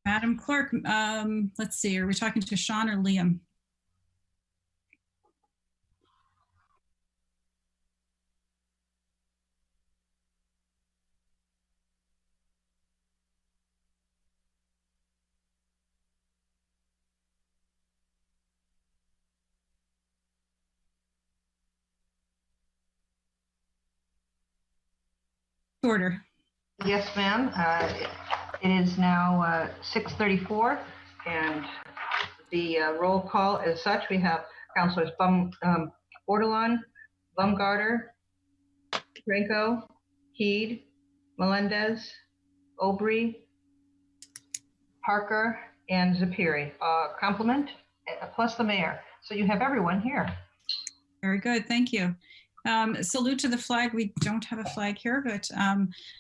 Madam Clerk, let's see, are we talking to Sean or Liam? Order. Yes, ma'am. It is now 6:34, and the roll call as such, we have Councilors Bordelon, Baumgarter, Franco, Heed, Melendez, Obrey, Parker, and Zeppi. Complement, plus the mayor. So you have everyone here. Very good, thank you. Salute to the flag. We don't have a flag here, but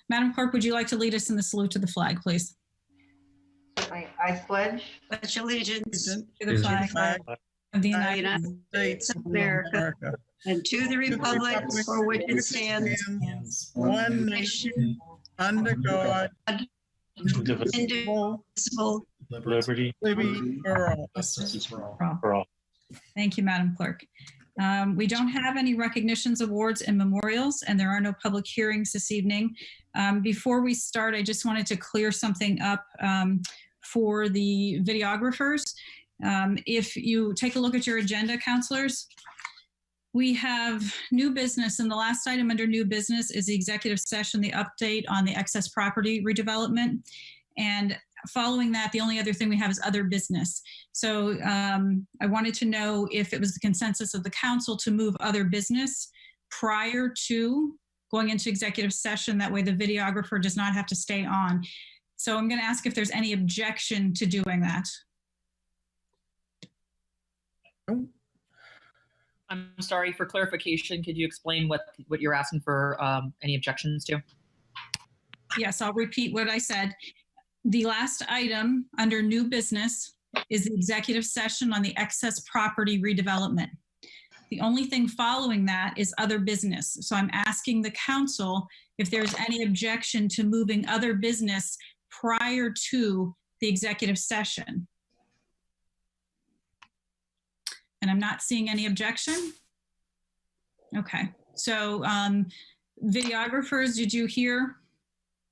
Madam Clerk, would you like to lead us in the salute to the flag, please? Certainly. I pledge allegiance To the flag of the United States of America and to the republic for which it stands, one nation, under God, indivisible, liberty for all. For all. Thank you, Madam Clerk. We don't have any recognitions, awards, and memorials, and there are no public hearings this evening. Before we start, I just wanted to clear something up for the videographers. If you take a look at your agenda, councilors, we have new business, and the last item under new business is the executive session, the update on the excess property redevelopment. And following that, the only other thing we have is other business. So I wanted to know if it was the consensus of the council to move other business prior to going into executive session. That way the videographer does not have to stay on. So I'm going to ask if there's any objection to doing that. I'm sorry, for clarification, could you explain what you're asking for any objections to? Yes, I'll repeat what I said. The last item under new business is the executive session on the excess property redevelopment. The only thing following that is other business. So I'm asking the council if there's any objection to moving other business prior to the executive session. And I'm not seeing any objection. Okay, so videographers, did you hear?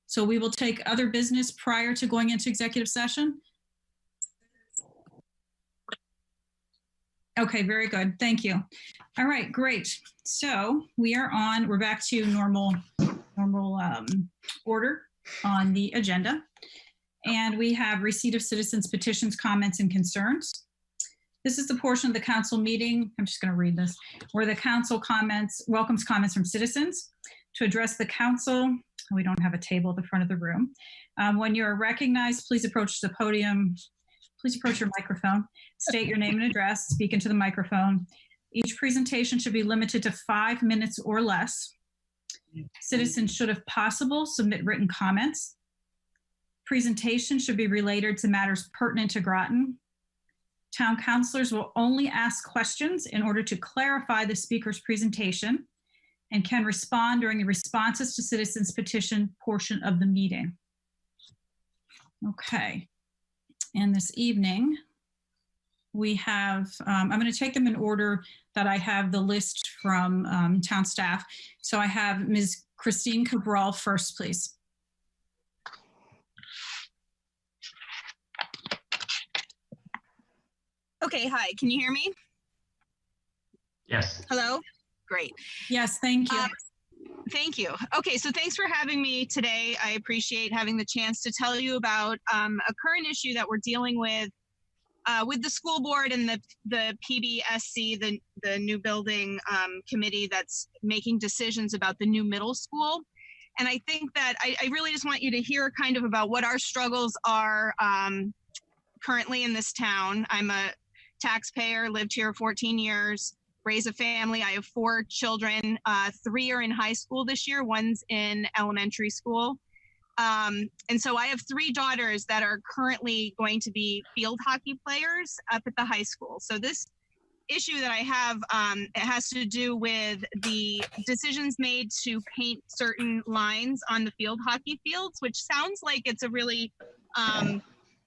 So we will take other business prior to going into executive session? Okay, very good, thank you. All right, great. So we're back to normal order on the agenda. And we have receipt of citizens' petitions, comments, and concerns. This is the portion of the council meeting, I'm just gonna read this, where the council welcomes comments from citizens. To address the council, we don't have a table at the front of the room. When you're recognized, please approach the podium. Please approach your microphone. State your name and address, speak into the microphone. Each presentation should be limited to 5 minutes or less. Citizens should, if possible, submit written comments. Presentation should be related to matters pertinent to Groton. Town councilors will only ask questions in order to clarify the speaker's presentation and can respond during the responses to citizens' petition portion of the meeting. Okay, and this evening we have, I'm going to take them in order that I have the list from town staff. So I have Ms. Christine Cabral first, please. Okay, hi, can you hear me? Yes. Hello? Great. Yes, thank you. Thank you. Okay, so thanks for having me today. I appreciate having the chance to tell you about a current issue that we're dealing with the school board and the PBSC, the new building committee that's making decisions about the new middle school. And I think that I really just want you to hear kind of about what our struggles are currently in this town. I'm a taxpayer, lived here 14 years, raised a family. I have 4 children. 3 are in high school this year. One's in elementary school. And so I have 3 daughters that are currently going to be field hockey players up at the high school. So this issue that I have, it has to do with the decisions made to paint certain lines on the field hockey fields, which sounds like it's a really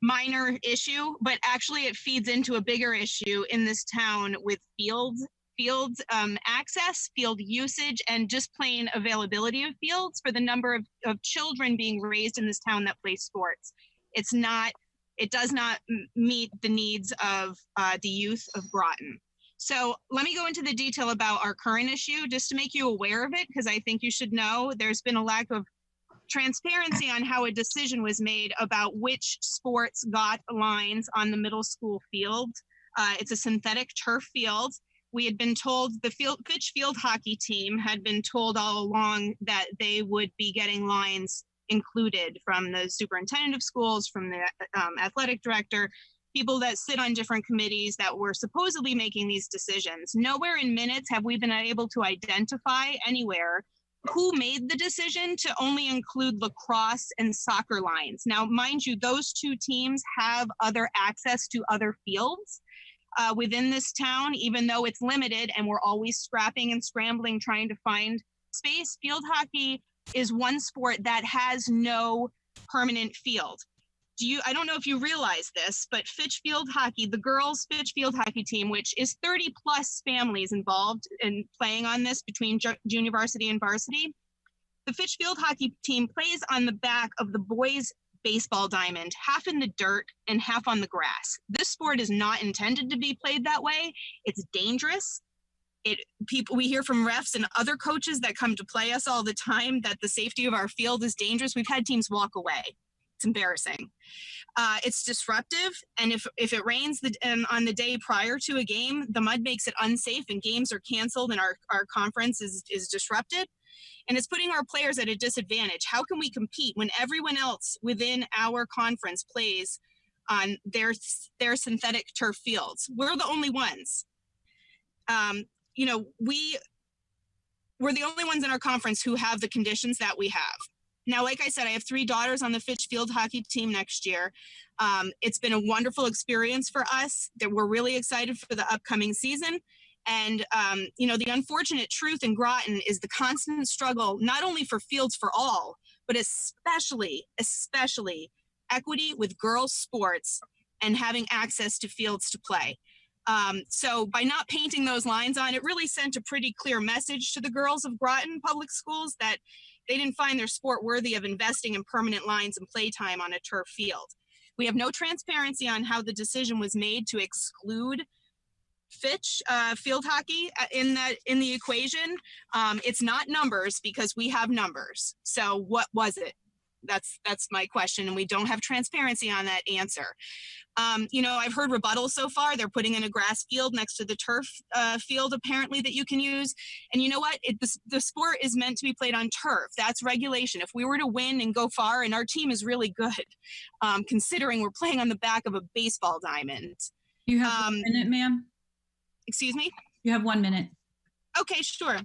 minor issue, but actually it feeds into a bigger issue in this town with field access, field usage, and just plain availability of fields for the number of children being raised in this town that play sports. It does not meet the needs of the youth of Groton. So let me go into the detail about our current issue, just to make you aware of it, because I think you should know there's been a lack of transparency on how a decision was made about which sports got lines on the middle school field. It's a synthetic turf field. We had been told, the Fitch field hockey team had been told all along that they would be getting lines included from the superintendent of schools, from the athletic director, people that sit on different committees that were supposedly making these decisions. Nowhere in minutes have we been able to identify anywhere who made the decision to only include lacrosse and soccer lines. Now, mind you, those two teams have other access to other fields within this town, even though it's limited and we're always scrapping and scrambling trying to find space. Field hockey is one sport that has no permanent field. I don't know if you realize this, but Fitch field hockey, the girls' Fitch field hockey team, which is 30 plus families involved in playing on this between junior varsity and varsity, the Fitch field hockey team plays on the back of the boys' baseball diamond, half in the dirt and half on the grass. This sport is not intended to be played that way. It's dangerous. We hear from refs and other coaches that come to play us all the time that the safety of our field is dangerous. We've had teams walk away. It's embarrassing. It's disruptive, and if it rains on the day prior to a game, the mud makes it unsafe and games are canceled and our conference is disrupted. And it's putting our players at a disadvantage. How can we compete when everyone else within our conference plays on their synthetic turf fields? We're the only ones. We're the only ones in our conference who have the conditions that we have. Now, like I said, I have 3 daughters on the Fitch field hockey team next year. It's been a wonderful experience for us. That we're really excited for the upcoming season. And, the unfortunate truth in Groton is the constant struggle, not only for fields for all, but especially equity with girls' sports and having access to fields to play. So by not painting those lines on, it really sent a pretty clear message to the girls of Groton Public Schools that they didn't find their sport worthy of investing in permanent lines and playtime on a turf field. We have no transparency on how the decision was made to exclude Fitch field hockey in the equation. It's not numbers because we have numbers. So what was it? That's my question, and we don't have transparency on that answer. I've heard rebuttals so far. They're putting in a grass field next to the turf field, apparently, that you can use. And you know what? The sport is meant to be played on turf. That's regulation. If we were to win and go far, and our team is really good, considering we're playing on the back of a baseball diamond. You have 1 minute, ma'am. Excuse me? You have 1 minute. Okay, sure.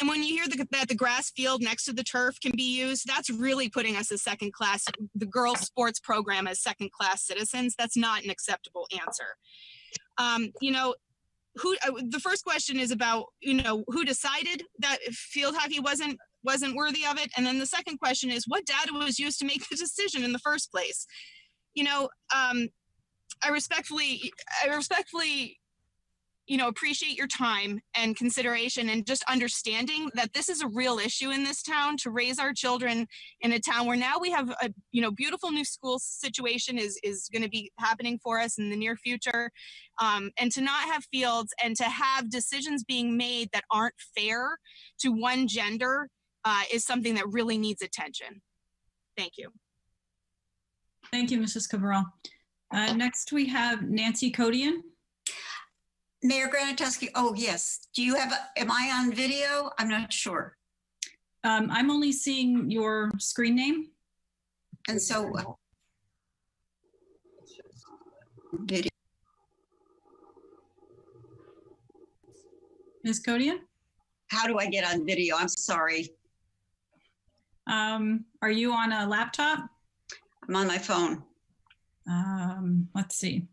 And when you hear that the grass field next to the turf can be used, that's really putting us as second class, the girls' sports program as second class citizens. That's not an acceptable answer. The first question is about, who decided that field hockey wasn't worthy of it? And then the second question is, what data was used to make the decision in the first place? I respectfully appreciate your time and consideration and just understanding that this is a real issue in this town to raise our children in a town where now we have a, beautiful new school situation is going to be happening for us in the near future. And to not have fields and to have decisions being made that aren't fair to one gender is something that really needs attention. Thank you. Thank you, Mrs. Cabral. Next, we have Nancy Codian. Mayor Granatowski, oh, yes. Am I on video? I'm not sure. I'm only seeing your screen name. And so, video. Ms. Codian? How do I get on video? I'm sorry. Are you on a laptop? I'm on my phone. Let's see.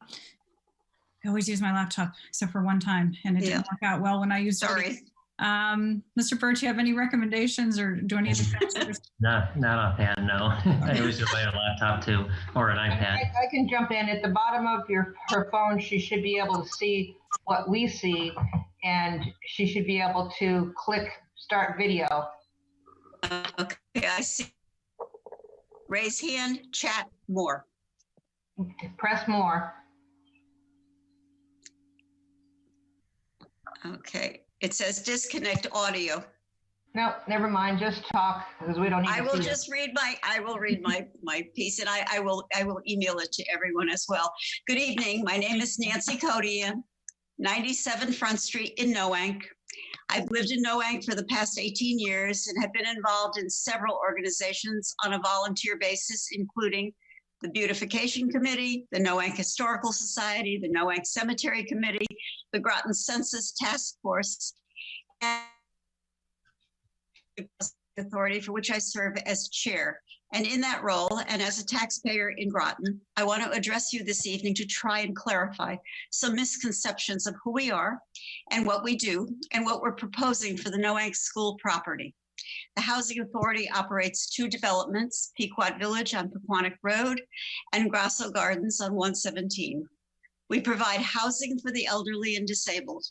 I always use my laptop except for one time, and it didn't work out well when I used it. Sorry. Mr. Burde, do you have any recommendations or do any of the counselors? Not offhand, no. I always do it by a laptop too, or an iPad. I can jump in. At the bottom of her phone, she should be able to see what we see, and she should be able to click start video. Okay, I see. Raise hand, chat, more. Press more. Okay, it says disconnect audio. No, never mind. Just talk because we don't need to I will see just read my piece, and I will email it to everyone as well. Good evening. My name is Nancy Codian, 97 Front Street in Noank. I've lived in Noank for the past 18 years and have been involved in several organizations on a volunteer basis, including the Beautification Committee, the Noank Historical Society, the Noank Cemetery Committee, the Groton Census Task Force, and the Authority, for which I serve as chair. And in that role, and as a taxpayer in Groton, I want to address you this evening to try and clarify some misconceptions of who we are and what we do and what we're proposing for the Noank School property. The Housing Authority operates 2 developments, Pequot Village on Pequannock Road and Grasso Gardens on 117. We provide housing for the elderly and disabled.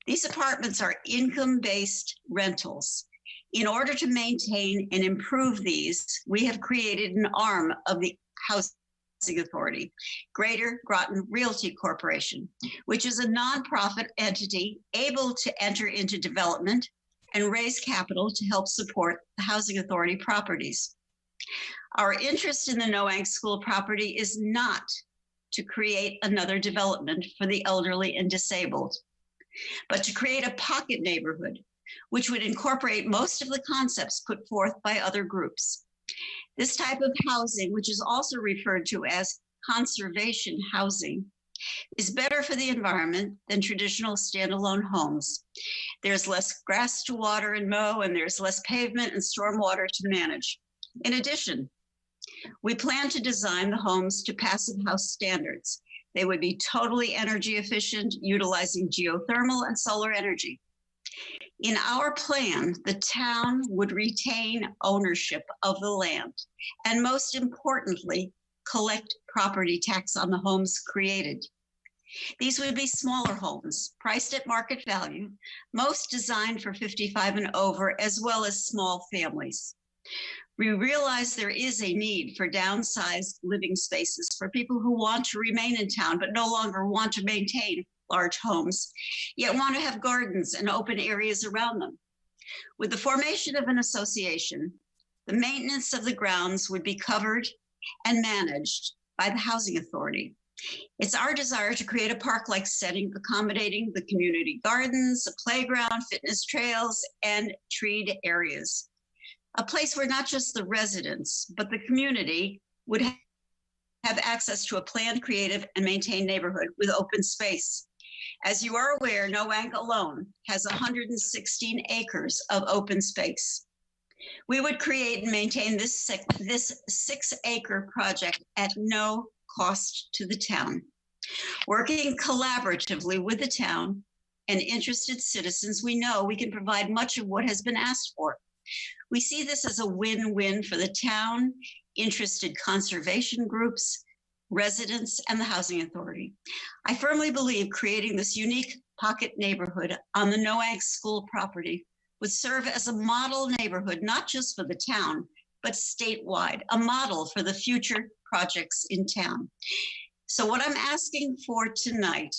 These apartments are income-based rentals. In order to maintain and improve these, we have created an arm of the Housing Authority, Greater Groton Realty Corporation, which is a nonprofit entity able to enter into development and raise capital to help support the Housing Authority properties. Our interest in the Noank School property is not to create another development for the elderly and disabled, but to create a pocket neighborhood which would incorporate most of the concepts put forth by other groups. This type of housing, which is also referred to as conservation housing, is better for the environment than traditional standalone homes. There's less grass to water and mow, and there's less pavement and stormwater to manage. In addition, we plan to design the homes to passive house standards. They would be totally energy efficient, utilizing geothermal and solar energy. In our plan, the town would retain ownership of the land, and most importantly, collect property tax on the homes created. These would be smaller homes, priced at market value, most designed for 55 and over, as well as small families. We realize there is a need for downsized living spaces for people who want to remain in town, but no longer want to maintain large homes, yet want to have gardens and open areas around them. With the formation of an association, the maintenance of the grounds would be covered and managed by the Housing Authority. It's our desire to create a park-like setting accommodating the community gardens, a playground, fitness trails, and treed areas. A place where not just the residents, but the community would have access to a planned, creative, and maintained neighborhood with open space. As you are aware, Noank alone has 116 acres of open space. We would create and maintain this 6-acre project at no cost to the town. Working collaboratively with the town and interested citizens, we know we can provide much of what has been asked for. We see this as a win-win for the town, interested conservation groups, residents, and the Housing Authority. I firmly believe creating this unique pocket neighborhood on the Noank School property would serve as a model neighborhood, not just for the town, but statewide, a model for the future projects in town. So what I'm asking for tonight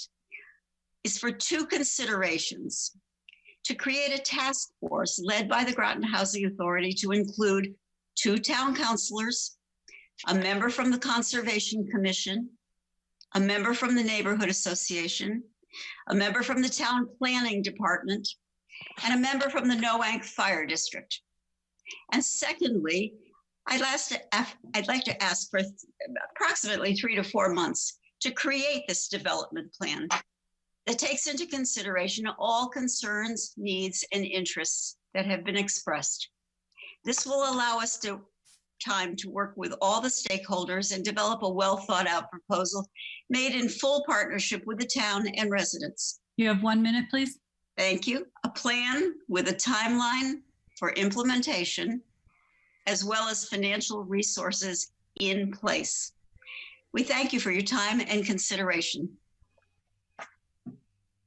is for 2 considerations: to create a task force led by the Groton Housing Authority to include 2 town councilors, a member from the Conservation Commission, a member from the Neighborhood Association, a member from the Town Planning Department, and a member from the Noank Fire District. And secondly, I'd like to ask for approximately 3 to 4 months to create this development plan that takes into consideration all concerns, needs, and interests that have been expressed. This will allow us time to work with all the stakeholders and develop a well thought out proposal made in full partnership with the town and residents. You have 1 minute, please. Thank you. A plan with a timeline for implementation, as well as financial resources in place. We thank you for your time and consideration.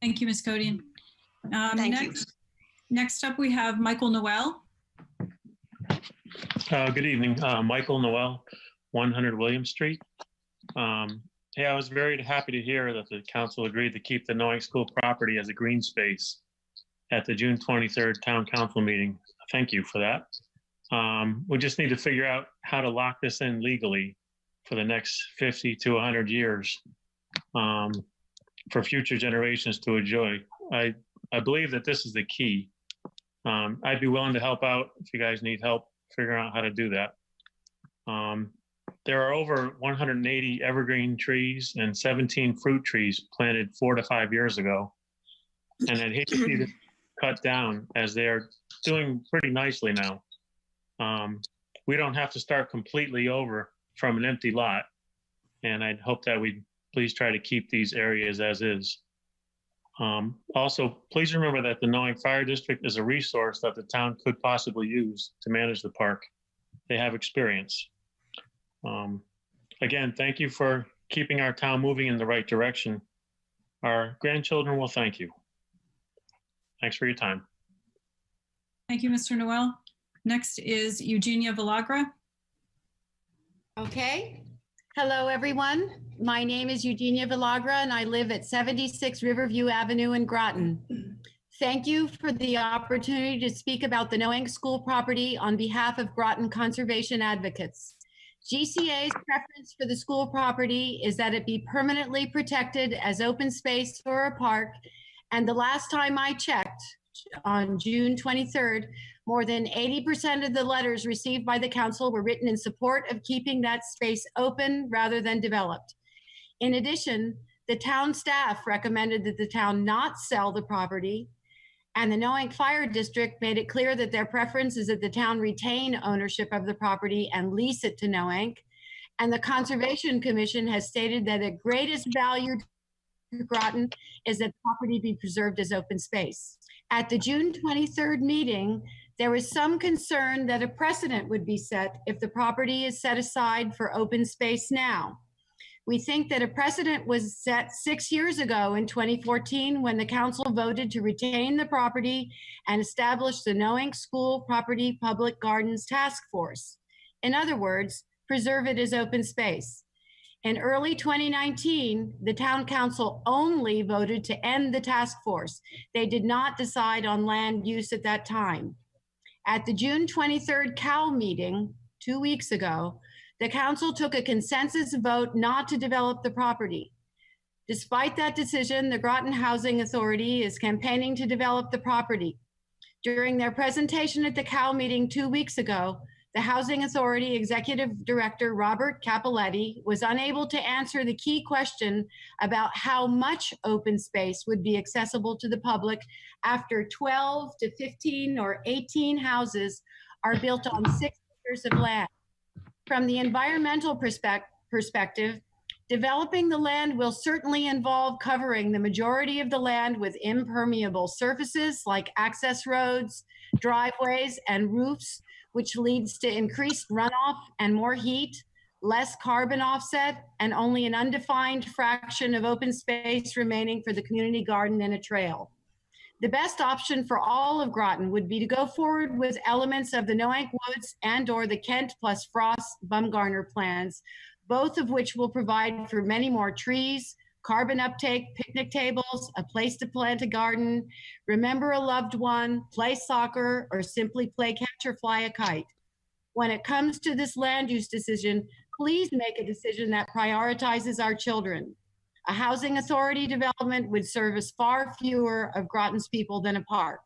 Thank you, Ms. Codian. Thank you. Next up, we have Michael Noel. Good evening, Michael Noel, 100 William Street. Hey, I was very happy to hear that the council agreed to keep the Noank School property as a green space at the June 23rd Town Council meeting. Thank you for that. We just need to figure out how to lock this in legally for the next 50 to 100 years for future generations to enjoy. I believe that this is the key. I'd be willing to help out if you guys need help figuring out how to do that. There are over 180 evergreen trees and 17 fruit trees planted 4 to 5 years ago. And I'd hate to see this cut down as they're doing pretty nicely now. We don't have to start completely over from an empty lot. And I'd hope that we'd please try to keep these areas as is. Also, please remember that the Noank Fire District is a resource that the town could possibly use to manage the park. They have experience. Again, thank you for keeping our town moving in the right direction. Our grandchildren will thank you. Thanks for your time. Thank you, Mr. Noel. Next is Eugenia Villagra. Okay. Hello, everyone. My name is Eugenia Villagra, and I live at 76 Riverview Avenue in Groton. Thank you for the opportunity to speak about the Noank School property on behalf of Groton Conservation Advocates. GCA's preference for the school property is that it be permanently protected as open space or a park. And the last time I checked, on June 23rd, more than 80% of the letters received by the council were written in support of keeping that space open rather than developed. In addition, the town staff recommended that the town not sell the property, and the Noank Fire District made it clear that their preference is that the town retain ownership of the property and lease it to Noank. And the Conservation Commission has stated that the greatest value to Groton is that the property be preserved as open space. At the June 23rd meeting, there was some concern that a precedent would be set if the property is set aside for open space now. We think that a precedent was set 6 years ago in 2014 when the council voted to retain the property and establish the Noank School Property Public Gardens Task Force. In other words, preserve it as open space. In early 2019, the town council only voted to end the task force. They did not decide on land use at that time. At the June 23rd COW meeting 2 weeks ago, the council took a consensus vote not to develop the property. Despite that decision, the Groton Housing Authority is campaigning to develop the property. During their presentation at the COW meeting 2 weeks ago, the Housing Authority Executive Director Robert Capoletti was unable to answer the key question about how much open space would be accessible to the public after 12 to 15 or 18 houses are built on 6 acres of land. From the environmental perspective, developing the land will certainly involve covering the majority of the land with impermeable surfaces like access roads, driveways, and roofs, which leads to increased runoff and more heat, less carbon offset, and only an undefined fraction of open space remaining for the community garden and a trail. The best option for all of Groton would be to go forward with elements of the Noank Woods and/or the Kent plus Frost Bumgarner plans, both of which will provide for many more trees, carbon uptake, picnic tables, a place to plant a garden, remember a loved one, play soccer, or simply play catch or fly a kite. When it comes to this land use decision, please make a decision that prioritizes our children. A housing authority development would service far fewer of Groton's people than a park.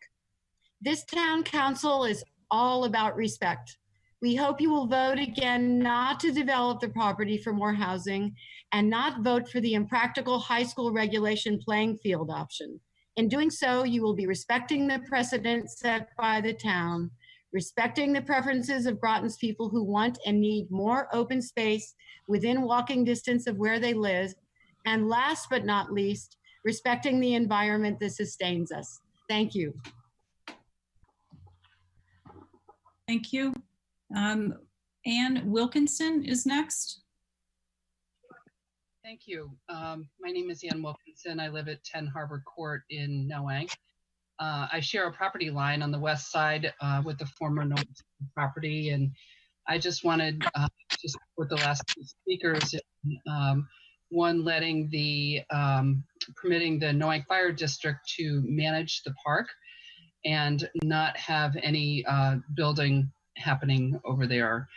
This town council is all about respect. We hope you will vote again not to develop the property for more housing and not vote for the impractical high school regulation playing field option. In doing so, you will be respecting the precedent set by the town, respecting the preferences of Groton's people who want and need more open space within walking distance of where they live, and last but not least, respecting the environment that sustains us. Thank you. Thank you. Ann Wilkinson is next. Thank you. My name is Ann Wilkinson. I live at 10 Harbor Court in Noank. I share a property line on the west side with the former Noel property, and I just wanted to support the last two speakers. One, letting the permitting the Noank Fire District to manage the park and not have any building happening over there.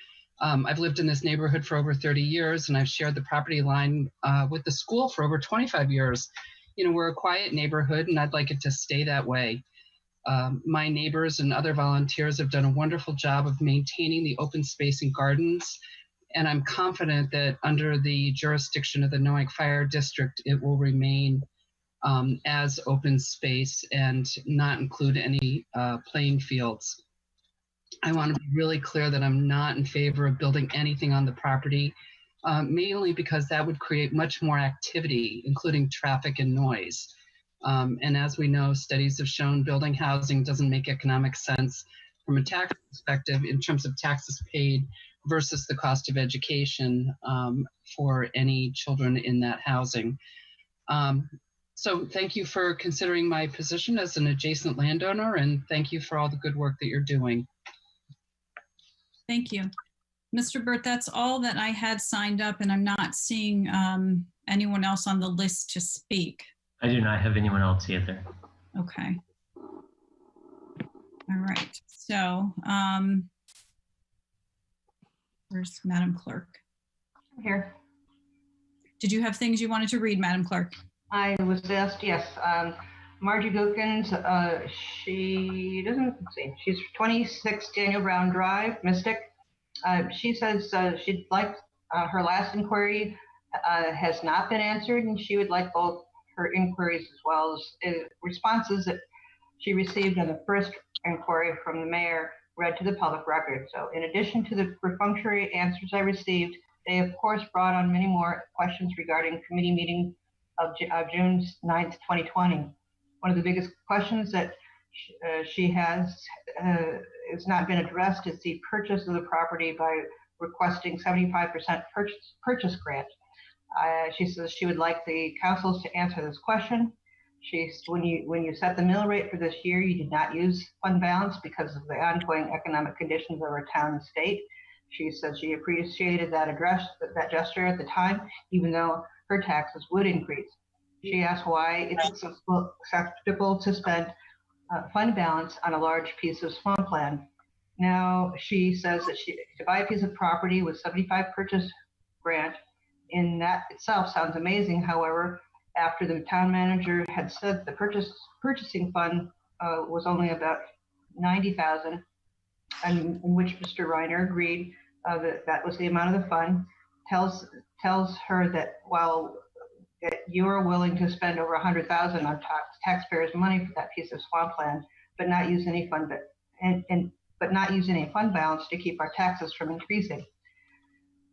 I've lived in this neighborhood for over 30 years, and I've shared the property line with the school for over 25 years. You know, we're a quiet neighborhood, and I'd like it to stay that way. My neighbors and other volunteers have done a wonderful job of maintaining the open space and gardens, and I'm confident that under the jurisdiction of the Noank Fire District, it will remain as open space and not include any playing fields. I want to be really clear that I'm not in favor of building anything on the property, mainly because that would create much more activity, including traffic and noise. And as we know, studies have shown building housing doesn't make economic sense from a tax perspective in terms of taxes paid versus the cost of education for any children in that housing. So thank you for considering my position as an adjacent landowner, and thank you for all the good work that you're doing. Thank you. Mr. Burt, that's all that I had signed up, and I'm not seeing anyone else on the list to speak. I do not have anyone else either. Okay. All right. So where's Madam Clerk? I'm here. Did you have things you wanted to read, Madam Clerk? I was asked, yes. Margie Gookins, she doesn't, let's see, she's 26 Daniel Brown Drive, Mystic. She says she'd like, her last inquiry has not been answered, and she would like both her inquiries as well as responses that she received on the first inquiry from the mayor read to the public record. So in addition to the perfunctory answers I received, they of course brought on many more questions regarding committee meeting of June 9th, 2020. One of the biggest questions that she has not been addressed is the purchase of the property by requesting 75% purchase grant. She says she would like the councils to answer this question. When you set the mill rate for this year, you did not use fund balance because of the ongoing economic conditions of our town and state. She said she appreciated that gesture at the time, even though her taxes would increase. She asked why it's acceptable to spend fund balance on a large piece of swampland. Now she says that to buy a piece of property with 75 purchase grant, in that itself sounds amazing. However, after the town manager had said the purchasing fund was only about $90,000, and in which Mr. Reiner agreed that was the amount of the fund, tells her that while that you are willing to spend over $100,000 on taxpayers' money for that piece of swampland, but not use any fund, but not use any fund balance to keep our taxes from increasing.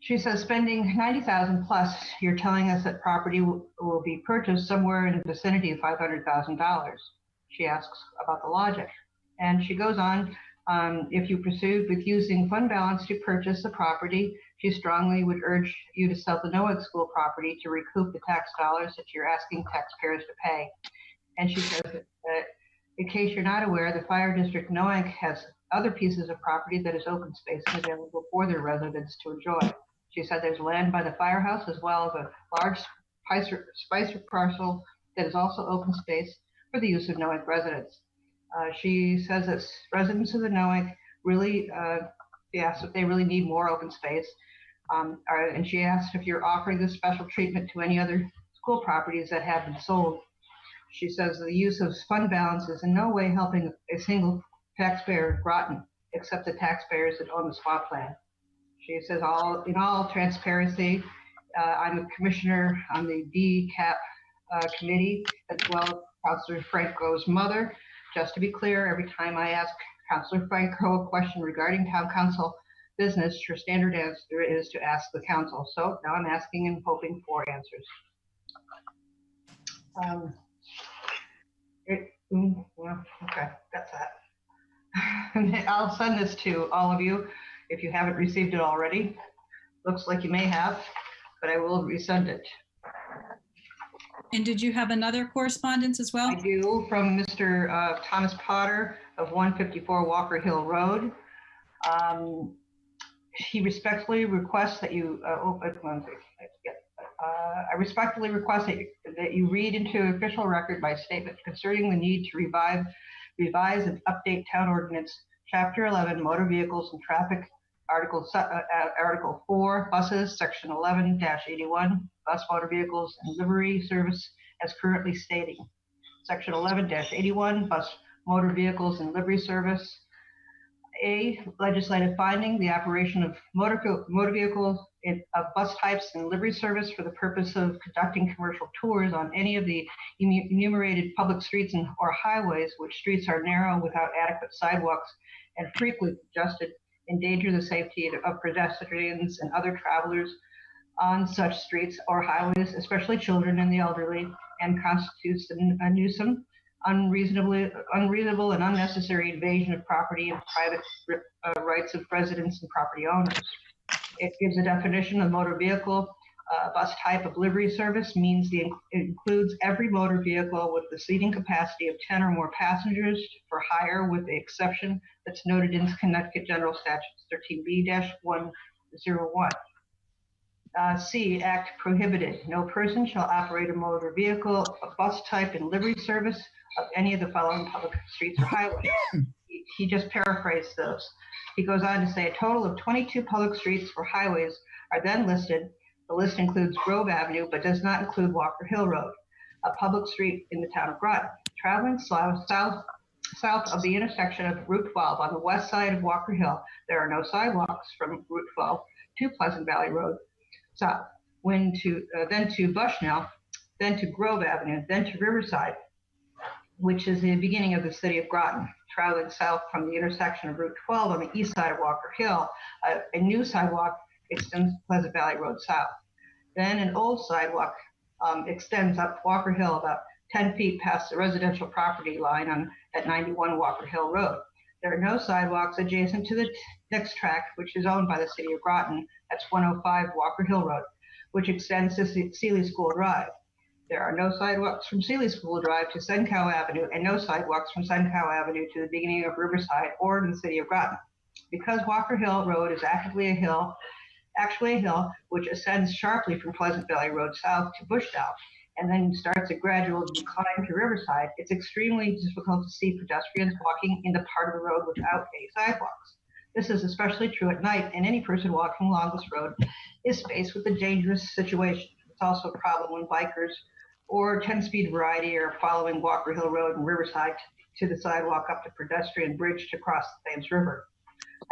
She says, spending $90,000 plus, you're telling us that property will be purchased somewhere in the vicinity of $500,000. She asks about the logic, and she goes on. If you proceed with using fund balance to purchase the property, she strongly would urge you to sell the Noack School property to recoup the tax dollars that you're asking taxpayers to pay. And she says that in case you're not aware, the Fire District Noack has other pieces of property that is open space and available for their residents to enjoy. She said there's land by the firehouse as well as a large Spicer parcel that is also open space for the use of Noack residents. She says that residents of the Noack really, they really need more open space. And she asked if you're offering this special treatment to any other school properties that have been sold. She says the use of fund balance is in no way helping a single taxpayer in Groton, except the taxpayers that own the swampland. She says, in all transparency, I'm a commissioner on the DCAP committee, as well as Councilor Franco's mother. Just to be clear, every time I ask Councilor Franco a question regarding town council business, your standard answer is to ask the council. So now I'm asking and hoping for answers. Well, okay, that's that. I'll send this to all of you if you haven't received it already. Looks like you may have, but I will resend it. And did you have another correspondence as well? I do, from Mr. Thomas Potter of 154 Walker Hill Road. He respectfully requests that you, I respectfully request that you read into official record my statement concerning the need to revise and update Town Ordinance Chapter 11, Motor Vehicles and Traffic, Article 4, Buses, Section 11-81, Bus Motor Vehicles and Livery Service, as currently stating. Section 11-81, Bus Motor Vehicles and Livery Service. A, legislative finding, the operation of motor vehicles of bus types and livery service for the purpose of conducting commercial tours on any of the enumerated public streets or highways, which streets are narrow without adequate sidewalks and frequently congested, endanger the safety of pedestrians and other travelers on such streets or highways, especially children and the elderly, and constitutes a nuisance, unreasonable and unnecessary invasion of property and private rights of residents and property owners. It gives a definition of motor vehicle. Bus type of livery service means it includes every motor vehicle with the seating capacity of 10 or more passengers for hire, with the exception that's noted in Connecticut General Statutes 13B-101. C, act prohibited. No person shall operate a motor vehicle, a bus type and livery service of any of the following public streets or highways. He just paraphrased those. He goes on to say a total of 22 public streets or highways are then listed. The list includes Grove Avenue, but does not include Walker Hill Road, a public street in the town of Groton. Traveling south of the intersection of Route 12 on the west side of Walker Hill, there are no sidewalks from Route 12 to Pleasant Valley Road south, then to Bushnell, then to Grove Avenue, then to Riverside, which is the beginning of the city of Groton. Traveling south from the intersection of Route 12 on the east side of Walker Hill, a new sidewalk extends Pleasant Valley Road south. Then an old sidewalk extends up Walker Hill about 10 feet past the residential property line at 91 Walker Hill Road. There are no sidewalks adjacent to the next tract, which is owned by the city of Groton. That's 105 Walker Hill Road, which extends to Sealy School Drive. There are no sidewalks from Sealy School Drive to Sencow Avenue, and no sidewalks from Sencow Avenue to the beginning of Riverside or in the city of Groton. Because Walker Hill Road is actually a hill which ascends sharply from Pleasant Valley Road south to Bushdale, and then starts a gradual decline to Riverside, it's extremely difficult to see pedestrians walking in the part of the road without any sidewalks. This is especially true at night, and any person walking along this road is faced with a dangerous situation. It's also a problem when bikers or 10-speed variety are following Walker Hill Road and Riverside to the sidewalk up the pedestrian bridge to cross the Thames River.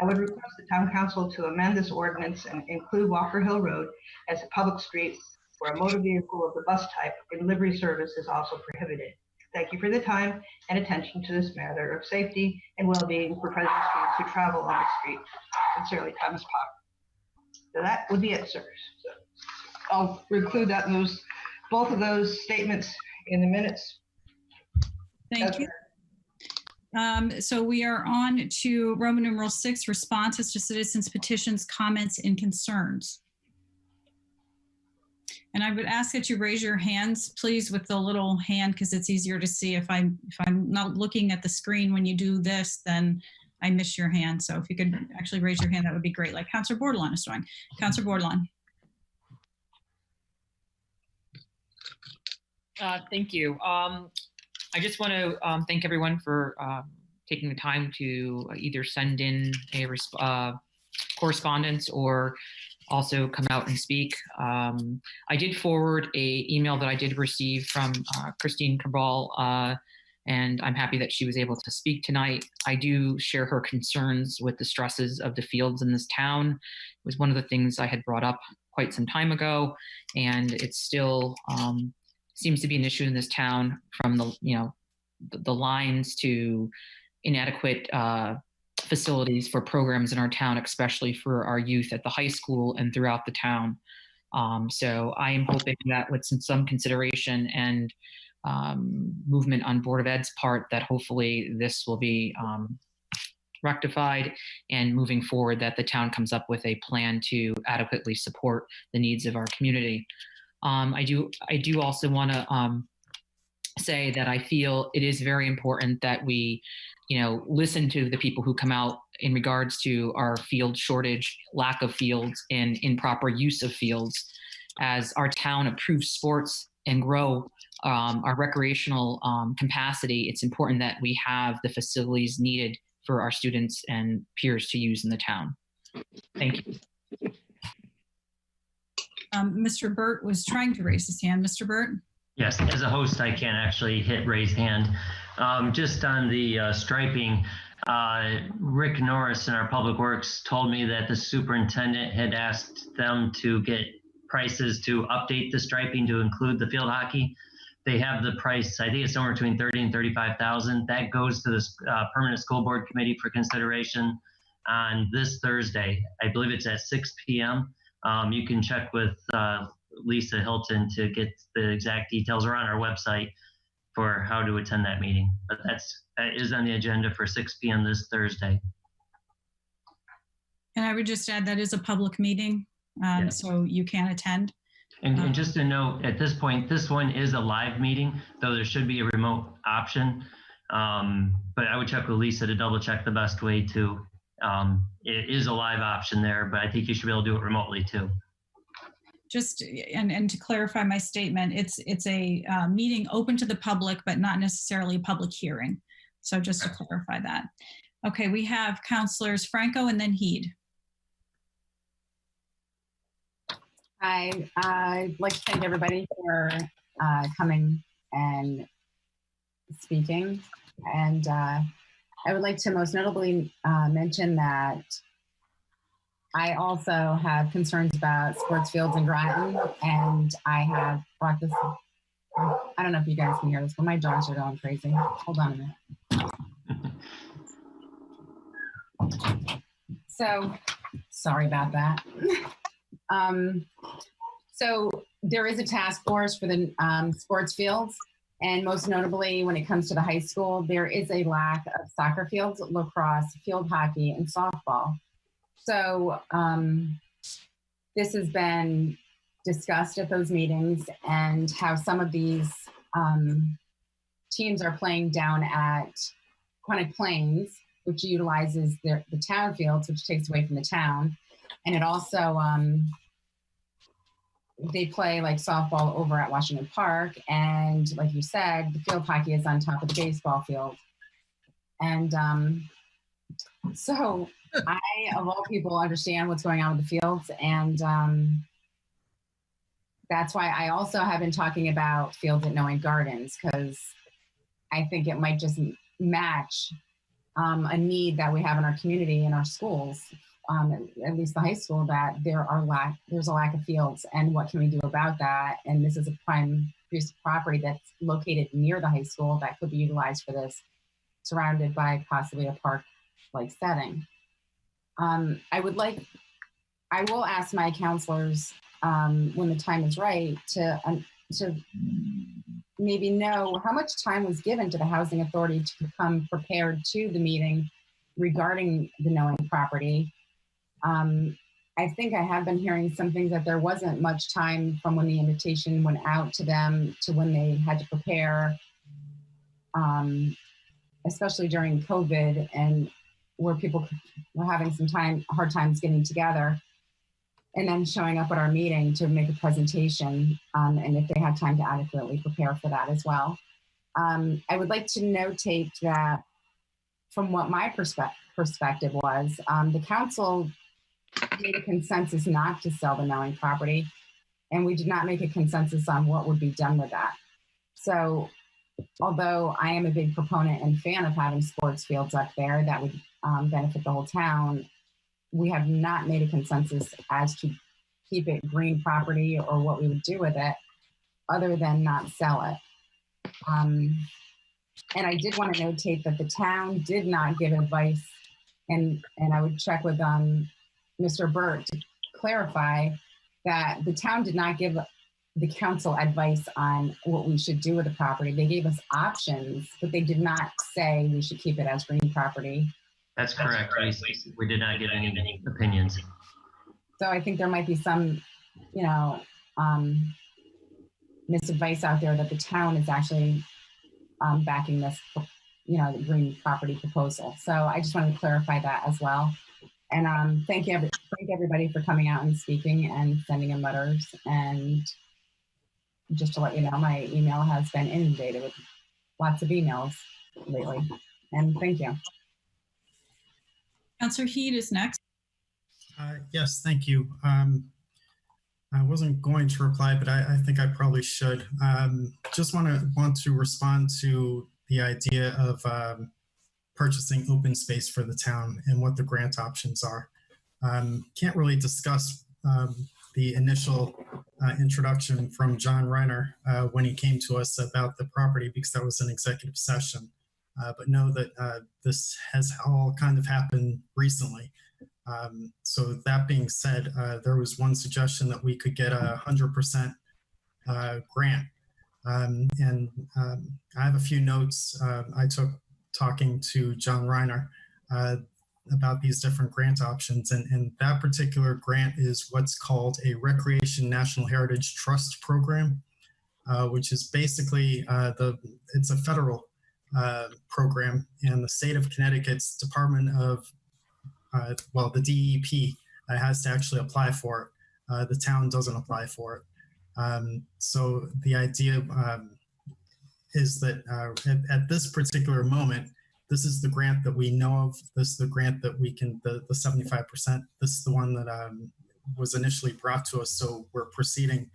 I would request the Town Council to amend this ordinance and include Walker Hill Road as a public street where a motor vehicle of the bus type in livery service is also prohibited. Thank you for the time and attention to this matter of safety and well-being for present students who travel on the street. Sincerely, Thomas Potter. So that would be it, sir. So I'll include that in both of those statements in the minutes. Thank you. So we are on to Roman numeral 6, responses to citizens' petitions, comments, and concerns. And I would ask that you raise your hands, please, with the little hand, because it's easier to see. If I'm not looking at the screen when you do this, then I miss your hand. So if you could actually raise your hand, that would be great, like Councilor Borde is doing. Councilor Borde. Thank you. I just want to thank everyone for taking the time to either send in a correspondence or also come out and speak. I did forward a email that I did receive from Christine Cabral, and I'm happy that she was able to speak tonight. I do share her concerns with the stresses of the fields in this town. It was one of the things I had brought up quite some time ago, and it still seems to be an issue in this town, from the lines to inadequate facilities for programs in our town, especially for our youth at the high school and throughout the town. So I am hoping that with some consideration and movement on Board of Ed's part, that hopefully this will be rectified, and moving forward that the town comes up with a plan to adequately support the needs of our community. I do also want to say that I feel it is very important that we, listen to the people who come out in regards to our field shortage, lack of fields, and improper use of fields. As our town approves sports and grow our recreational capacity, it's important that we have the facilities needed for our students and peers to use in the town. Thank you. Mr. Burt was trying to raise his hand. Mr. Burt? Yes, as a host, I can't actually hit raise hand. Just on the striping, Rick Norris in our Public Works told me that the superintendent had asked them to get prices to update the striping to include the field hockey. They have the price, I think it's somewhere between 30 and 35,000. That goes to the Permanent School Board Committee for consideration on this Thursday. I believe it's at 6 p.m. You can check with Lisa Hilton to get the exact details, or on our website for how to attend that meeting. But that is on the agenda for 6 p.m. this Thursday. And I would just add that is a public meeting, Yes. so you can attend. And just to note, at this point, this one is a live meeting, though there should be a remote option. But I would check with Lisa to double check the best way to. It is a live option there, but I think you should be able to do it remotely too. Just, and to clarify my statement, it's a meeting open to the public, but not necessarily a public hearing. So just to clarify that. Okay, we have Councilors Franco and then Heed. I'd like to thank everybody for coming and speaking. And I would like to most notably mention that I also have concerns about sports fields in Groton, and I have brought this, I don't know if you guys can hear this, but my dogs are going crazy. Hold on a minute. So, sorry about that. So there is a task force for the sports fields, and most notably when it comes to the high school, there is a lack of soccer fields, lacrosse, field hockey, and softball. So this has been discussed at those meetings, and how some of these teams are playing down at Quantic Plains, which utilizes the town fields, which takes away from the town. And it also, they play like softball over at Washington Park. And like you said, the field hockey is on top of the baseball field. And so I, of all people, understand what's going on with the fields. And that's why I also have been talking about fields at Noel Gardens, because I think it might just match a need that we have in our community, in our schools. At least the high school, that there's a lack of fields, and what can we do about that? And this is a prime piece of property that's located near the high school that could be utilized for this, surrounded by possibly a park-like setting. I will ask my counselors when the time is right to maybe know how much time was given to the Housing Authority to become prepared to the meeting regarding the Noel property. I think I have been hearing some things that there wasn't much time from when the invitation went out to them to when they had to prepare, especially during COVID, and where people were having hard times getting together, and then showing up at our meeting to make a presentation, and if they had time to adequately prepare for that as well. I would like to notate that from what my perspective was, the council made a consensus not to sell the Noel property, and we did not make a consensus on what would be done with that. So although I am a big proponent and fan of having sports fields up there that would benefit the whole town, we have not made a consensus as to keep it green property or what we would do with it, other than not sell it. And I did want to notate that the town did not give advice, and I would check with Mr. Burt to clarify that the town did not give the council advice on what we should do with the property. They gave us options, but they did not say we should keep it as green property. That's correct. We did not get any opinions. So I think there might be some, misadvice out there that the town is actually backing this, the green property proposal. So I just wanted to clarify that as well. And thank everybody for coming out and speaking and sending in letters. And just to let you know, my email has been inundated with lots of emails lately. And thank you. Councilor Heed is next. Yes, thank you. I wasn't going to reply, but I think I probably should. Just want to respond to the idea of purchasing open space for the town and what the grant options are. Can't really discuss the initial introduction from John Reiner when he came to us about the property because that was an executive session. But know that this has all kind of happened recently. So that being said, there was one suggestion that we could get 100% grant. And I have a few notes I took talking to John Reiner about these different grant options. And that particular grant is what's called a Recreation National Heritage Trust Program, which is basically it's a federal program, and the state of Connecticut's Department of the DEP has to actually apply for it. The town doesn't apply for it. So the idea is that at this particular moment, this is the grant that we know of. This is the grant that we can, the 75%. This is the one that was initially brought to us. So we're proceeding,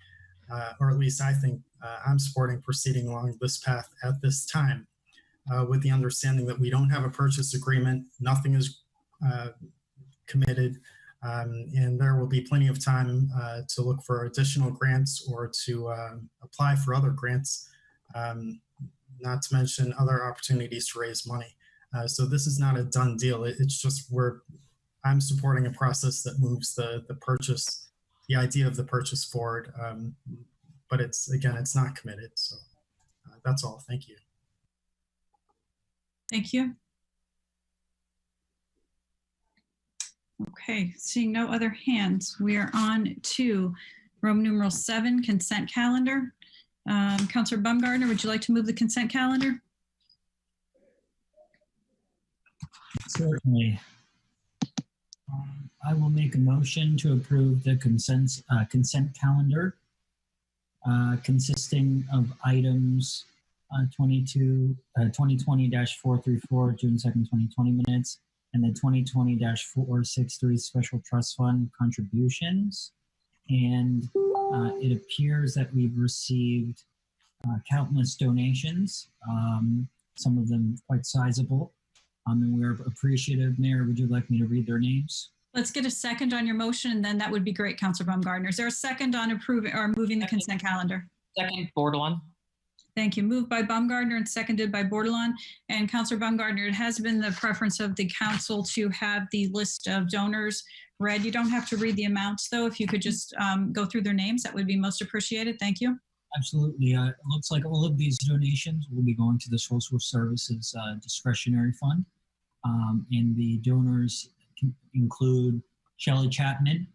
or at least I think I'm supporting proceeding along this path at this time with the understanding that we don't have a purchase agreement. Nothing is committed, and there will be plenty of time to look for additional grants or to apply for other grants, not to mention other opportunities to raise money. So this is not a done deal. It's just I'm supporting a process that moves the idea of the purchase forward, but it's not committed. So that's all. Thank you. Thank you. Okay, seeing no other hands, we are on to Roman numeral 7, consent calendar. Councilor Baumgartner, would you like to move the consent calendar? Certainly. I will make a motion to approve the consent calendar consisting of items 2020-434 June 2nd, 2020 minutes, and the 2020-463 special trust fund contributions. And it appears that we've received countless donations, some of them quite sizable. And we're appreciative. Mayor, would you like me to read their names? Let's get a second on your motion, and then that would be great, Councilor Baumgartner. Is there a second on approving or moving the consent calendar? Second, Bordelon. Thank you. Moved by Baumgartner and seconded by Bordelon. And Councilor Baumgartner, it has been the preference of the council to have the list of donors read. You don't have to read the amounts, though. If you could just go through their names, that would be most appreciated. Thank you. Absolutely. It looks like all of these donations will be going to the Social Services Discretionary Fund. And the donors include Shelley Chapman,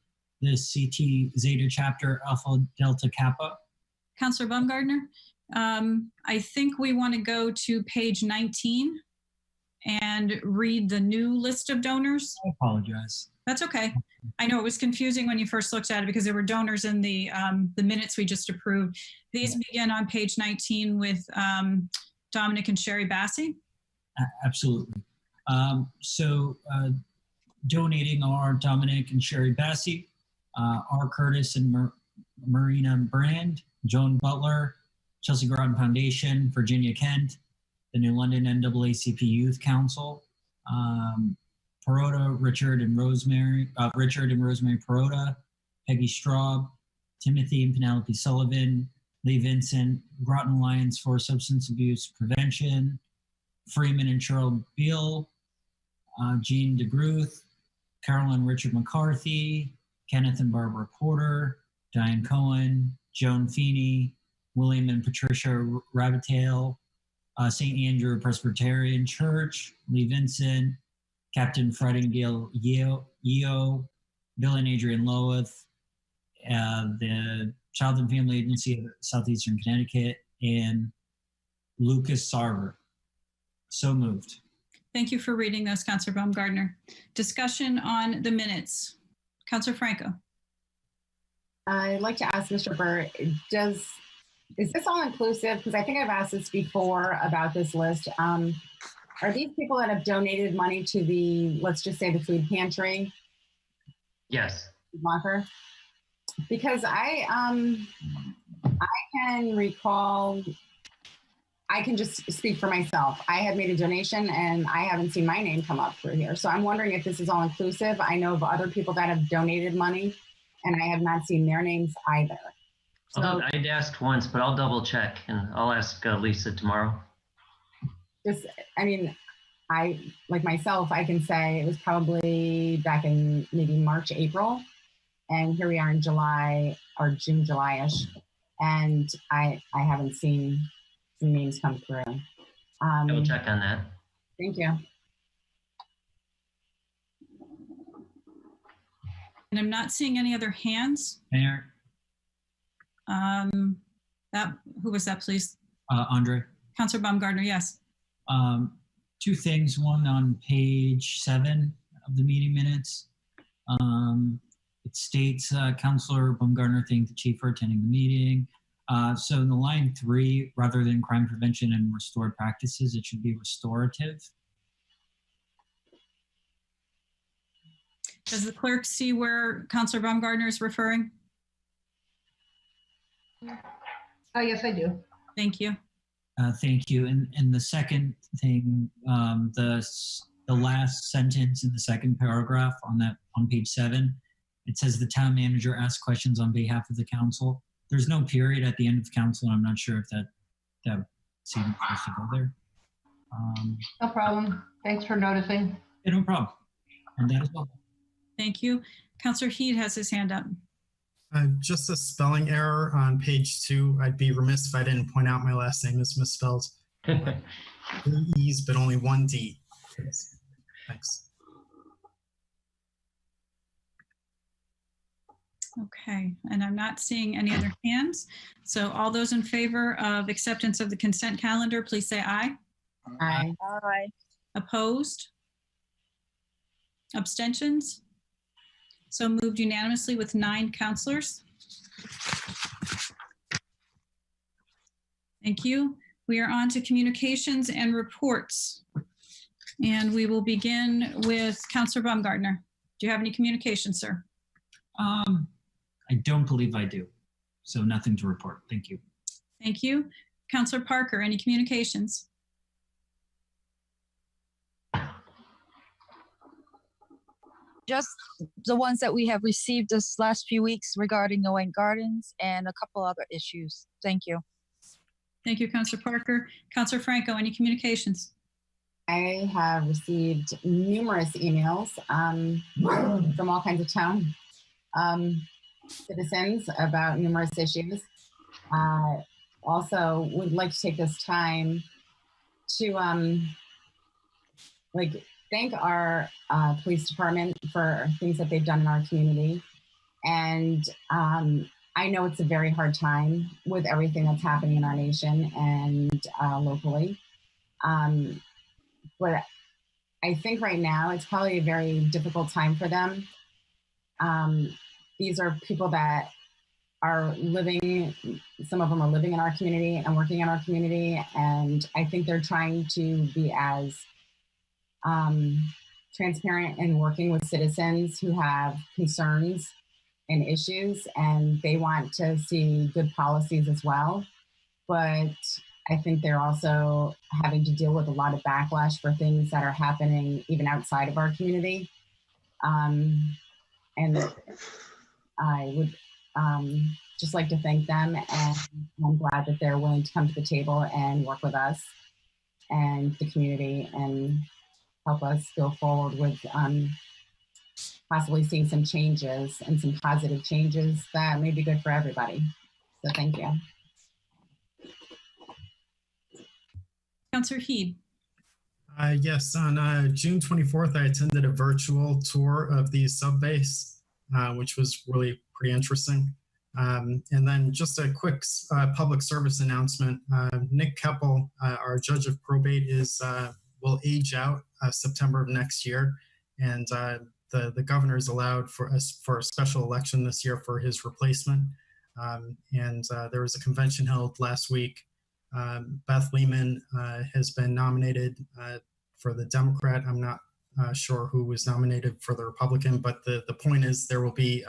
the CT Zeta Chapter Alpha Delta Kappa. Councilor Baumgartner, I think we want to go to page 19 and read the new list of donors. I apologize. That's okay. I know it was confusing when you first looked at it because there were donors in the minutes we just approved. These begin on page 19 with Dominic and Sherry Bassi. Absolutely. Donating are Dominic and Sherry Bassi, R. Curtis and Marina Brand, Joan Butler, Chelsea Groton Foundation, Virginia Kent, the New London NAACP Youth Council, Perota, Richard and Rosemary Perota, Peggy Straub, Timothy and Penelope Sullivan, Lee Vincent, Groton Alliance for Substance Abuse Prevention, Freeman and Cheryl Beal, Jean DeGruth, Carolyn Richard McCarthy, Kenneth and Barbara Porter, Diane Cohen, Joan Feeney, William and Patricia Rabbitail, St. Andrew Presbyterian Church, Lee Vincent, Captain Fred and Gail Yeo, Bill and Adrian Loweth, the Child and Family Agency of Southeastern Connecticut, and Lucas Sarver. So moved. Thank you for reading those, Councilor Baumgartner. Discussion on the minutes. Councilor Franco. I'd like to ask Mr. Burt, is this all inclusive? Because I think I've asked this before about this list. Are these people that have donated money to the, let's just say the food pantry? Yes. Locker? Because I can recall, I can just speak for myself. I had made a donation and I haven't seen my name come up through here. So I'm wondering if this is all inclusive. I know of other people that have donated money and I have not seen their names either. So I'd asked once, but I'll double check and I'll ask Lisa tomorrow. just, I mean, I, like myself, I can say it was probably back in maybe March, April. And here we are in July or June, July-ish. And I haven't seen some names come through. I will check on that. Thank you. And I'm not seeing any other hands. Mayor, Who was that, please? Andre. Councilor Baumgartner, yes. Two things. One on page 7 of the meeting minutes. It states Councilor Baumgartner thanked the chief for attending the meeting. So in the line 3, rather than crime prevention and restored practices, it should be restorative. Does the clerk see where Councilor Baumgartner is referring? Yes, I do. Thank you. Thank you. And the second thing, the last sentence in the second paragraph on page 7, it says the town manager asks questions on behalf of the council. There's no period at the end of council, and I'm not sure if that seems supposed to go there. No problem. Thanks for noticing. Yeah, no problem. And that is all. Thank you. Councilor Heed has his hand up. Just a spelling error on page 2. I'd be remiss if I didn't point out my last name is misspelled. 3 E's, but only 1 D. Thanks. Okay, and I'm not seeing any other hands. So all those in favor of acceptance of the consent calendar, please say aye. Aye. Aye. Opposed? Abstentions? So moved unanimously with 9 councilors. Thank you. We are on to communications and reports. And we will begin with Councilor Baumgartner. Do you have any communications, sir? I don't believe I do. So nothing to report. Thank you. Thank you. Councilor Parker, any communications? Just the ones that we have received this last few weeks regarding Noel Gardens and a couple other issues. Thank you. Thank you, Councilor Parker. Councilor Franco, any communications? I have received numerous emails from all kinds of town citizens about numerous issues. Also would like to take this time to thank our police department for things that they've done in our community. And I know it's a very hard time with everything that's happening in our nation and locally. But I think right now it's probably a very difficult time for them. These are people that are living, some of them are living in our community and working in our community. And I think they're trying to be as transparent and working with citizens who have concerns and issues, and they want to see good policies as well. But I think they're also having to deal with a lot of backlash for things that are happening even outside of our community. And I would just like to thank them, and I'm glad that they're willing to come to the table and work with us and the community and help us go forward with possibly seeing some changes and some positive changes that may be good for everybody. So thank you. Councilor Heed. Yes, on June 24th, I attended a virtual tour of the subbase, which was really pretty interesting. And then just a quick public service announcement. Nick Keppel, our judge of probate, will age out September of next year. And the governor is allowed for a special election this year for his replacement. And there was a convention held last week. Beth Lehman has been nominated for the Democrat. I'm not sure who was nominated for the Republican, but the point is there will be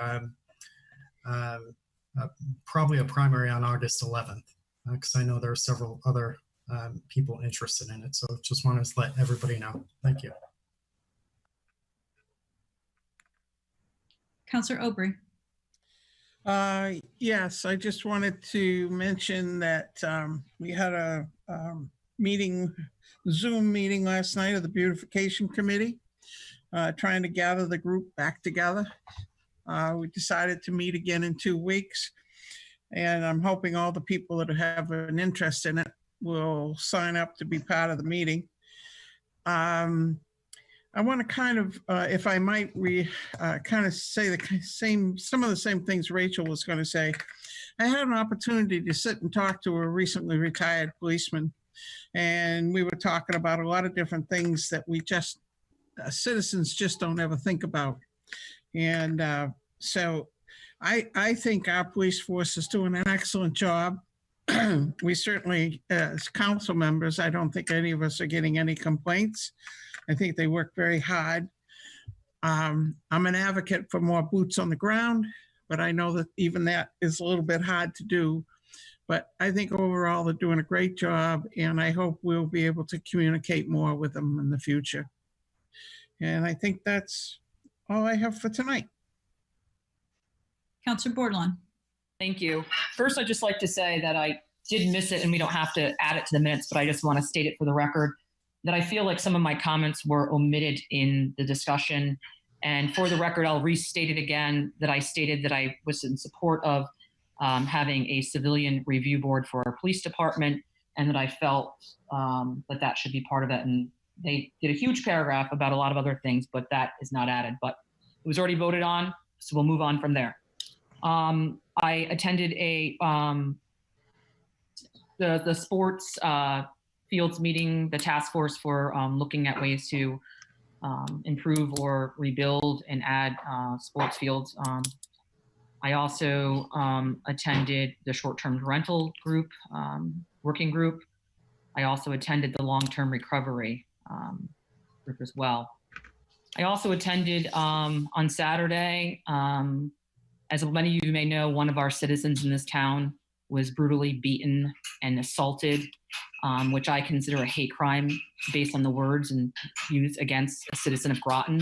probably a primary on August 11th, because I know there are several other people interested in it. So just wanted to let everybody know. Thank you. Councilor Obrey. Yes, I just wanted to mention that we had a Zoom meeting last night of the Beautification Committee, trying to gather the group back together. We decided to meet again in 2 weeks, and I'm hoping all the people that have an interest in it will sign up to be part of the meeting. I want to kind of, if I might, kind of say some of the same things Rachel was going to say. I had an opportunity to sit and talk to a recently retired policeman, and we were talking about a lot of different things that we just, citizens just don't ever think about. And so I think our police force is doing an excellent job. We certainly, as council members, I don't think any of us are getting any complaints. I think they work very hard. I'm an advocate for more boots on the ground, but I know that even that is a little bit hard to do. But I think overall they're doing a great job, and I hope we'll be able to communicate more with them in the future. And I think that's all I have for tonight. Councilor Borde. Thank you. First, I'd just like to say that I did miss it, and we don't have to add it to the minutes, but I just want to state it for the record that I feel like some of my comments were omitted in the discussion. And for the record, I'll restate it again, that I stated that I was in support of having a civilian review board for our police department, and that I felt that that should be part of it. And they did a huge paragraph about a lot of other things, but that is not added. But it was already voted on, so we'll move on from there. I attended the sports fields meeting, the task force for looking at ways to improve or rebuild and add sports fields. I also attended the short-term rental group, working group. I also attended the long-term recovery group as well. I also attended on Saturday, as many of you may know, one of our citizens in this town was brutally beaten and assaulted, which I consider a hate crime based on the words and used against a citizen of Groton.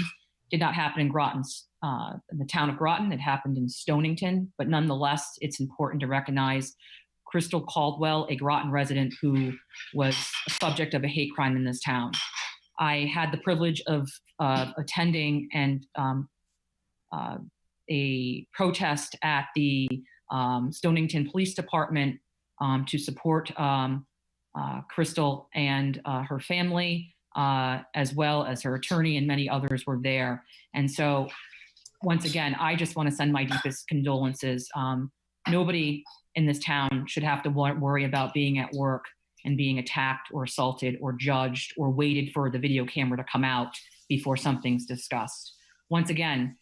Did not happen in Groton's, in the town of Groton. It happened in Stonington, but nonetheless, it's important to recognize Crystal Caldwell, a Groton resident who was a subject of a hate crime in this town. I had the privilege of attending and a protest at the Stonington Police Department to support Crystal and her family, as well as her attorney, and many others were there. And so, once again, I just want to send my deepest condolences. Nobody in this town should have to worry about being at work and being attacked or assaulted or judged or waited for the video camera to come out before something's discussed. Once again,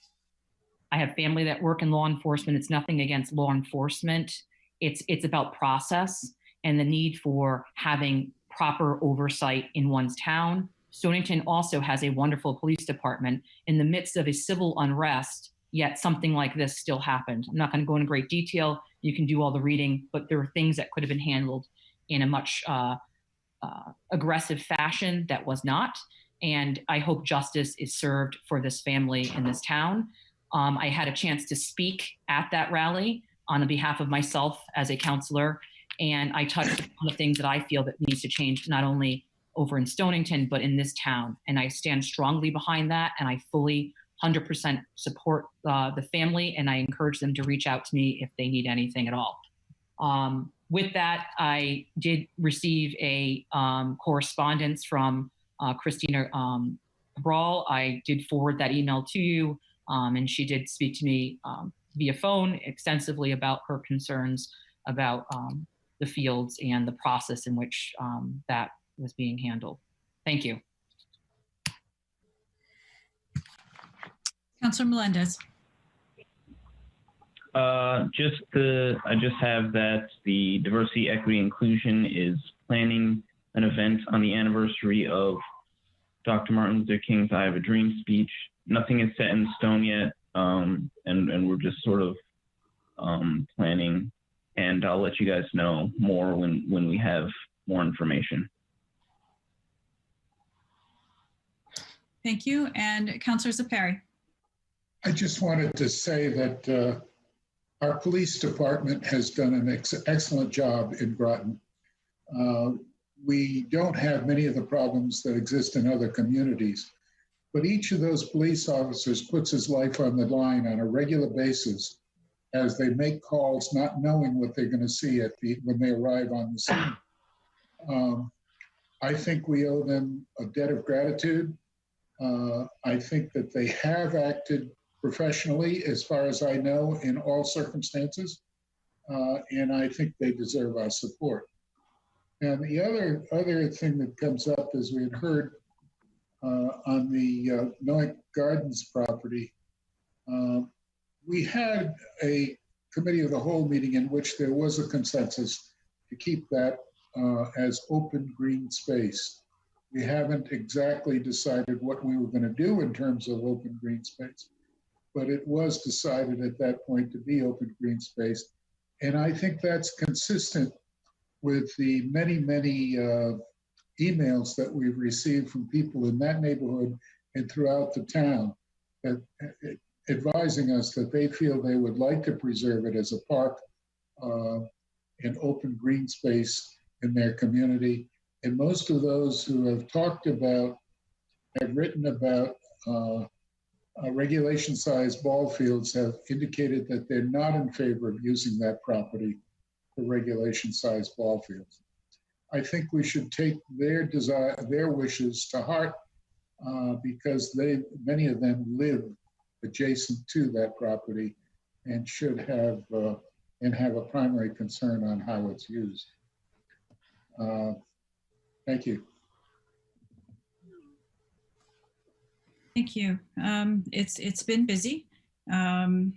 I have family that work in law enforcement. It's nothing against law enforcement. It's about process and the need for having proper oversight in one's town. Stonington also has a wonderful police department in the midst of a civil unrest, yet something like this still happened. I'm not going to go into great detail. You can do all the reading, but there were things that could have been handled in a much aggressive fashion that was not. And I hope justice is served for this family in this town. I had a chance to speak at that rally on behalf of myself as a counselor, and I touched on the things that I feel that needs to change, not only over in Stonington, but in this town. And I stand strongly behind that, and I fully 100% support the family, and I encourage them to reach out to me if they need anything at all. With that, I did receive a correspondence from Christina Brawl. I did forward that email to you, and she did speak to me via phone extensively about her concerns about the fields and the process in which that was being handled. Thank you. Councilor Melendez. I just have that the Diversity, Equity, Inclusion is planning an event on the anniversary of Dr. Martin Luther King's I Have a Dream speech. Nothing is set in stone yet, and we're just sort of planning, and I'll let you guys know more when we have more information. Thank you. And Councilor Zeppi. I just wanted to say that our police department has done an excellent job in Groton. We don't have many of the problems that exist in other communities, but each of those police officers puts his life on the line on a regular basis as they make calls, not knowing what they're going to see when they arrive on the scene. I think we owe them a debt of gratitude. I think that they have acted professionally, as far as I know, in all circumstances, and I think they deserve our support. And the other thing that comes up is we had heard on the Noanknan Gardens property, we had a committee of the whole meeting in which there was a consensus to keep that as open green space. We haven't exactly decided what we were going to do in terms of open green space, but it was decided at that point to be open green space. And I think that's consistent with the many, many emails that we've received from people in that neighborhood and throughout the town, that, advising us that they feel they would like to preserve it as a park and open green space in their community. And most of those who have talked about, have written about regulation-sized ball fields have indicated that they're not in favor of using that property for regulation-sized ball fields. I think we should take their desire, their wishes to heart, because many of them live adjacent to that property and should have a primary concern on how it's used. Thank you. Thank you. It's been busy. Had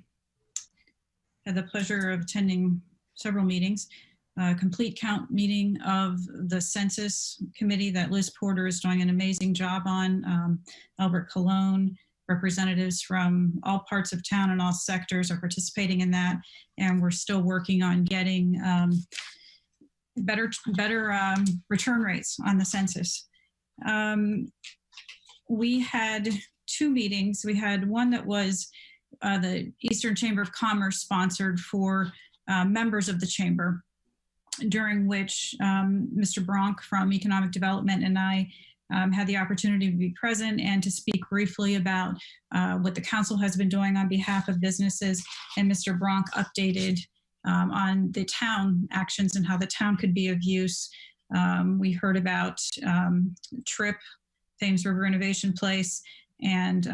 the pleasure of attending several meetings. Complete count meeting of the census committee that Liz Porter is doing an amazing job on. Albert Cologne, representatives from all parts of town and all sectors are participating in that. And we're still working on getting better return rates on the census. We had two meetings. We had one that was the Eastern Chamber of Commerce sponsored for members of the chamber, during which Mr. Bronk from Economic Development and I had the opportunity to be present and to speak briefly about what the council has been doing on behalf of businesses. And Mr. Bronk updated on the town actions and how the town could be of use. We heard about TRIP, Thames River Innovation Place, and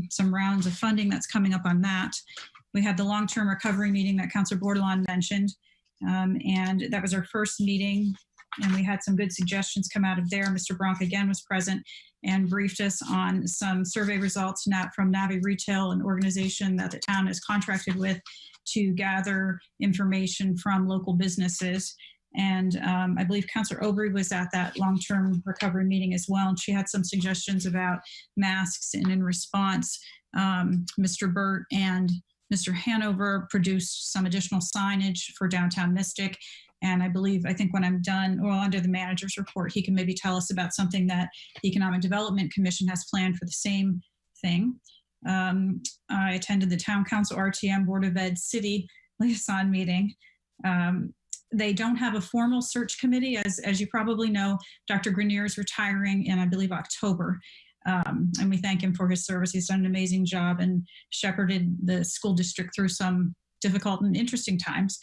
some rounds of funding that's coming up on that. We had the long-term recovery meeting that Councilor Borde mentioned, and that was our first meeting, and we had some good suggestions come out of there. Mr. Bronk again was present and briefed us on some survey results from Navi Retail, an organization that the town is contracted with to gather information from local businesses. And I believe Councilor Obrey was at that long-term recovery meeting as well, and she had some suggestions about masks. And in response, Mr. Burt and Mr. Hanover produced some additional signage for downtown Mystic. And I think when I'm done, or under the manager's report, he can maybe tell us about something that the Economic Development Commission has planned for the same thing. I attended the Town Council RTM Board of Ed City Liaison meeting. They don't have a formal search committee. As you probably know, Dr. Grenier is retiring in, I believe, October. And we thank him for his service. He's done an amazing job and shepherded the school district through some difficult and interesting times.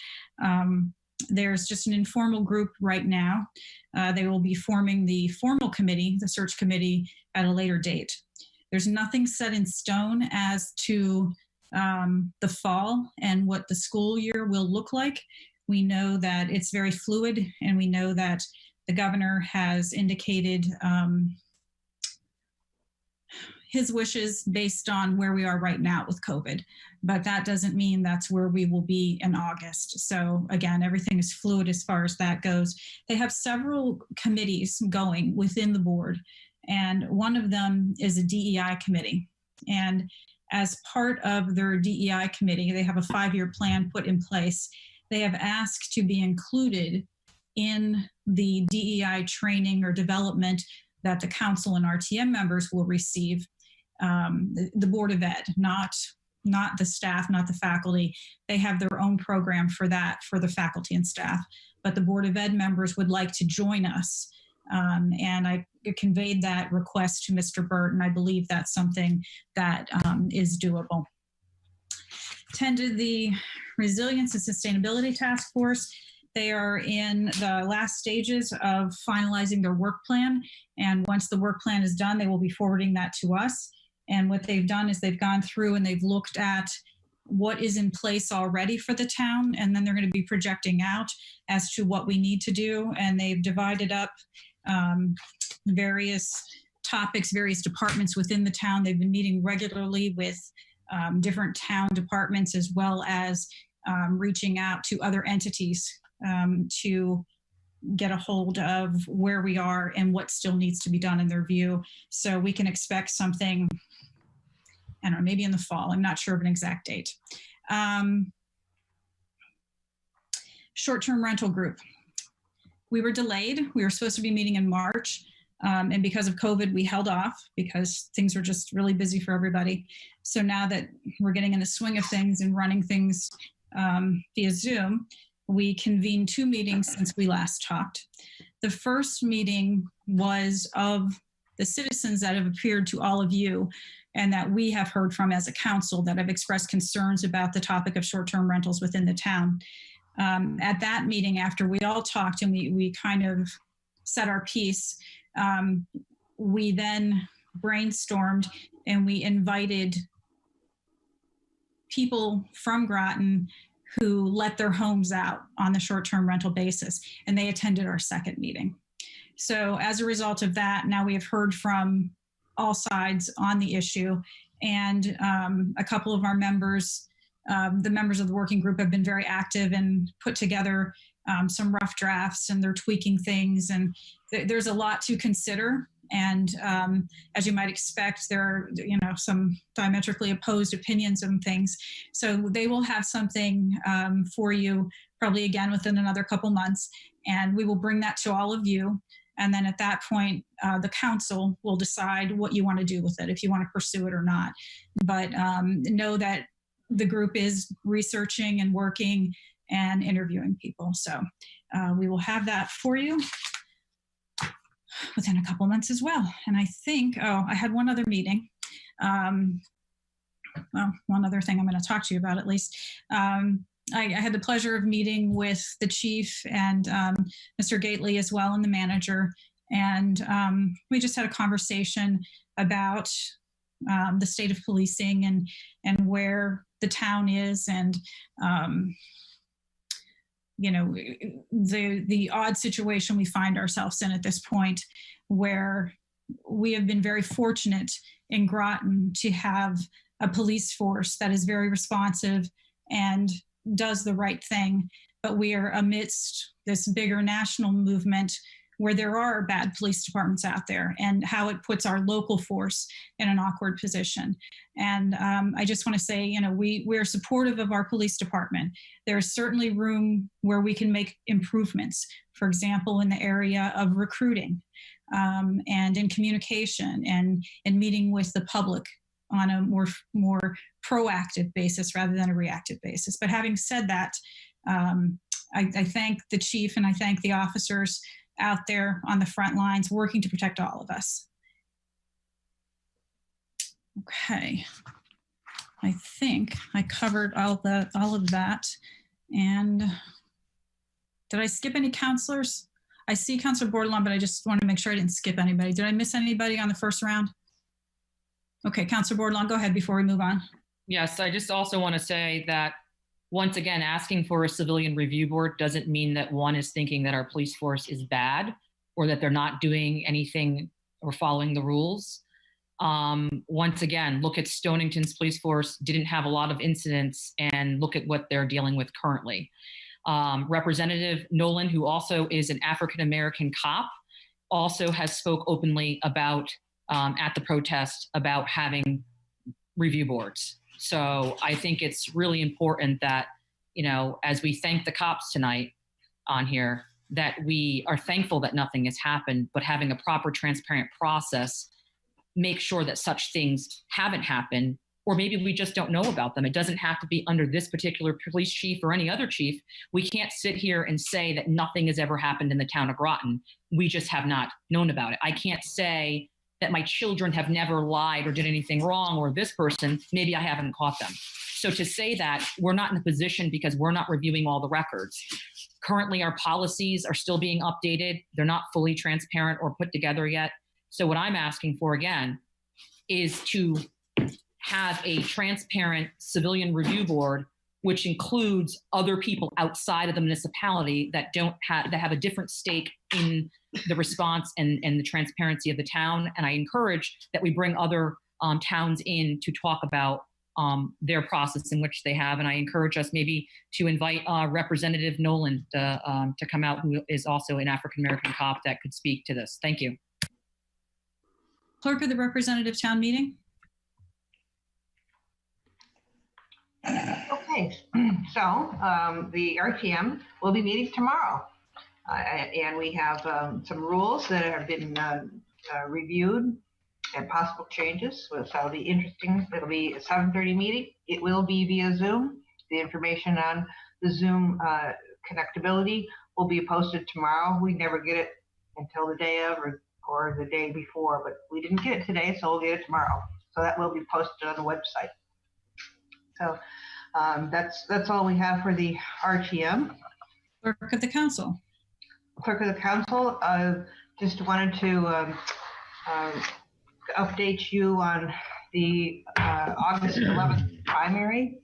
There's just an informal group right now. They will be forming the formal committee, the search committee, at a later date. There's nothing set in stone as to the fall and what the school year will look like. We know that it's very fluid, and we know that the governor has indicated his wishes based on where we are right now with COVID. But that doesn't mean that's where we will be in August. So again, everything is fluid as far as that goes. They have several committees going within the board, and one of them is a DEI committee. And as part of their DEI committee, they have a 5-year plan put in place. They have asked to be included in the DEI training or development that the council and RTM members will receive. The Board of Ed, not the staff, not the faculty. They have their own program for that, for the faculty and staff. But the Board of Ed members would like to join us. And I conveyed that request to Mr. Burt, and I believe that's something that is doable. Attended the Resilience and Sustainability Task Force. They are in the last stages of finalizing their work plan. And once the work plan is done, they will be forwarding that to us. And what they've done is they've gone through and they've looked at what is in place already for the town. And then they're going to be projecting out as to what we need to do. And they've divided up various topics, various departments within the town. They've been meeting regularly with different town departments, as well as reaching out to other entities to get a hold of where we are and what still needs to be done in their view. So we can expect something, I don't know, maybe in the fall. I'm not sure of an exact date. Short-term rental group. We were delayed. We were supposed to be meeting in March. And because of COVID, we held off because things were just really busy for everybody. So now that we're getting in the swing of things and running things via Zoom, we convened 2 meetings since we last talked. The first meeting was of the citizens that have appeared to all of you and that we have heard from as a council that have expressed concerns about the topic of short-term rentals within the town. At that meeting, after we all talked and we kind of said our piece, we then brainstormed and we invited people from Groton who let their homes out on the short-term rental basis, and they attended our second meeting. So as a result of that, now we have heard from all sides on the issue, and a couple of our members, the members of the working group, have been very active and put together some rough drafts, and they're tweaking things, and there's a lot to consider. And as you might expect, there are, some diametrically opposed opinions on things. So they will have something for you probably again within another couple months, and we will bring that to all of you. And then at that point, the council will decide what you want to do with it, if you want to pursue it or not. But know that the group is researching and working and interviewing people. So we will have that for you within a couple months as well. And I think, I had one other meeting. Well, one other thing I'm going to talk to you about at least. I had the pleasure of meeting with the chief and Mr. Gately as well, and the manager. And we just had a conversation about the state of policing and where the town is, and the odd situation we find ourselves in at this point, where we have been very fortunate in Groton to have a police force that is very responsive and does the right thing. But we are amidst this bigger national movement where there are bad police departments out there, and how it puts our local force in an awkward position. And I just want to say, we're supportive of our police department. There's certainly room where we can make improvements, for example, in the area of recruiting and in communication and in meeting with the public on a more proactive basis rather than a reactive basis. But having said that, I thank the chief and I thank the officers out there on the front lines working to protect all of us. Okay, I think I covered all of that, and Did I skip any counselors? I see Councilor Borde, but I just want to make sure I didn't skip anybody. Did I miss anybody on the first round? Okay, Councilor Borde, go ahead before we move on. Yes, I just also want to say that once again, asking for a civilian review board doesn't mean that one is thinking that our police force is bad or that they're not doing anything or following the rules. Once again, look at Stonington's police force, didn't have a lot of incidents, and look at what they're dealing with currently. Representative Nolan, who also is an African-American cop, also has spoke openly about, at the protest, about having review boards. So I think it's really important that, you know, as we thank the cops tonight on here, that we are thankful that nothing has happened, but having a proper, transparent process, make sure that such things haven't happened, or maybe we just don't know about them. It doesn't have to be under this particular police chief or any other chief. We can't sit here and say that nothing has ever happened in the town of Groton. We just have not known about it. I can't say that my children have never lied or did anything wrong, or this person, maybe I haven't caught them. So to say that, we're not in a position because we're not reviewing all the records. Currently, our policies are still being updated. They're not fully transparent or put together yet. So what I'm asking for again is to have a transparent civilian review board, which includes other people outside of the municipality that have a different stake in the response and the transparency of the town. And I encourage that we bring other towns in to talk about their process in which they have. And I encourage us maybe to invite Representative Nolan to come out, who is also an African-American cop that could speak to this. Thank you. Clerk of the representative town meeting. Okay, so the RTM will be meeting tomorrow. And we have some rules that have been reviewed and possible changes. So it'll be interesting. It'll be a 7:30 meeting. It will be via Zoom. The information on the Zoom connectability will be posted tomorrow. We never get it until the day of or the day before, but we didn't get it today, so we'll get it tomorrow. So that will be posted on the website. So that's all we have for the RTM. Clerk of the council. Clerk of the council, just wanted to update you on the August 11th primary.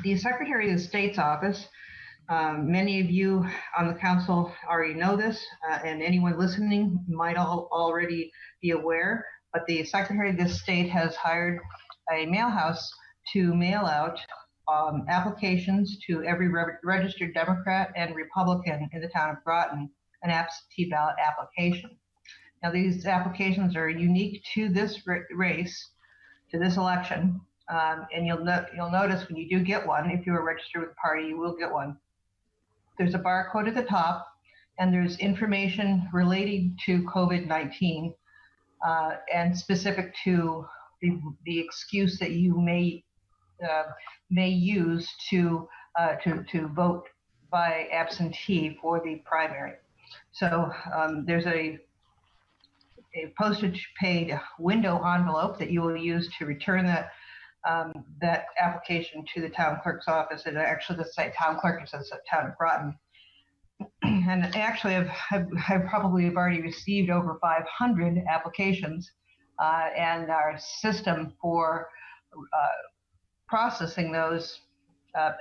The Secretary of State's office, many of you on the council already know this, and anyone listening might already be aware, but the Secretary of the State has hired a mail house to mail out applications to every registered Democrat and Republican in the town of Groton, an absentee ballot application. Now, these applications are unique to this race, to this election, and you'll notice when you do get one, if you are registered with the party, you will get one. There's a barcode at the top, and there's information relating to COVID-19 and specific to the excuse that you may use to vote by absentee for the primary. So there's a postage paid window envelope that you will use to return that application to the town clerk's office. And actually, the site town clerk, it says town of Groton. And actually, I've probably already received over 500 applications, and our system for processing those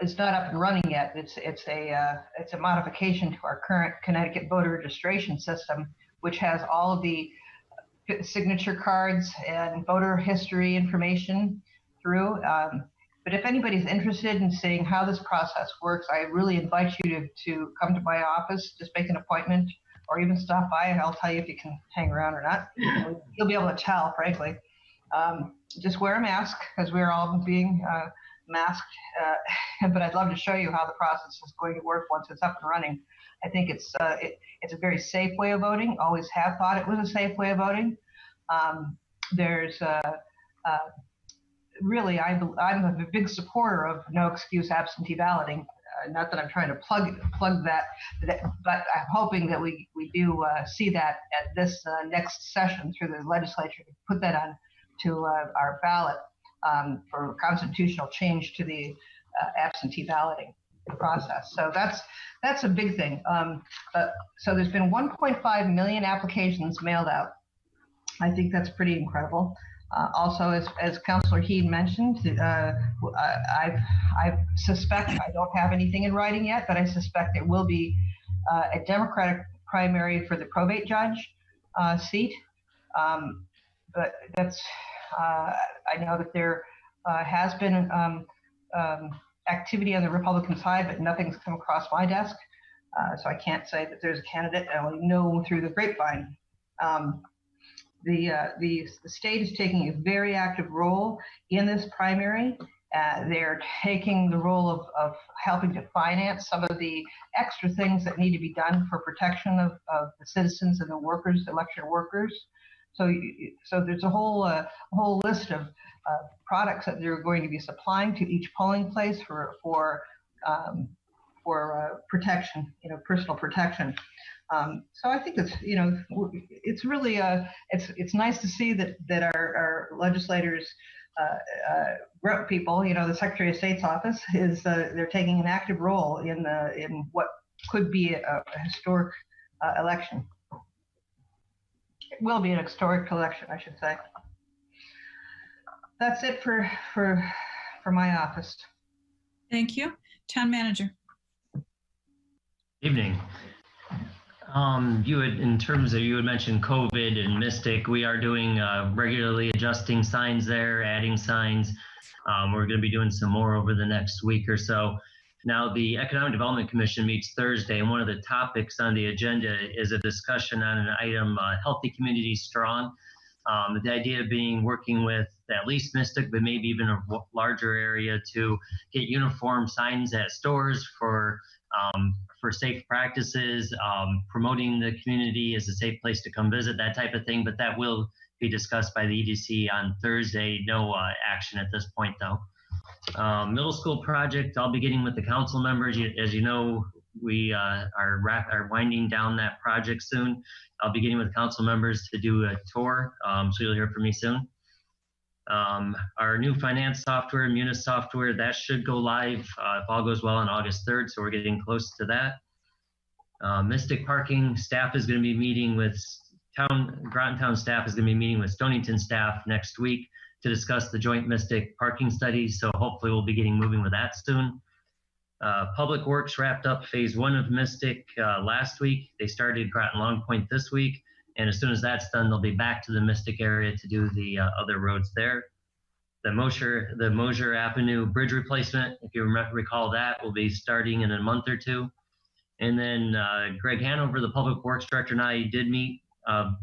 is not up and running yet. It's a modification to our current Connecticut voter registration system, which has all of the signature cards and voter history information through. But if anybody's interested in seeing how this process works, I really invite you to come to my office, just make an appointment, or even stop by and I'll tell you if you can hang around or not. You'll be able to tell, frankly. Just wear a mask because we're all being masked. But I'd love to show you how the process is going to work once it's up and running. I think it's a very safe way of voting. Always have thought it was a safe way of voting. There's really, I'm a big supporter of no excuse absentee balloting. Not that I'm trying to plug that, but I'm hoping that we do see that at this next session through the legislature to put that on to our ballot for constitutional change to the absentee balloting. process. So that's a big thing. So there's been 1.5 million applications mailed out. I think that's pretty incredible. Also, as Councilor Heed mentioned, I suspect, I don't have anything in writing yet, but I suspect it will be a Democratic primary for the probate judge seat. But that's, I know that there has been activity on the Republican side, but nothing's come across my desk. So I can't say that there's a candidate. I only know through the grapevine. The state is taking a very active role in this primary. They're taking the role of helping to finance some of the extra things that need to be done for protection of the citizens and the workers, election workers. So there's a whole list of products that they're going to be supplying to each polling place for protection, personal protection. So I think it's, it's really it's nice to see that our legislators, people, the Secretary of State's office is they're taking an active role in what could be a historic election. It will be an historic election, I should say. That's it for my office. Thank you. Town Manager. Evening. You had mentioned COVID and Mystic. We are doing regularly adjusting signs there, adding signs. We're going to be doing some more over the next week or so. Now, the Economic Development Commission meets Thursday, and one of the topics on the agenda is a discussion on an item, Healthy Communities Strong. The idea being working with at least Mystic, but maybe even a larger area to get uniform signs at stores for safe practices, promoting the community as a safe place to come visit, that type of thing. But that will be discussed by the EDC on Thursday. No action at this point, though. Middle school project, I'll be getting with the council members. As you know, we are winding down that project soon. I'll be getting with council members to do a tour, so you'll hear from me soon. Our new finance software, Munis software, that should go live if all goes well on August 3rd, so we're getting close to that. Mystic Parking staff is going to be meeting with Groton Town staff is going to be meeting with Stonington staff next week to discuss the joint Mystic parking studies, so hopefully we'll be getting moving with that soon. Public Works wrapped up phase 1 of Mystic last week. They started Groton Long Point this week. And as soon as that's done, they'll be back to the Mystic area to do the other roads there. The Mosier Avenue bridge replacement, if you recall that, will be starting in a month or two. And then Greg Hanover, the Public Works Director, and I did meet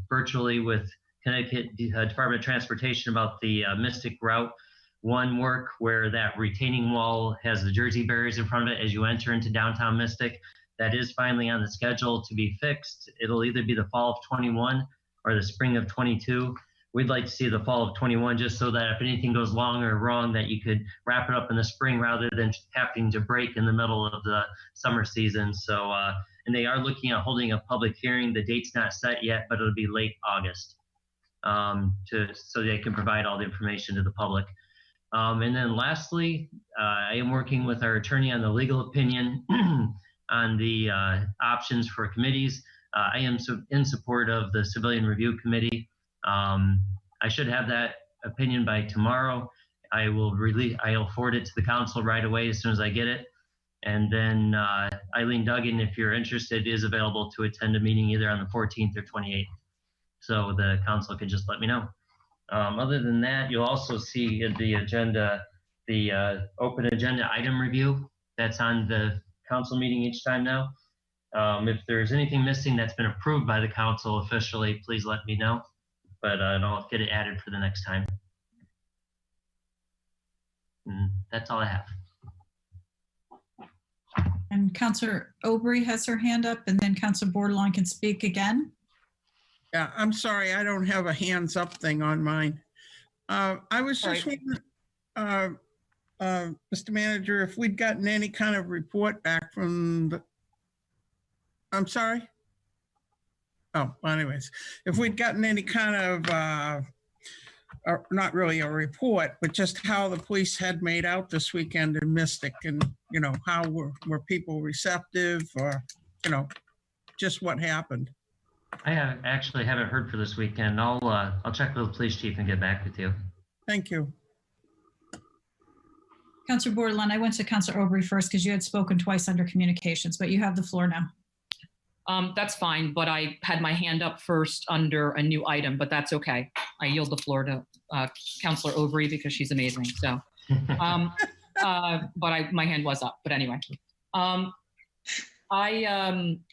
virtually with Connecticut Department of Transportation about the Mystic Route 1 work, where that retaining wall has the Jersey barriers in front of it as you enter into downtown Mystic. That is finally on the schedule to be fixed. It'll either be the fall of 21 or the spring of 22. We'd like to see the fall of 21 just so that if anything goes long or wrong, that you could wrap it up in the spring rather than having to break in the middle of the summer season. So, and they are looking at holding a public hearing. The date's not set yet, but it'll be late August so they can provide all the information to the public. And then lastly, I am working with our attorney on the legal opinion on the options for committees. I am in support of the Civilian Review Committee. I should have that opinion by tomorrow. I'll forward it to the council right away as soon as I get it. And then Eileen Duggan, if you're interested, is available to attend a meeting either on the 14th or 28th. So the council can just let me know. Other than that, you'll also see in the agenda, the open agenda item review. That's on the council meeting each time now. If there's anything missing that's been approved by the council officially, please let me know. But I'll get it added for the next time. And that's all I have. And Councilor Obrey has her hand up, and then Councilor Borde can speak again. Yeah, I'm sorry, I don't have a hands up thing on mine. I was just wondering, Mr. Manager, if we'd gotten any kind of report back from the, I'm sorry? Oh, well, anyways, if we'd gotten any kind of not really a report, but just how the police had made out this weekend in Mystic, and, you know, how were people receptive, or, you know, just what happened. Actually haven't heard for this weekend. I'll check with the police chief and get back with you. Thank you. Councilor Borde, I went to Councilor Obrey first because you had spoken twice under communications, but you have the floor now. That's fine, but I had my hand up first under a new item, but that's okay. I yield the floor to Councilor Obrey because she's amazing. So, but my hand was up. But anyway, I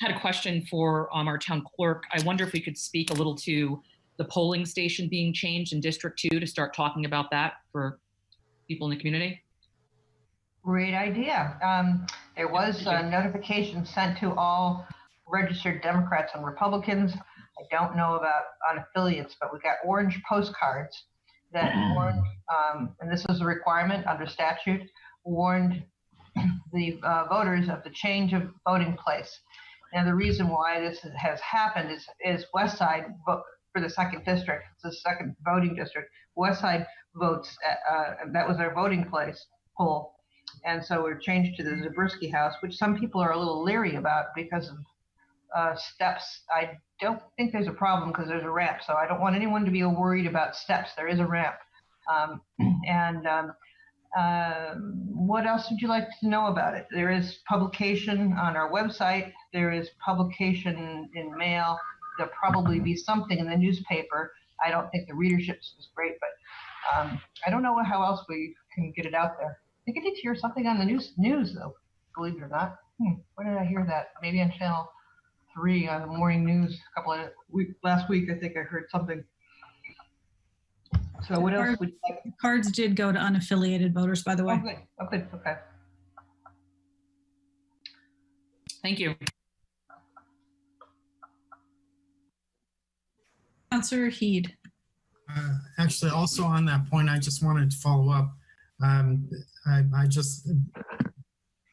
had a question for our town clerk. I wonder if we could speak a little to the polling station being changed in District 2 to start talking about that for people in the community. Great idea. There was a notification sent to all registered Democrats and Republicans. I don't know about unaffiliates, but we got orange postcards that warned, and this is a requirement under statute, warned the voters of the change of voting place. And the reason why this has happened is West Side for the second district. It's the second voting district. West Side votes, that was their voting place poll. And so we're changed to the Zabriskie House, which some people are a little leery about because of steps. I don't think there's a problem because there's a ramp, so I don't want anyone to be worried about steps. There is a ramp. What else would you like to know about it? There is publication on our website. There is publication in mail. There'll probably be something in the newspaper. I don't think the readership is great, but I don't know how else we can get it out there. I think I did hear something on the news though, believe it or not. Where did I hear that? Maybe on Channel 3 on the morning news last week. I think I heard something. So what else would you like? Cards did go to unaffiliated voters, by the way. Oh, good. Oh, good. Okay. Thank you. Councilor Heed. Actually, also on that point, I just wanted to follow up. I just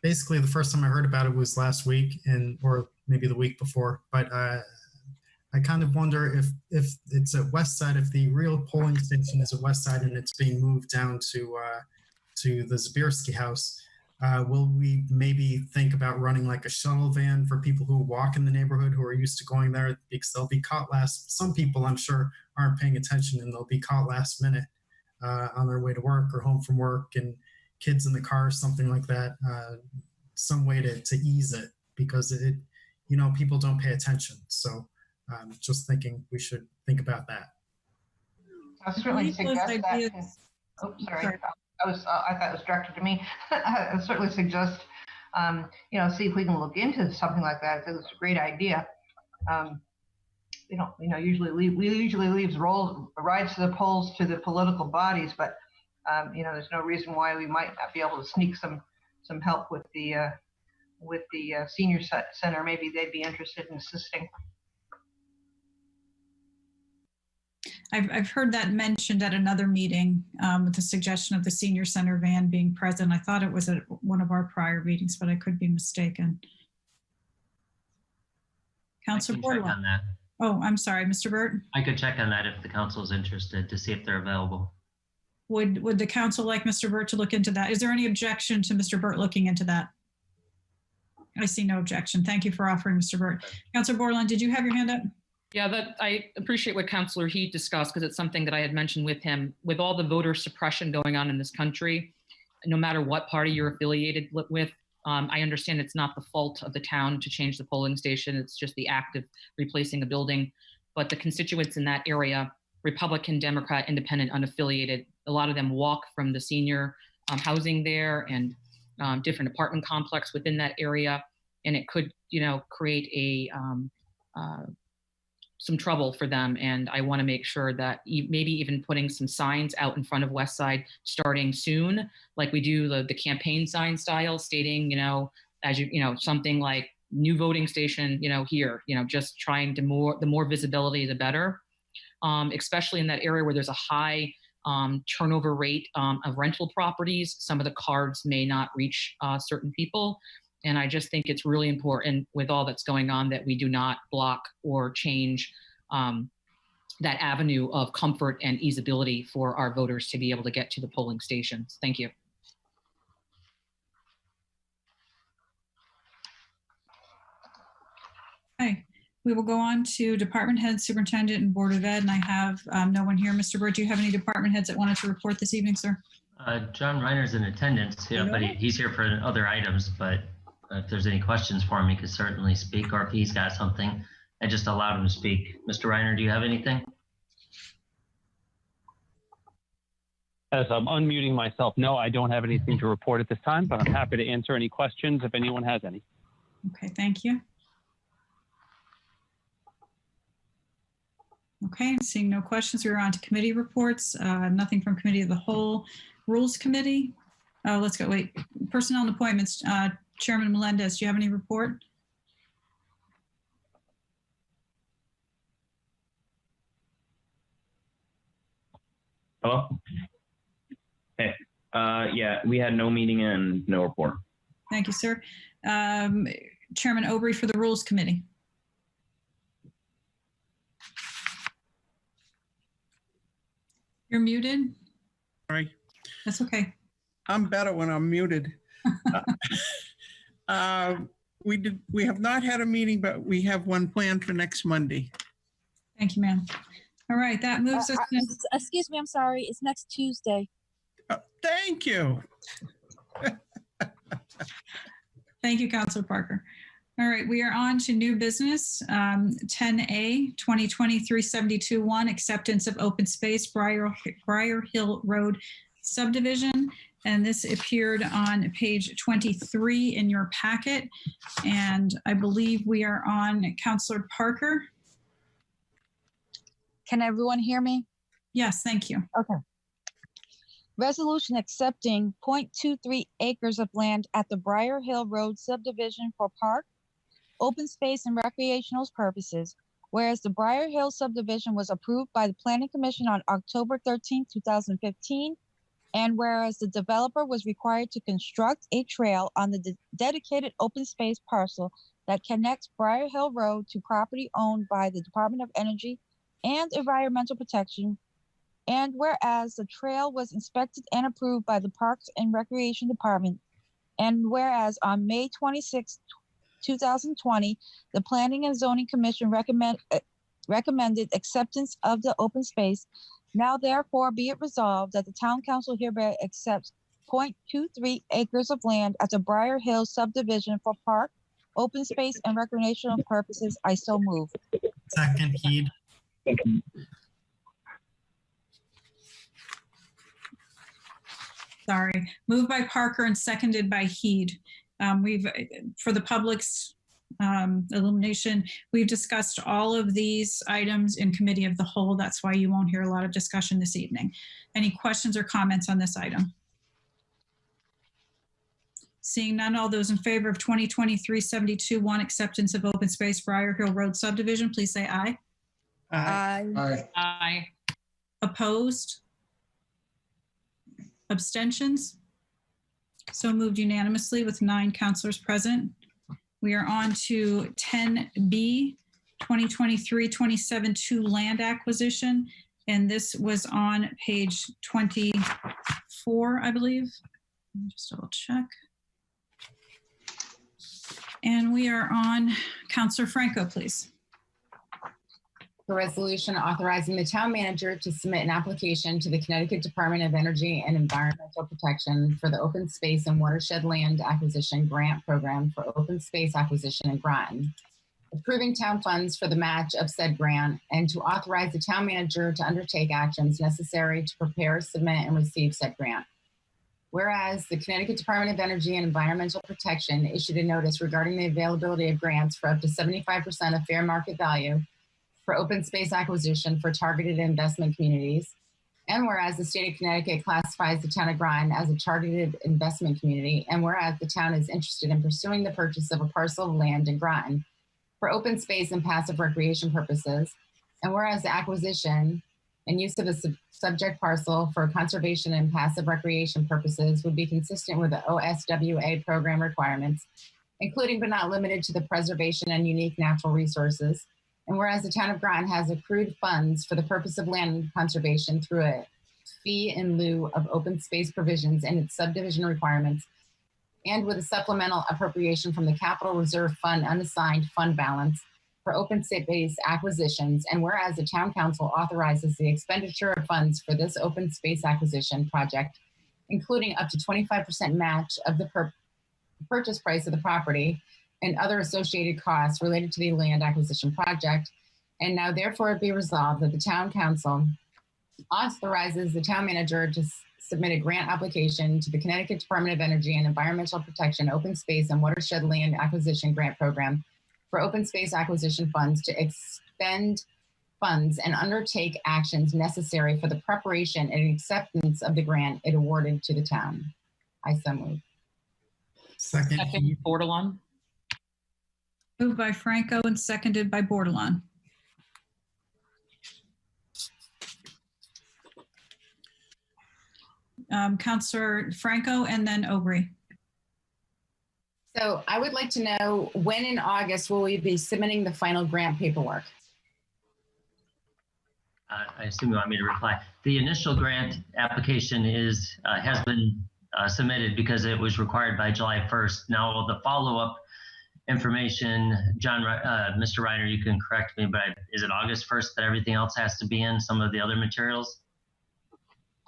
basically the first time I heard about it was last week, or maybe the week before. But I kind of wonder if it's at West Side, if the real polling station is at West Side and it's being moved down to the Zabriskie House. Will we maybe think about running like a shuttle van for people who walk in the neighborhood who are used to going there, because they'll be caught some people I'm sure aren't paying attention and they'll be caught last minute on their way to work or home from work, and kids in the car, something like that. Some way to ease it, because people don't pay attention. So just thinking we should think about that. I'll certainly suggest that. Oh, sorry. I thought it was directed to me. I certainly suggest, see if we can look into something like that. It's a great idea. We usually leave rides to the polls to the political bodies, but there's no reason why we might not be able to sneak some help with the senior center. Maybe they'd be interested in assisting. I've heard that mentioned at another meeting with the suggestion of the senior center van being present. I thought it was at one of our prior meetings, but I could be mistaken. Councilor Borde. Oh, I'm sorry, Mr. Burt. I could check on that if the council is interested to see if they're available. Would the council like Mr. Burt to look into that? Is there any objection to Mr. Burt looking into that? I see no objection. Thank you for offering, Mr. Burt. Councilor Borde, did you have your hand up? Yeah, I appreciate what Councilor Heed discussed, because it's something that I had mentioned with him. With all the voter suppression going on in this country, no matter what party you're affiliated with, I understand it's not the fault of the town to change the polling station. It's just the act of replacing a building. But the constituents in that area, Republican, Democrat, Independent, unaffiliated, a lot of them walk from the senior housing there and different apartment complex within that area. And it could, create some trouble for them. And I want to make sure that maybe even putting some signs out in front of West Side starting soon, like we do the campaign sign style, stating, something like new voting station, here, just trying to the more visibility, the better, especially in that area where there's a high turnover rate of rental properties. Some of the cards may not reach certain people. And I just think it's really important with all that's going on that we do not block or change that avenue of comfort and easeability for our voters to be able to get to the polling stations. Thank you. Okay, we will go on to department head, superintendent, and board of ed. And I have no one here. Mr. Borde, do you have any department heads that wanted to report this evening, sir? John Reiner's in attendance, yeah, but he's here for other items. But if there's any questions for him, he could certainly speak, or if he's got something, I just allowed him to speak. Mr. Reiner, do you have anything? As I'm unmuting myself, no, I don't have anything to report at this time, but I'm happy to answer any questions if anyone has any. Okay, thank you. Okay, seeing no questions, we're on to committee reports. Nothing from committee of the whole. Rules committee. Let's go, wait. Personnel and appointments. Chairman Melendez, do you have any report? Hello? Hey, yeah, we had no meeting and no report. Thank you, sir. Chairman Obrey for the Rules Committee. You're muted. Sorry. That's okay. I'm better when I'm muted. We have not had a meeting, but we have one planned for next Monday. Thank you, ma'am. All right, that moves us. Excuse me, I'm sorry. It's next Tuesday. Thank you. Thank you, Councilor Parker. All right, we are on to new business. 10A, 2020-372-1, acceptance of open space, Briar Hill Road subdivision. And this appeared on page 23 in your packet. And I believe we are on Councilor Parker. Can everyone hear me? Yes, thank you. Okay. Resolution accepting 0.23 acres of land at the Briar Hill Road subdivision for park, open space, and recreational purposes. Whereas the Briar Hill subdivision was approved by the Planning Commission on October 13, 2015, and whereas the developer was required to construct a trail on the dedicated open space parcel that connects Briar Hill Road to property owned by the Department of Energy and Environmental Protection, and whereas the trail was inspected and approved by the Parks and Recreation Department, and whereas on May 26, 2020, the Planning and Zoning Commission recommended acceptance of the open space. Now therefore be it resolved that the Town Council hereby accepts 0.23 acres of land at the Briar Hill subdivision for park, open space, and recreational purposes. I so move. Second, Heed. Sorry, moved by Parker and seconded by Heed. We've, for the public's illumination, we've discussed all of these items in committee of the whole. That's why you won't hear a lot of discussion this evening. Any questions or comments on this item? Seeing none, all those in favor of 2020-372-1, acceptance of open space Briar Hill Road subdivision, please say aye. Aye. Aye. Aye. Opposed? Abstentions? So moved unanimously with 9 councilors present. We are on to 10B, 2023-27-2 land acquisition. And this was on page 24, I believe. Let me just double check. And we are on Councilor Franco, please. A resolution authorizing the town manager to submit an application to the Connecticut Department of Energy and Environmental Protection for the Open Space and Watershed Land Acquisition Grant Program for Open Space Acquisition in Groton, approving town funds for the match of said grant, and to authorize the town manager to undertake actions necessary to prepare, submit, and receive said grant. Whereas the Connecticut Department of Energy and Environmental Protection issued a notice regarding the availability of grants for up to 75% of fair market value for open space acquisition for targeted investment communities. And whereas the state of Connecticut classifies the town of Groton as a targeted investment community, and whereas the town is interested in pursuing the purchase of a parcel of land in Groton for open space and passive recreation purposes, and whereas the acquisition and use of a subject parcel for conservation and passive recreation purposes would be consistent with the OSWA program requirements, including but not limited to the preservation and unique natural resources. And whereas the town of Groton has accrued funds for the purpose of land conservation through a fee in lieu of open space provisions and its subdivision requirements, and with a supplemental appropriation from the Capital Reserve Fund unassigned fund balance for open space acquisitions, and whereas the town council authorizes the expenditure of funds for this open space acquisition project, including up to 25% match of the purchase price of the property and other associated costs related to the land acquisition project. And now therefore it be resolved that the town council authorizes the town manager to submit a grant application to the Connecticut Department of Energy and Environmental Protection Open Space and Watershed Land Acquisition Grant Program for open space acquisition funds to expend funds and undertake actions necessary for the preparation and acceptance of the grant it awarded to the town. I so move. Second. Bordelon. Moved by Franco and seconded by Bordelon. Councilor Franco and then Obrey. So I would like to know, when in August will we be submitting the final grant paperwork? I assume you want me to reply. The initial grant application has been submitted because it was required by July 1st. Now the follow-up information, Mr. Reiner, you can correct me, but is it August 1st that everything else has to be in, some of the other materials?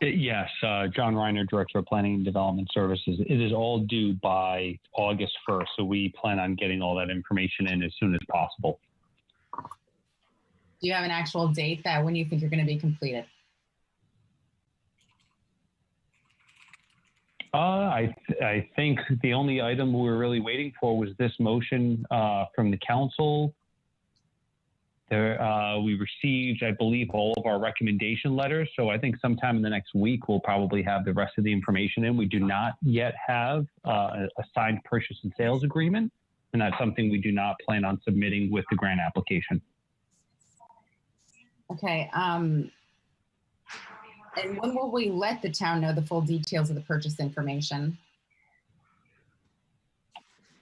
Yes, John Reiner, Director of Planning and Development Services. It is all due by August 1st, so we plan on getting all that information in as soon as possible. Do you have an actual date that when you think you're going to be completed? I think the only item we were really waiting for was this motion from the council. We received, I believe, all of our recommendation letters. So I think sometime in the next week, we'll probably have the rest of the information in. We do not yet have a signed purchase and sales agreement. And that's something we do not plan on submitting with the grant application. Okay. And when will we let the town know the full details of the purchase information?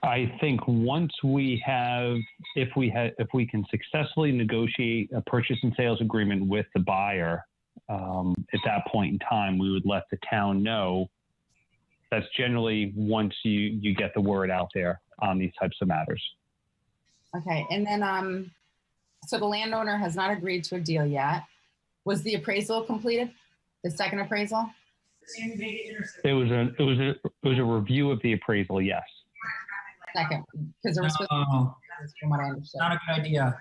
I think once we have, if we can successfully negotiate a purchase and sales agreement with the buyer, at that point in time, we would let the town know. That's generally once you get the word out there on these types of matters. Okay, and then, so the landowner has not agreed to a deal yet. Was the appraisal completed? The second appraisal? It was a review of the appraisal, yes. Second, because there was supposed to be, from what I understood. Not a good idea.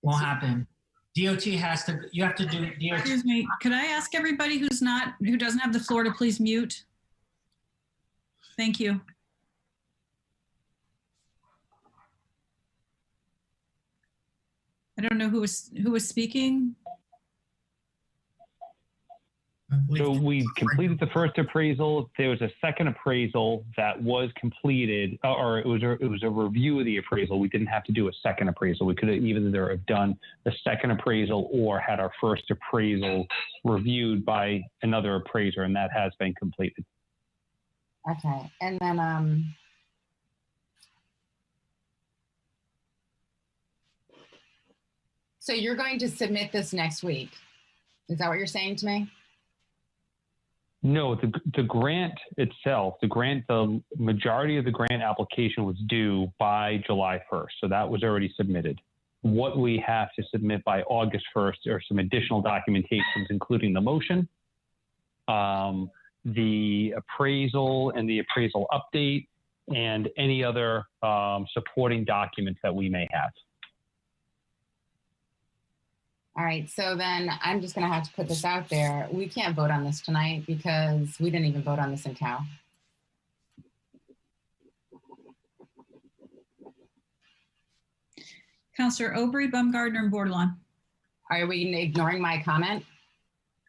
Won't happen. DOT has to, you have to do DOT. Excuse me, could I ask everybody who doesn't have the floor to please mute? Thank you. I don't know who was speaking. So we completed the first appraisal. There was a second appraisal that was completed, or it was a review of the appraisal. We didn't have to do a second appraisal. We could have either have done the second appraisal or had our first appraisal reviewed by another appraiser, and that has been completed. Okay, and then so you're going to submit this next week. Is that what you're saying to me? No, the grant itself, the majority of the grant application was due by July 1st. So that was already submitted. What we have to submit by August 1st are some additional documentations, including the motion, the appraisal and the appraisal update, and any other supporting documents that we may have. All right, so then I'm just gonna have to put this out there. We can't vote on this tonight because we didn't even vote on this in Cal. Councilor Obrey, Baumgardner, and Bordelon. Are we ignoring my comment?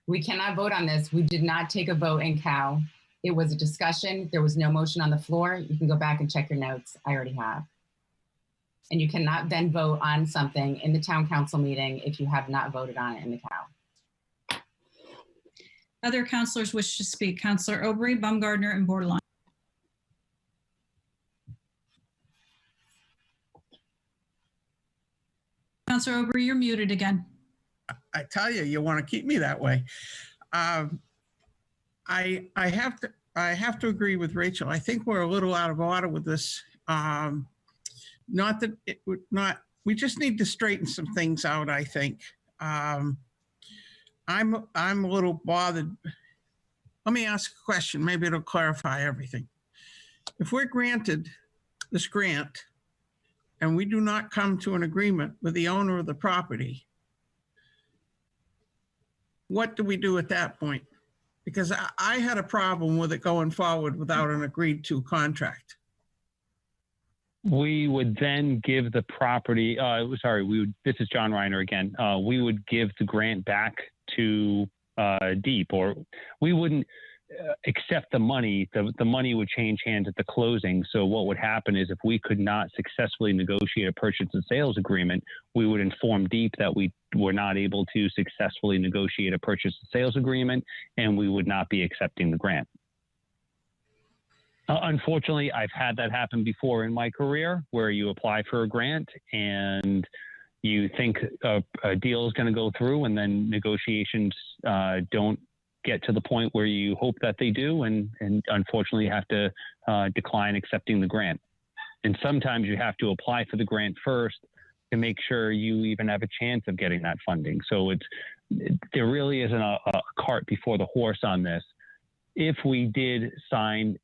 We cannot vote on this. We did not take a vote in Cal. It was a discussion. There was no motion on the floor. You can go back and check your notes. I already have. And you cannot then vote on something in the town council meeting if you have not voted on it in the Cal. Other councilors wish to speak. Councilor Obrey, Baumgardner, and Bordelon. Councilor Obrey, you're muted again. I tell you, you want to keep me that way. I have to agree with Rachel. I think we're a little out of order with this. Not that it would not. We just need to straighten some things out, I think. I'm a little bothered. Let me ask a question. Maybe it'll clarify everything. If we're granted this grant and we do not come to an agreement with the owner of the property, what do we do at that point? Because I had a problem with it going forward without an agreed to contract. We would then give the property, this is John Reiner again. We would give the grant back to Deep, or we wouldn't accept the money. The money would change hands at the closing. So what would happen is if we could not successfully negotiate a purchase and sales agreement, we would inform Deep that we were not able to successfully negotiate a purchase and sales agreement, and we would not be accepting the grant. Unfortunately, I've had that happen before in my career, where you apply for a grant and you think a deal is going to go through, and then negotiations don't get to the point where you hope that they do, and unfortunately have to decline accepting the grant. And sometimes you have to apply for the grant first to make sure you even have a chance of getting that funding. So there really isn't a cart before the horse on this. If we did sign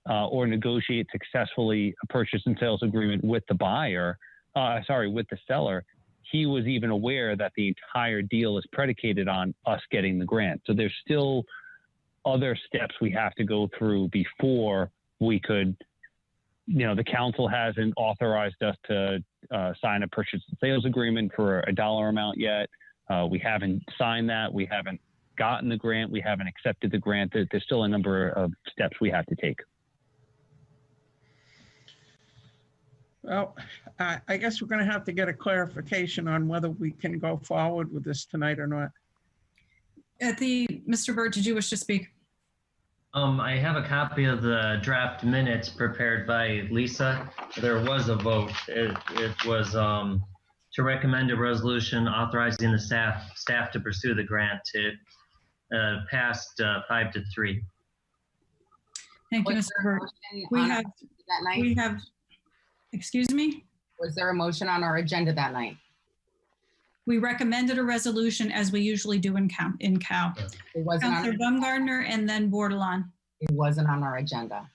or negotiate successfully a purchase and sales agreement with the buyer, with the seller, he was even aware that the entire deal is predicated on us getting the grant. So there's still other steps we have to go through before we could, the council hasn't authorized us to sign a purchase and sales agreement for a dollar amount yet. We haven't signed that. We haven't gotten the grant. We haven't accepted the grant. There's still a number of steps we have to take. Well, I guess we're going to have to get a clarification on whether we can go forward with this tonight or not. Mr. Burt, did you wish to speak? I have a copy of the draft minutes prepared by Lisa. There was a vote. It was to recommend a resolution authorizing the staff to pursue the grant. It passed 5-3. Thank you, Mr. Burt. We have. Excuse me? Was there a motion on our agenda that night? We recommended a resolution as we usually do in COW. It wasn't Councilor Baumgartner and then Bordelon. It wasn't on our agenda.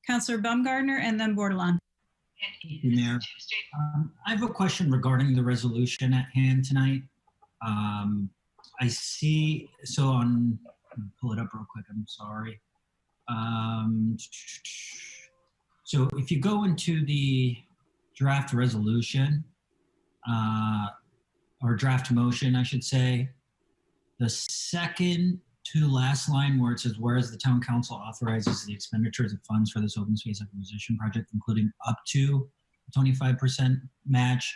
Councilor Baumgartner and then Bordelon. Thank you, Mayor. I have a question regarding the resolution at hand tonight. I see, so on, pull it up real quick, I'm sorry. So if you go into the draft resolution, or draft motion, I should say, the second to last line where it says, whereas the town council authorizes the expenditures of funds for this open space acquisition project, including up to 25% match.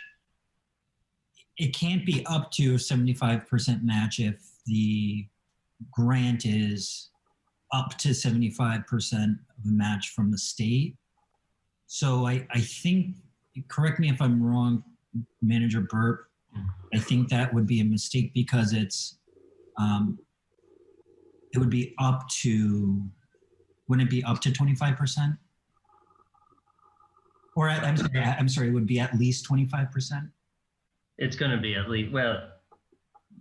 It can't be up to 75% match if the grant is up to 75% of a match from the state. So I think, correct me if I'm wrong, Manager Burt, I think that would be a mistake because it's, it would be up to, wouldn't it be up to 25%? Or I'm sorry, it would be at least 25%? It's going to be at least, well,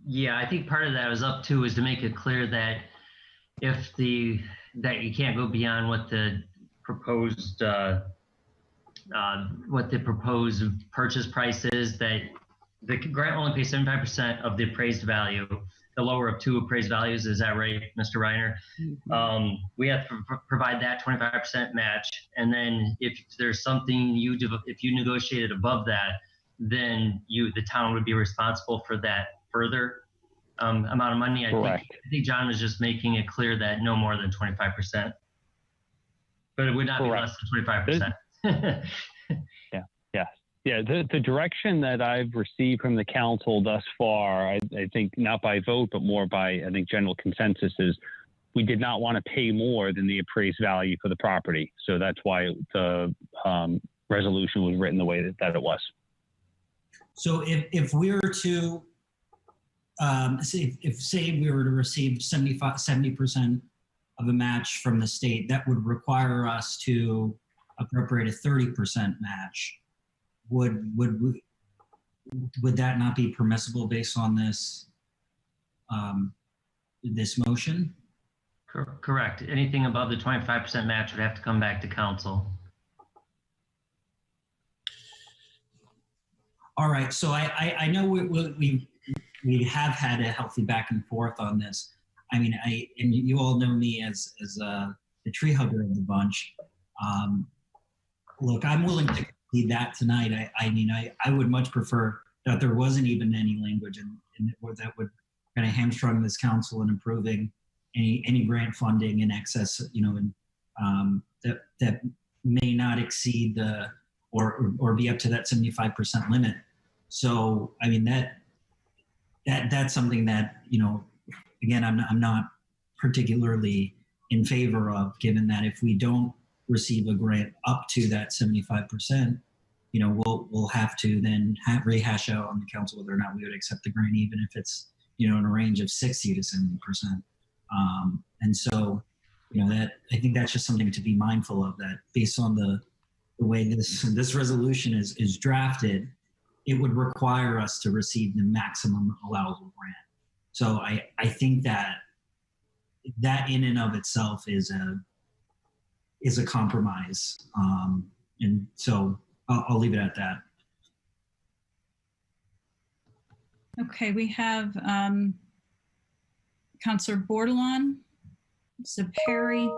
yeah, I think part of that was up to is to make it clear that if that you can't go beyond what the proposed purchase price is, that the grant only pays 75% of the appraised value, the lower of two appraised values. Is that right, Mr. Reiner? Mm-hmm. We have to provide that 25% match. And then if there's something if you negotiated above that, then the town would be responsible for that further amount of money. I think John was just making it clear that no more than 25%, but it would not Correct. be less than 25%. Yeah. The direction that I've received from the council thus far, I think not by vote, but more by, I think, general consensus is we did not want to pay more than the appraised value for the property. So that's why the resolution was written the way that it was. So if we were to, say we were to receive 70% of a match from the state, that would require us to appropriate a 30% match. Would that not be permissible based on this this motion? Correct. Anything above the 25% match would have to come back to council. All right. So I know we have had a healthy back and forth on this. I mean, and you all know me as the tree hugger of the bunch. Look, I'm willing to concede that tonight. I would much prefer that there wasn't even any language that would kind of hamstrung this council in improving any grant funding in excess, and that may not exceed or be up to that 75% limit. So, I mean, that's something that, again, I'm not particularly in favor of, given that if we don't receive a grant up to that 75%, we'll have to then rehash out on the council whether or not we would accept the grant, even if it's, in a range of 60 to 70%. And so, that I think that's just something to be mindful of, that based on the way this resolution is drafted, it would require us to receive the maximum allowable grant. So I think that in and of itself is a compromise. And so I'll leave it at that. Okay, we have Councilor Borde, Zeppi,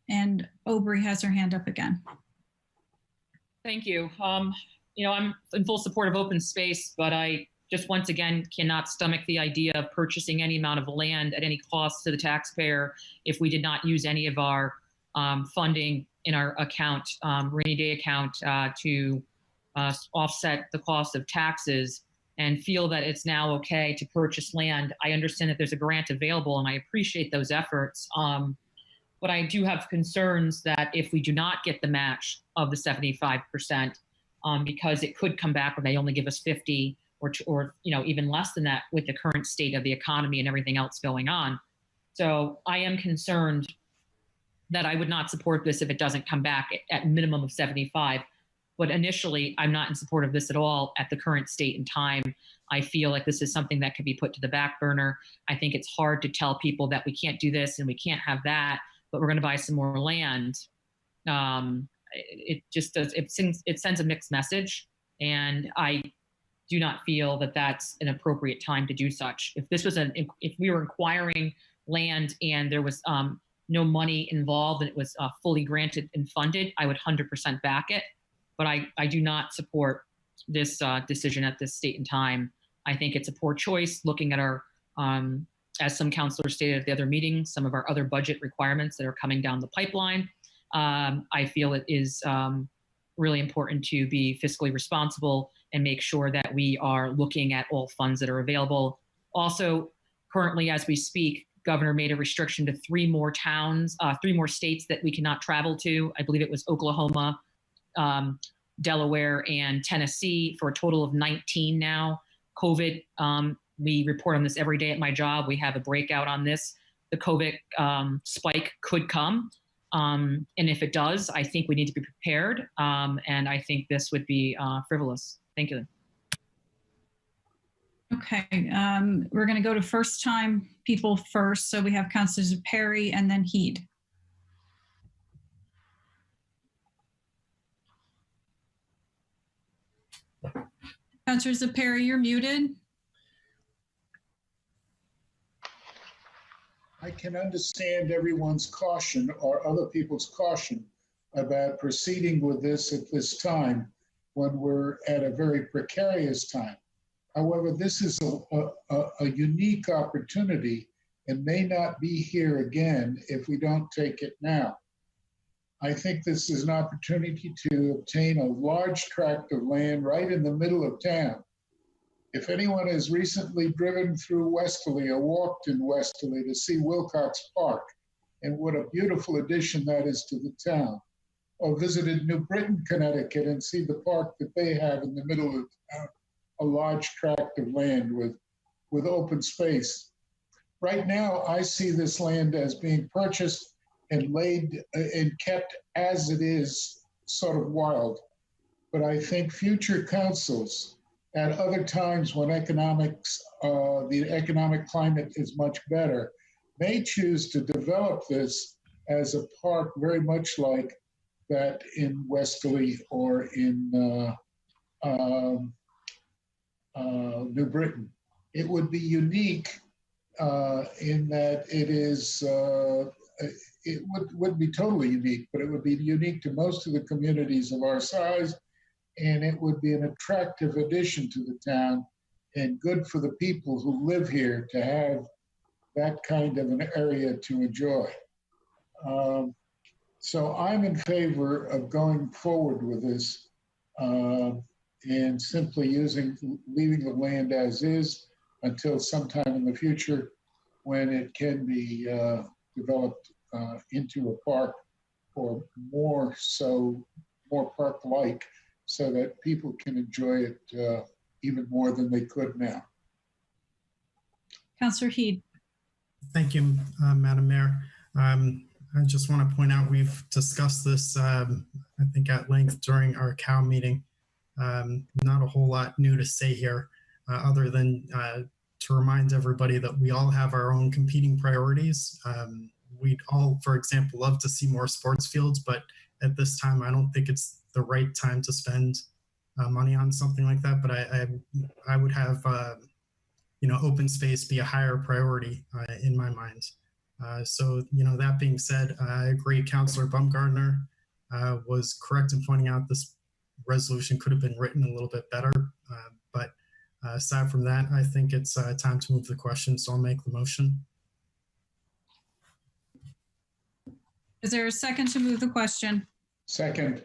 and Obrey has her hand up again. Thank you. I'm in full support of open space, but I just once again cannot stomach the idea of purchasing any amount of land at any cost to the taxpayer if we did not use any of our funding in our account, rainy day account, to offset the cost of taxes, and feel that it's now okay to purchase land. I understand that there's a grant available, and I appreciate those efforts. But I do have concerns that if we do not get the match of the 75%, because it could come back when they only give us 50 or even less than that with the current state of the economy and everything else going on. So I am concerned that I would not support this if it doesn't come back at minimum of 75. But initially, I'm not in support of this at all at the current state and time. I feel like this is something that could be put to the back burner. I think it's hard to tell people that we can't do this and we can't have that, but we're going to buy some more land. It just does. It sends a mixed message, and I do not feel that that's an appropriate time to do such. If we were acquiring land and there was no money involved and it was fully granted and funded, I would 100% back it. But I do not support this decision at this state and time. I think it's a poor choice looking at our, as some councilors stated at the other meeting, some of our other budget requirements that are coming down the pipeline. I feel it is really important to be fiscally responsible and make sure that we are looking at all funds that are available. Also, currently as we speak, Governor made a restriction to 3 more towns, 3 more states that we cannot travel to. I believe it was Oklahoma, Delaware, and Tennessee, for a total of 19 now. COVID, we report on this every day at my job. We have a breakout on this. The COVID spike could come. And if it does, I think we need to be prepared. And I think this would be frivolous. Thank you. Okay, we're going to go to first time people first. So we have Councilor Zeppi and then Heed. Councilor Zeppi, you're muted. I can understand everyone's caution or other people's caution about proceeding with this at this time when we're at a very precarious time. However, this is a unique opportunity and may not be here again if we don't take it now. I think this is an opportunity to obtain a large tract of land right in the middle of town. If anyone has recently driven through Westerly or walked in Westerly to see Wilcox Park and what a beautiful addition that is to the town, or visited New Britain, Connecticut, and see the park that they have in the middle of town, a large tract of land with open space. Right now, I see this land as being purchased and laid and kept as it is, sort of wild. But I think future councils at other times when the economic climate is much better, may choose to develop this as a park very much like that in Westerly or in New Britain. It would be unique in that it is, it wouldn't be totally unique, but it would be unique to most of the communities of our size, and it would be an attractive addition to the town and good for the people who live here to have that kind of an area to enjoy. So I'm in favor of going forward with this and simply leaving the land as is until sometime in the future when it can be developed into a park, or more park-like, so that people can enjoy it even more than they could now. Councillor Heed. Thank you, Madam Mayor. I just want to point out we've discussed this, I think, at length during our COW meeting. Not a whole lot new to say here, other than to remind everybody that we all have our own competing priorities. We'd all, for example, love to see more sports fields, but at this time, I don't think it's the right time to spend money on something like that. But I would have, open space be a higher priority in my mind. So, that being said, I agree. Councilor Baumgartner was correct in pointing out this resolution could have been written a little bit better. But aside from that, I think it's time to move the question. So I'll make the motion. Is there a second to move the question? Second.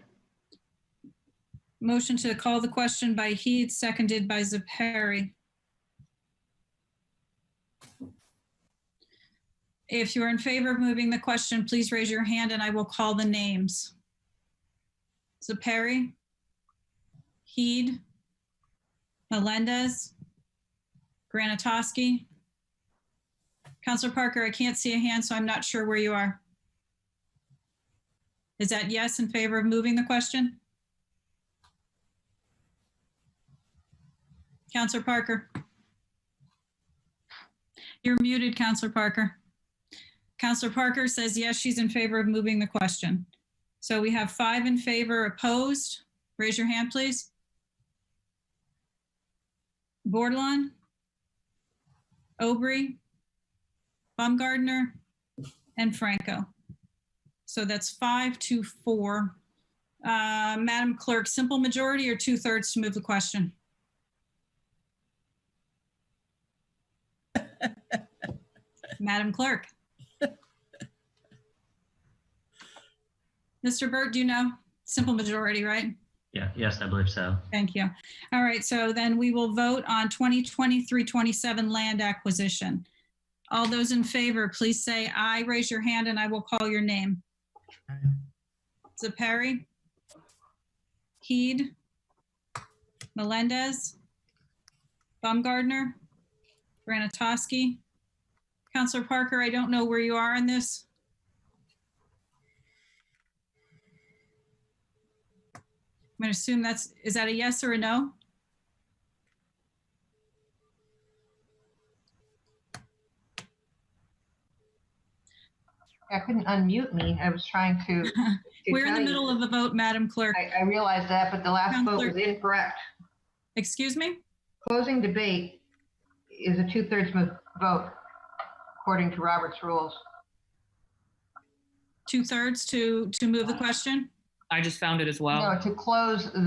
Motion to call the question by Heed, seconded by Zeppi. If you're in favor of moving the question, please raise your hand and I will call the names. Zeppi, Heed, Melendez, Granatowski. Councilor Parker, I can't see a hand, so I'm not sure where you are. Is that yes in favor of moving the question? Councilor Parker. You're muted, Councilor Parker. Councilor Parker says yes, she's in favor of moving the question. So we have 5 in favor, opposed. Raise your hand, please. Bordelon, Obrey, Baumgartner, and Franco. So that's 5-4. Madam Clerk, simple majority or 2/3 to move the question? Madam Clerk. Mr. Burt, do you know? Simple majority, right? Yeah, yes, I believe so. Thank you. All right, so then we will vote on 2023-27 land acquisition. All those in favor, please say aye. Raise your hand and I will call your name. Zeppi, Heed, Melendez, Baumgartner, Granatowski. Councilor Parker, I don't know where you are on this. I'm going to assume is that a yes or a no? I couldn't unmute me. I was trying to. We're in the middle of a vote, Madam Clerk. I realized that, but the last vote was incorrect. Excuse me? Closing debate is a 2/3 vote, according to Robert's rules. 2/3 to move the question? I just found it as well. No, to close to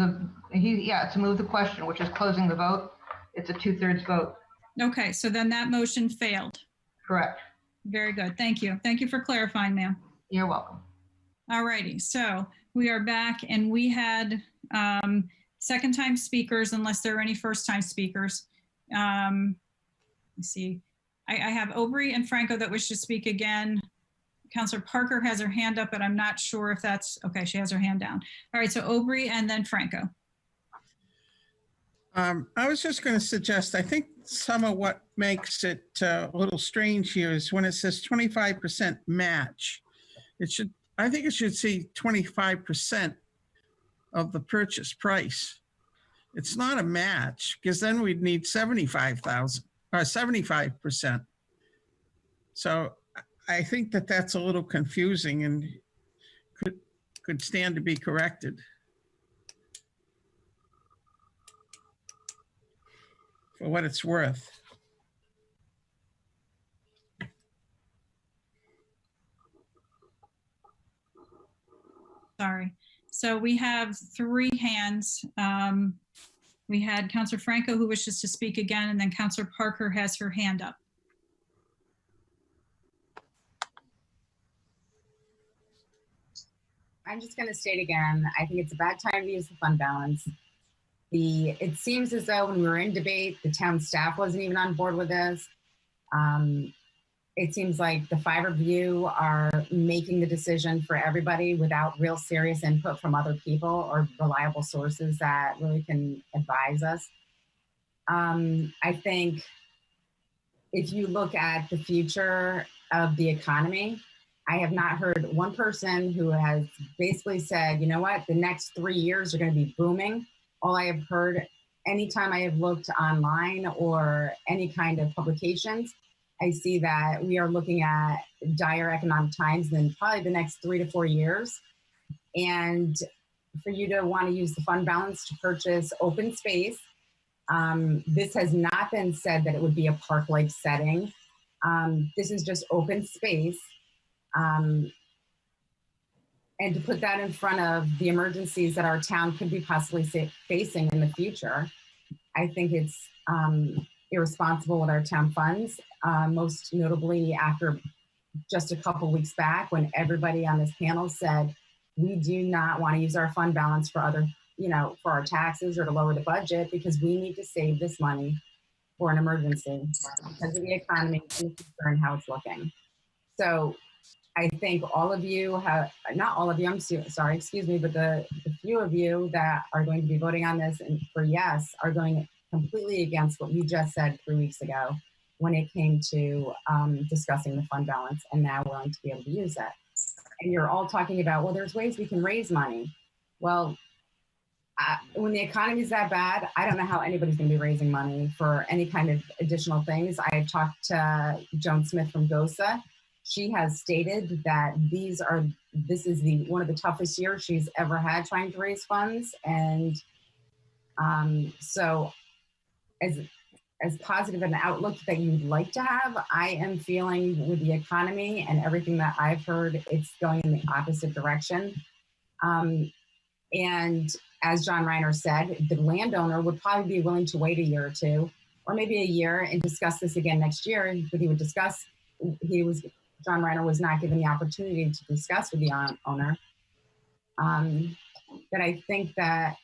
move the question, which is closing the vote. It's a 2/3 vote. Okay, so then that motion failed. Correct. Very good. Thank you. Thank you for clarifying, ma'am. You're welcome. All righty. So we are back and we had second time speakers, unless there are any first time speakers. Let's see. I have Obrey and Franco that wish to speak again. Councilor Parker has her hand up, but I'm not sure if that's, okay, she has her hand down. All right, so Obrey and then Franco. I was just going to suggest, I think some of what makes it a little strange here is when it says 25% match. I think it should say 25% of the purchase price. It's not a match because then we'd need 75,000 or 75%. So I think that that's a little confusing and could stand to be corrected. For what it's worth. Sorry. So we have 3 hands. We had Councilor Franco who wishes to speak again, and then Councilor Parker has her hand up. I'm just going to state again, I think it's a bad time to use the fund balance. It seems as though when we were in debate, the town staff wasn't even on board with this. It seems like the 5 of you are making the decision for everybody without real serious input from other people or reliable sources that really can advise us. I think if you look at the future of the economy, I have not heard one person who has basically said, you know what, the next 3 years are going to be booming. All I have heard, anytime I have looked online or any kind of publications, I see that we are looking at dire economic times in probably the next 3 to 4 years. And for you to want to use the fund balance to purchase open space, this has not been said that it would be a park-like setting. This is just open space. And to put that in front of the emergencies that our town could be possibly facing in the future, I think it's irresponsible with our town funds, most notably after just a couple weeks back when everybody on this panel said, we do not want to use our fund balance for other, for our taxes or to lower the budget because we need to save this money for an emergency because of the economy and the future and how it's looking. So I think all of you have, not all of you, I'm sorry, excuse me, but the few of you that are going to be voting on this and for yes are going completely against what you just said 3 weeks ago when it came to discussing the fund balance and now willing to be able to use that. And you're all talking about, well, there's ways we can raise money. Well, when the economy is that bad, I don't know how anybody's going to be raising money for any kind of additional things. I talked to Joan Smith from GOSA. She has stated that this is one of the toughest years she's ever had trying to raise funds. And so as positive an outlook that you'd like to have, I am feeling with the economy and everything that I've heard, it's going in the opposite direction. And as John Reiner said, the landowner would probably be willing to wait a year or two, or maybe a year and discuss this again next year. But John Reiner was not given the opportunity to discuss with the owner. But I think that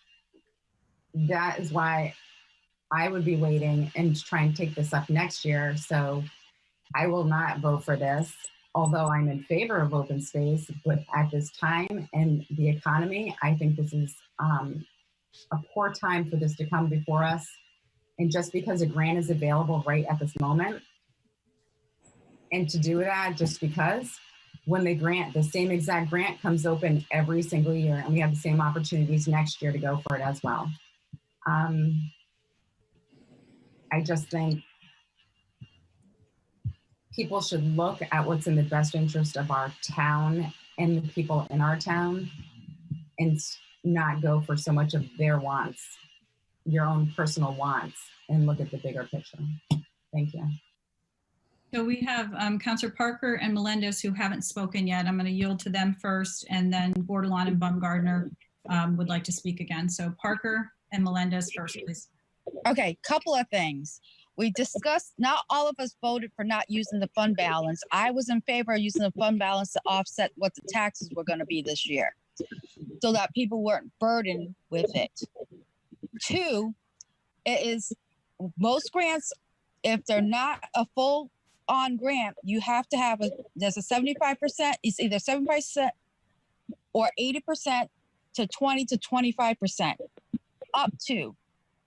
is why I would be waiting and try and take this up next year. So I will not vote for this, although I'm in favor of open space. But at this time and the economy, I think this is a poor time for this to come before us. And just because a grant is available right at this moment, and to do that just because when the same exact grant comes open every single year and we have the same opportunities next year to go for it as well. I just think people should look at what's in the best interest of our town and the people in our town and not go for so much of their wants, your own personal wants, and look at the bigger picture. Thank you. So we have Councilor Parker and Melendez who haven't spoken yet. I'm going to yield to them first, and then Bordelon and Baumgardner would like to speak again. So Parker and Melendez first, please. Okay, couple of things. We discussed, not all of us voted for not using the fund balance. I was in favor of using the fund balance to offset what the taxes were going to be this year so that people weren't burdened with it. 2, it is most grants, if they're not a full on grant, you have to have there's a 75%, it's either 7% or 80% to 20 to 25%, up to.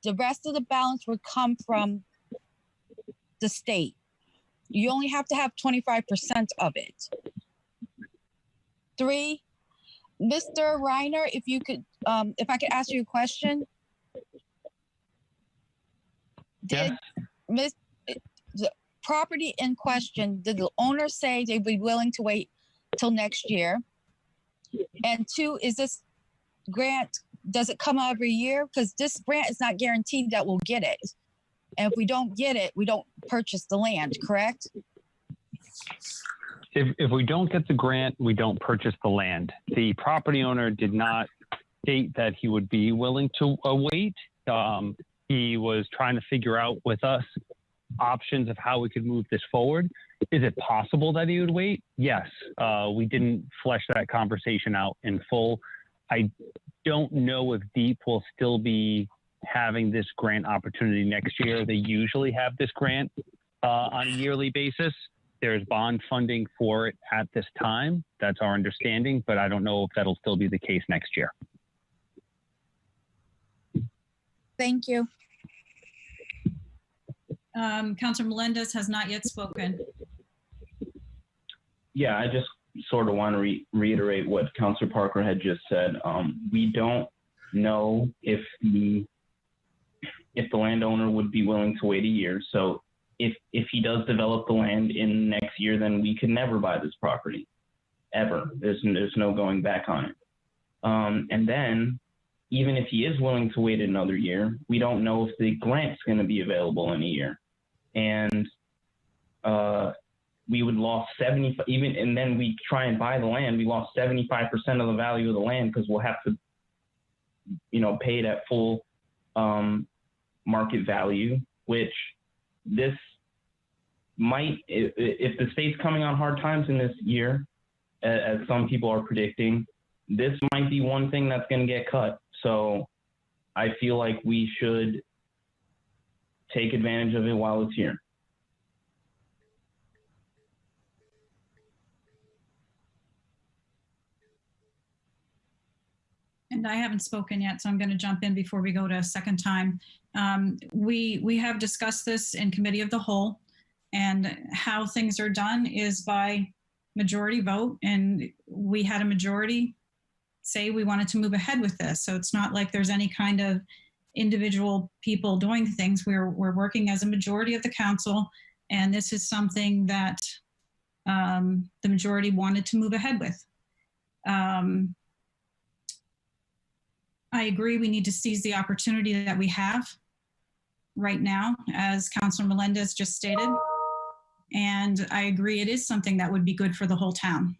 The rest of the balance would come from the state. You only have to have 25% of it. 3, Mr. Reiner, if you could, if I could ask you a question. Did the property in question, did the owner say they'd be willing to wait till next year? And 2, is this grant, does it come out every year? Because this grant is not guaranteed that we'll get it. And if we don't get it, we don't purchase the land, correct? If we don't get the grant, we don't purchase the land. The property owner did not state that he would be willing to wait. He was trying to figure out with us options of how we could move this forward. Is it possible that he would wait? Yes. We didn't flesh that conversation out in full. I don't know if DEEP will still be having this grant opportunity next year. They usually have this grant on a yearly basis. There's bond funding for it at this time. That's our understanding, but I don't know if that'll still be the case next year. Thank you. Councilor Melendez has not yet spoken. Yeah, I just sort of want to reiterate what Councilor Parker had just said. We don't know if the landowner would be willing to wait a year. So if he does develop the land in next year, then we can never buy this property, ever. There's no going back on it. And then even if he is willing to wait another year, we don't know if the grant's going to be available in a year. And we would lost 70, even, and then we try and buy the land, we lost 75% of the value of the land because we'll have to, pay it at full market value, which this might, if the state's coming on hard times in this year, as some people are predicting, this might be one thing that's going to get cut. So I feel like we should take advantage of it while it's here. And I haven't spoken yet, so I'm going to jump in before we go to a second time. We have discussed this in committee of the whole, and how things are done is by majority vote, and we had a majority say we wanted to move ahead with this. So it's not like there's any kind of individual people doing things. We're working as a majority of the council, and this is something that the majority wanted to move ahead with. I agree we need to seize the opportunity that we have right now, as Councilor Melendez just stated. And I agree it is something that would be good for the whole town.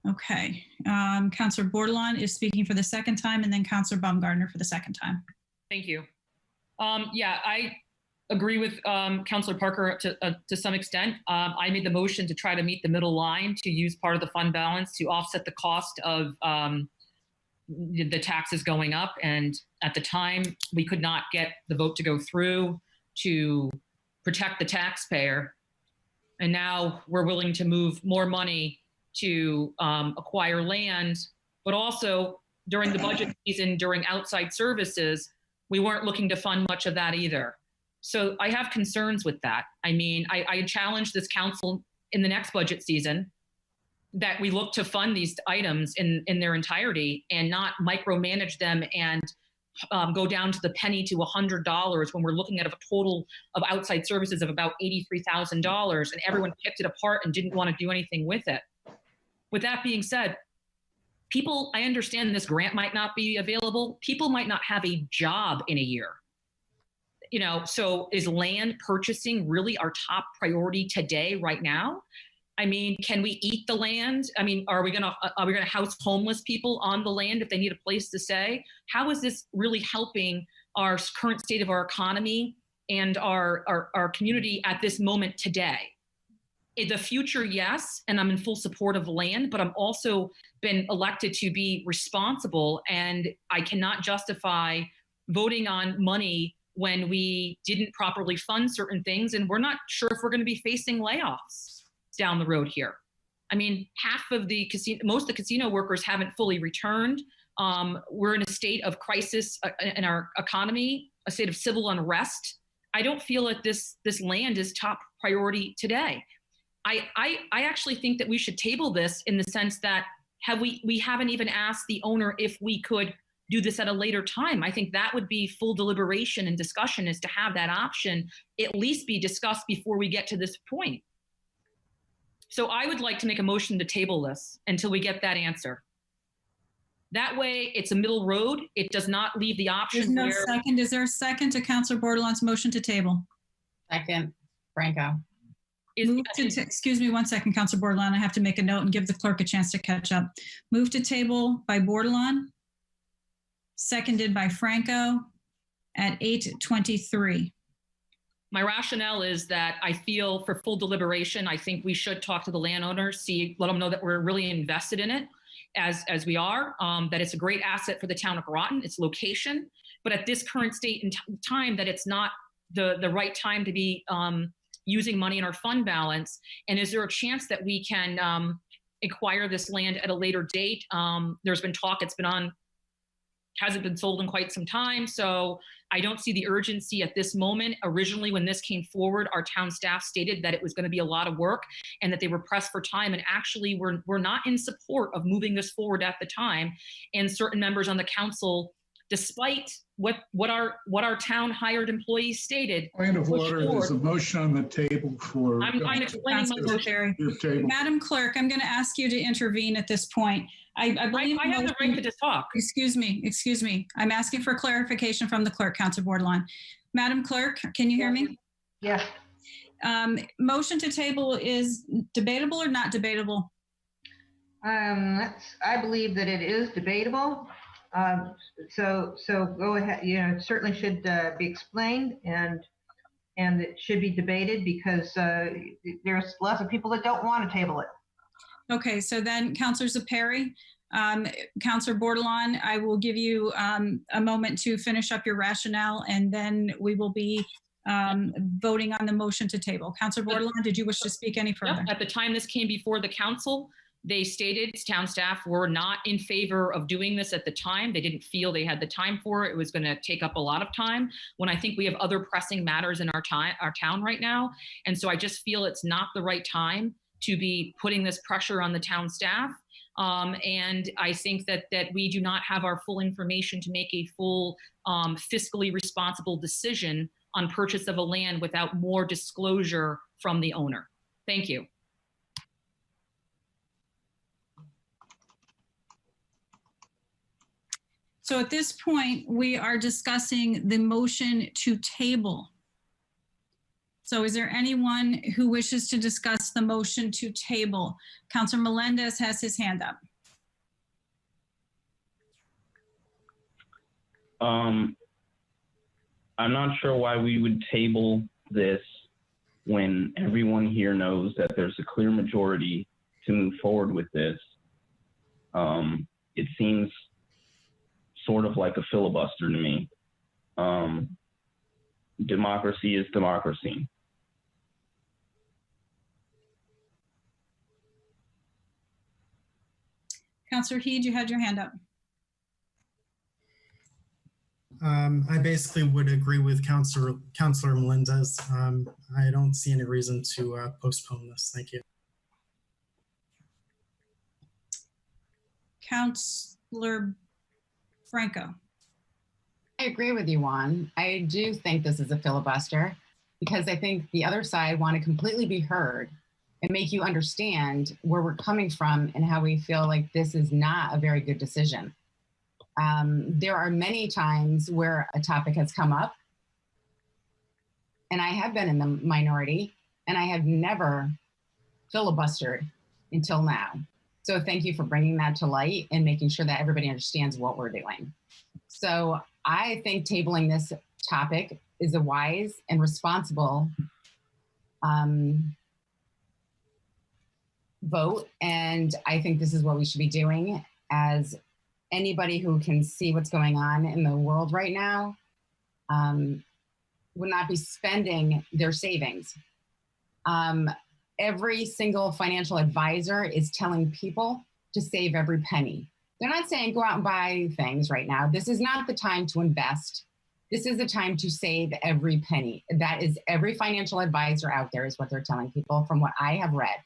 Okay, Councilor Bordelon is speaking for the second time, and then Councilor Baumgartner for the second time. Thank you. Yeah, I agree with Councilor Parker to some extent. I made the motion to try to meet the middle line, to use part of the fund balance to offset the cost of the taxes going up. And at the time, we could not get the vote to go through to protect the taxpayer. And now we're willing to move more money to acquire land, but also during the budget season, during outside services, we weren't looking to fund much of that either. So I have concerns with that. I mean, I challenge this council in the next budget season that we look to fund these items in their entirety and not micromanage them and go down to the penny to $100 when we're looking at a total of outside services of about $83,000, and everyone picked it apart and didn't want to do anything with it. With that being said, people, I understand this grant might not be available. People might not have a job in a year. So is land purchasing really our top priority today, right now? I mean, can we eat the land? I mean, are we gonna house homeless people on the land if they need a place to stay? How is this really helping our current state of our economy and our community at this moment today? In the future, yes, and I'm in full support of land, but I'm also been elected to be responsible, and I cannot justify voting on money when we didn't properly fund certain things, and we're not sure if we're going to be facing layoffs down the road here. I mean, most of the casino workers haven't fully returned. We're in a state of crisis in our economy, a state of civil unrest. I don't feel that this land is top priority today. I actually think that we should table this in the sense that we haven't even asked the owner if we could do this at a later time. I think that would be full deliberation and discussion, is to have that option at least be discussed before we get to this point. So I would like to make a motion to table this until we get that answer. That way it's a middle road. It does not leave the option. There's no second. Is there a second to Councilor Bordelon's motion to table? Second, Franco. Excuse me one second, Councilor Bordelon. I have to make a note and give the clerk a chance to catch up. Move to table by Bordelon, seconded by Franco at 8:23. My rationale is that I feel for full deliberation, I think we should talk to the landowners, let them know that we're really invested in it as we are, that it's a great asset for the town of Groton, its location, but at this current state and time that it's not the right time to be using money in our fund balance. And is there a chance that we can acquire this land at a later date? There's been talk, hasn't been sold in quite some time. So I don't see the urgency at this moment. Originally, when this came forward, our town staff stated that it was going to be a lot of work and that they were pressed for time. And actually, we're not in support of moving this forward at the time. And certain members on the council, despite what our town hired employees stated. Point of order, there's a motion on the table for. I'm explaining my motion. Madam Clerk, I'm going to ask you to intervene at this point. I believe I have the right to talk. Excuse me. I'm asking for clarification from the clerk, Councilor Bordelon. Madam Clerk, can you hear me? Yes. Motion to table is debatable or not debatable? I believe that it is debatable. So go ahead. It certainly should be explained, and it should be debated, because there's lots of people that don't want to table it. Okay, so then Councilor Zeppi, Councilor Bordelon, I will give you a moment to finish up your rationale, and then we will be voting on the motion to table. Councilor Bordelon, did you wish to speak any further? Yep. At the time this came before the council, they stated town staff were not in favor of doing this at the time. They didn't feel they had the time for it. It was going to take up a lot of time, when I think we have other pressing matters in our town right now. And so I just feel it's not the right time to be putting this pressure on the town staff. And I think that we do not have our full information to make a full fiscally responsible decision on purchase of a land without more disclosure from the owner. Thank you. So at this point, we are discussing the motion to table. So is there anyone who wishes to discuss the motion to table? Councilor Melendez has his hand up. I'm not sure why we would table this when everyone here knows that there's a clear majority to move forward with this. It seems sort of like a filibuster to me. Democracy is democracy. Councilor Heed, you had your hand up. I basically would agree with Councilor Melendez. I don't see any reason to postpone this. Thank you. Councilor Franco. I agree with you, Juan. I do think this is a filibuster, because I think the other side want to completely be heard and make you understand where we're coming from and how we feel like this is not a very good decision. There are many times where a topic has come up, and I have been in the minority, and I have never filibustered until now. So thank you for bringing that to light and making sure that everybody understands what we're doing. So I think tabling this topic is a wise and responsible vote. And I think this is what we should be doing, as anybody who can see what's going on in the world right now. would not be spending their savings. Every single financial advisor is telling people to save every penny. They're not saying go out and buy things right now. This is not the time to invest. This is the time to save every penny. That is every financial advisor out there is what they're telling people from what I have read.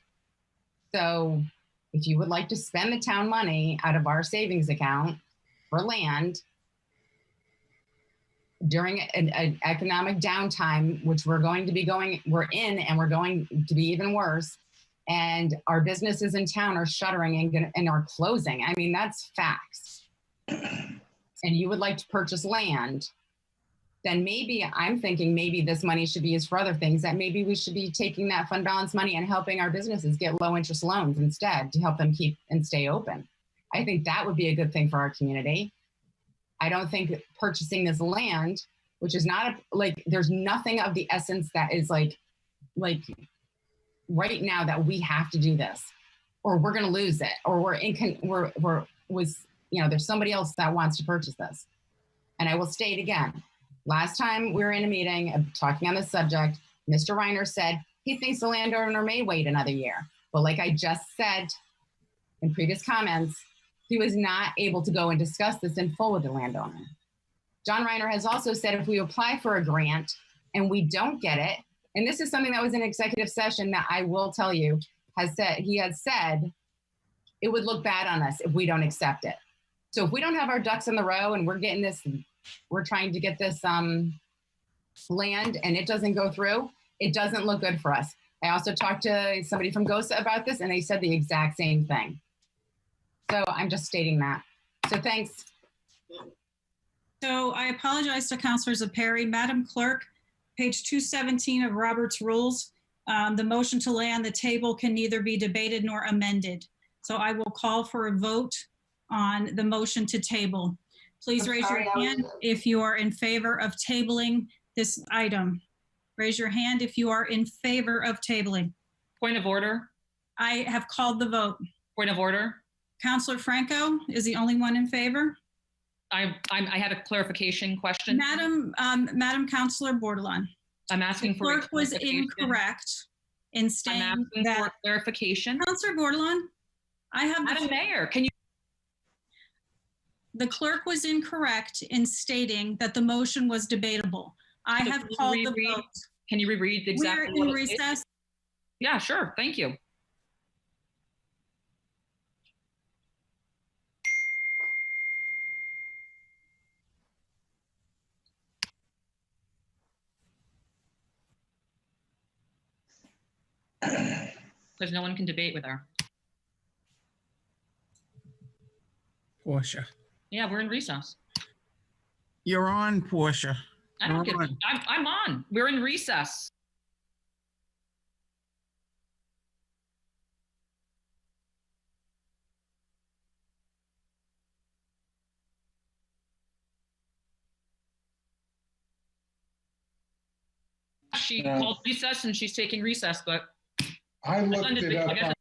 So if you would like to spend the town money out of our savings account for land during an economic downtime, which we're in, and we're going to be even worse, and our businesses in town are shuttering and are closing. I mean, that's facts. And you would like to purchase land, then maybe I'm thinking maybe this money should be used for other things, that maybe we should be taking that fund balance money and helping our businesses get low interest loans instead to help them keep and stay open. I think that would be a good thing for our community. I don't think purchasing this land, which is not there's nothing of the essence that is like right now that we have to do this, or we're going to lose it, or there's somebody else that wants to purchase this. And I will state again, last time we were in a meeting talking on this subject, Mr. Reiner said he thinks the landowner may wait another year. But like I just said in previous comments, he was not able to go and discuss this in full with the landowner. John Reiner has also said if we apply for a grant and we don't get it, and this is something that was in executive session that I will tell you, he has said it would look bad on us if we don't accept it. So if we don't have our ducks in the row and we're trying to get this land and it doesn't go through, it doesn't look good for us. I also talked to somebody from GOSA about this and they said the exact same thing. So I'm just stating that. So thanks. So I apologize to Councilor Zeppi. Madam Clerk, page 217 of Robert's Rules, the motion to lay on the table can neither be debated nor amended. So I will call for a vote on the motion to table. Please raise your hand if you are in favor of tabling this item. Raise your hand if you are in favor of tabling. Point of order. I have called the vote. Point of order. Councilor Franco is the only one in favor. I had a clarification question. Madam Councilor Bordelon. I'm asking for the clerk was incorrect in stating that. For clarification. Councilor Bordelon, I have Madam Mayor, can you? The clerk was incorrect in stating that the motion was debatable. I have called the vote. Can you reread exactly We're in what it is? recess. Yeah, sure. Thank you. Because no one can debate with her. Portia. Yeah, we're in recess. You're on, Portia. I don't get it. I'm on. We're in recess. She called recess and she's taking recess, but I looked it up.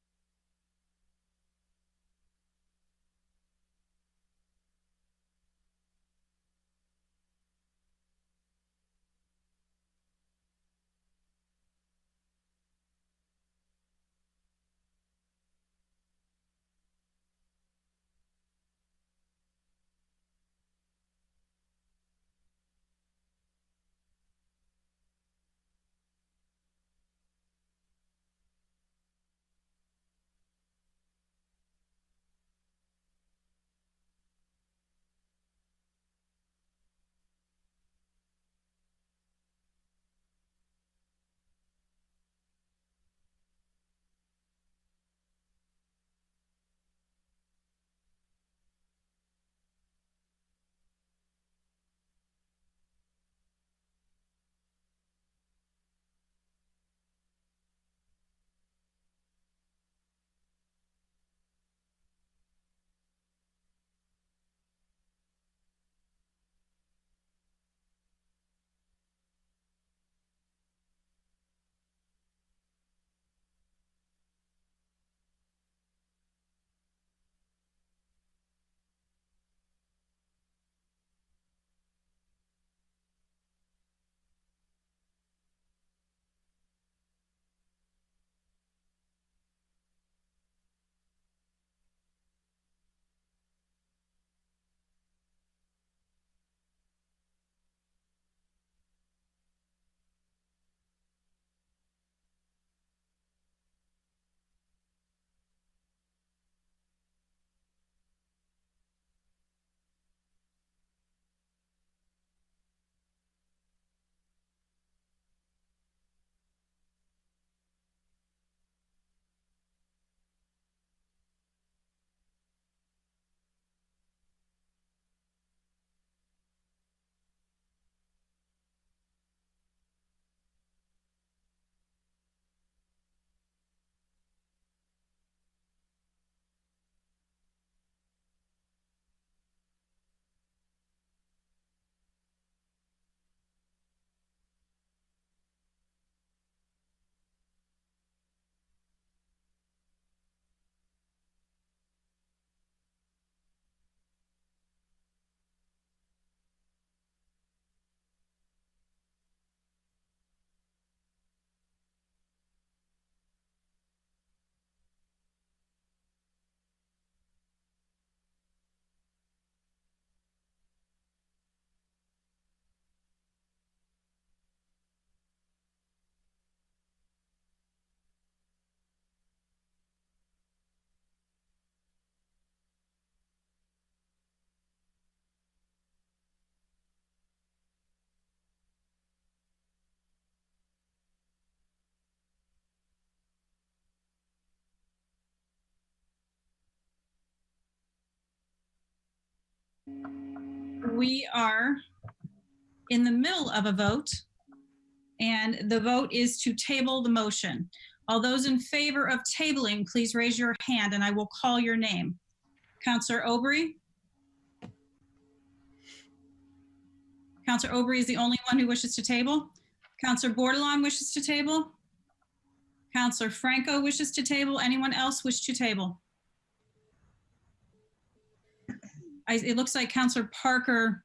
We are in the middle of a vote, and the vote is to table the motion. All those in favor of tabling, please raise your hand and I will call your name. Councilor Obrey? Councilor Obrey is the only one who wishes to table. Councilor Borde wishes to table. Councilor Franco wishes to table. Anyone else wish to table? It looks like Councilor Parker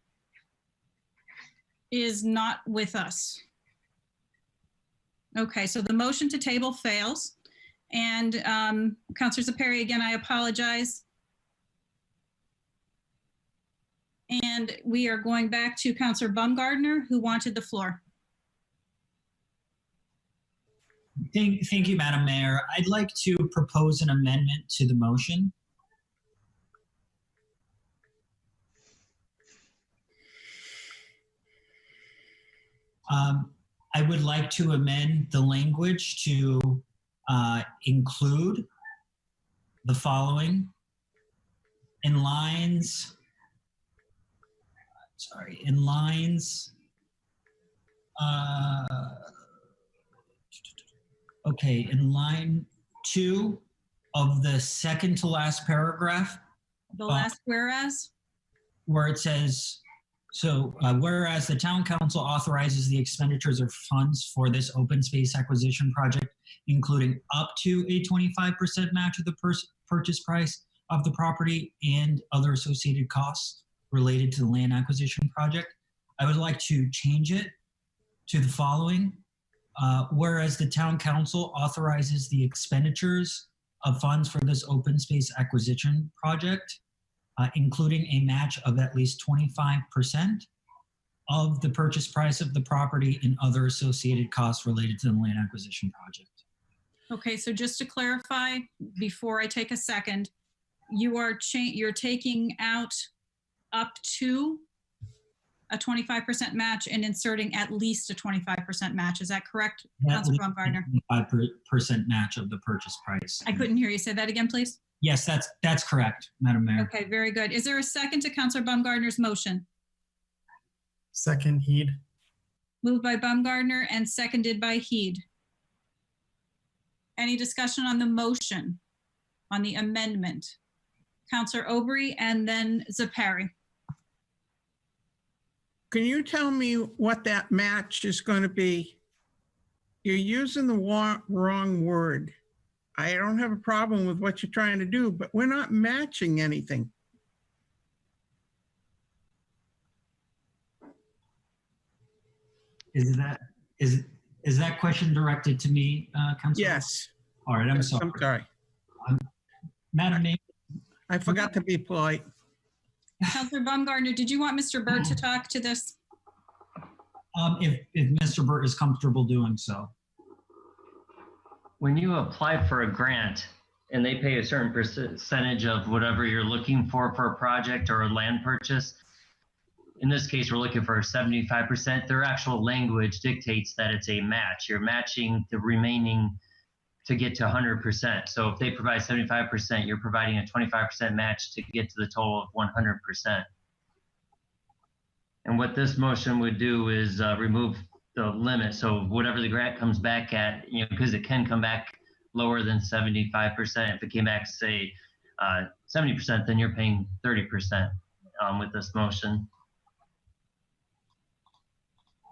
is not with us. Okay, so the motion to table fails. And Councilor Zeppi, again, I apologize. And we are going back to Councilor Baumgartner, who wanted the floor. Thank you, Madam Mayor. I'd like to propose an amendment to the motion. I would like to amend the language to include the following in lines. In lines. Okay, in line 2 of the second to last paragraph. The last whereas? Where it says, whereas the town council authorizes the expenditures of funds for this open space acquisition project, including up to a 25% match of the purchase price of the property and other associated costs related to the land acquisition project. I would like to change it to the following. Whereas the town council authorizes the expenditures of funds for this open space acquisition project, including a match of at least 25% of the purchase price of the property and other associated costs related to the land acquisition project. Okay, so just to clarify, before I take a second, you're taking out up to a 25% match and inserting at least a 25% match. Is that correct, Councilor Baumgartner? 25% match of the purchase price. I couldn't hear you. Say that again, please. Yes, that's correct, Madam Mayor. Okay, very good. Is there a second to Councilor Baumgartner's motion? Second, Heed. Moved by Baumgartner and seconded by Heed. Any discussion on the motion, on the amendment? Councilor Obrey and then Zeppi. Can you tell me what that match is going to be? You're using the wrong word. I don't have a problem with what you're trying to do, but we're not matching anything. Is that question directed to me, Councilor? Yes. All right, I'm sorry. I'm sorry. Madam Mayor. I forgot to be polite. Councilor Baumgartner, did you want Mr. Burt to talk to this? If Mr. Burt is comfortable doing so. When you apply for a grant and they pay a certain percentage of whatever you're looking for a project or a land purchase, in this case, we're looking for 75%. Their actual language dictates that it's a match. You're matching the remaining to get to 100%. So if they provide 75%, you're providing a 25% match to get to the total of 100%. And what this motion would do is remove the limit. So whatever the grant comes back at, because it can come back lower than 75%. If it came back, say, 70%, then you're paying 30% with this motion.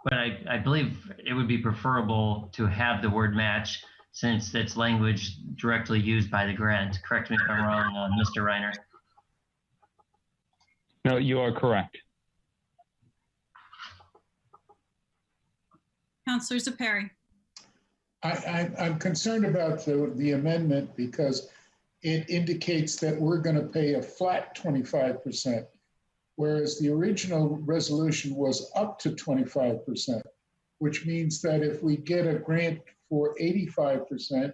But I believe it would be preferable to have the word match since it's language directly used by the grant. Correct me if I'm wrong, Mr. Reiner. No, you are correct. Councilor Zeppi. I'm concerned about the amendment because it indicates that we're going to pay a flat 25%, whereas the original resolution was up to 25%, which means that if we get a grant for 85%,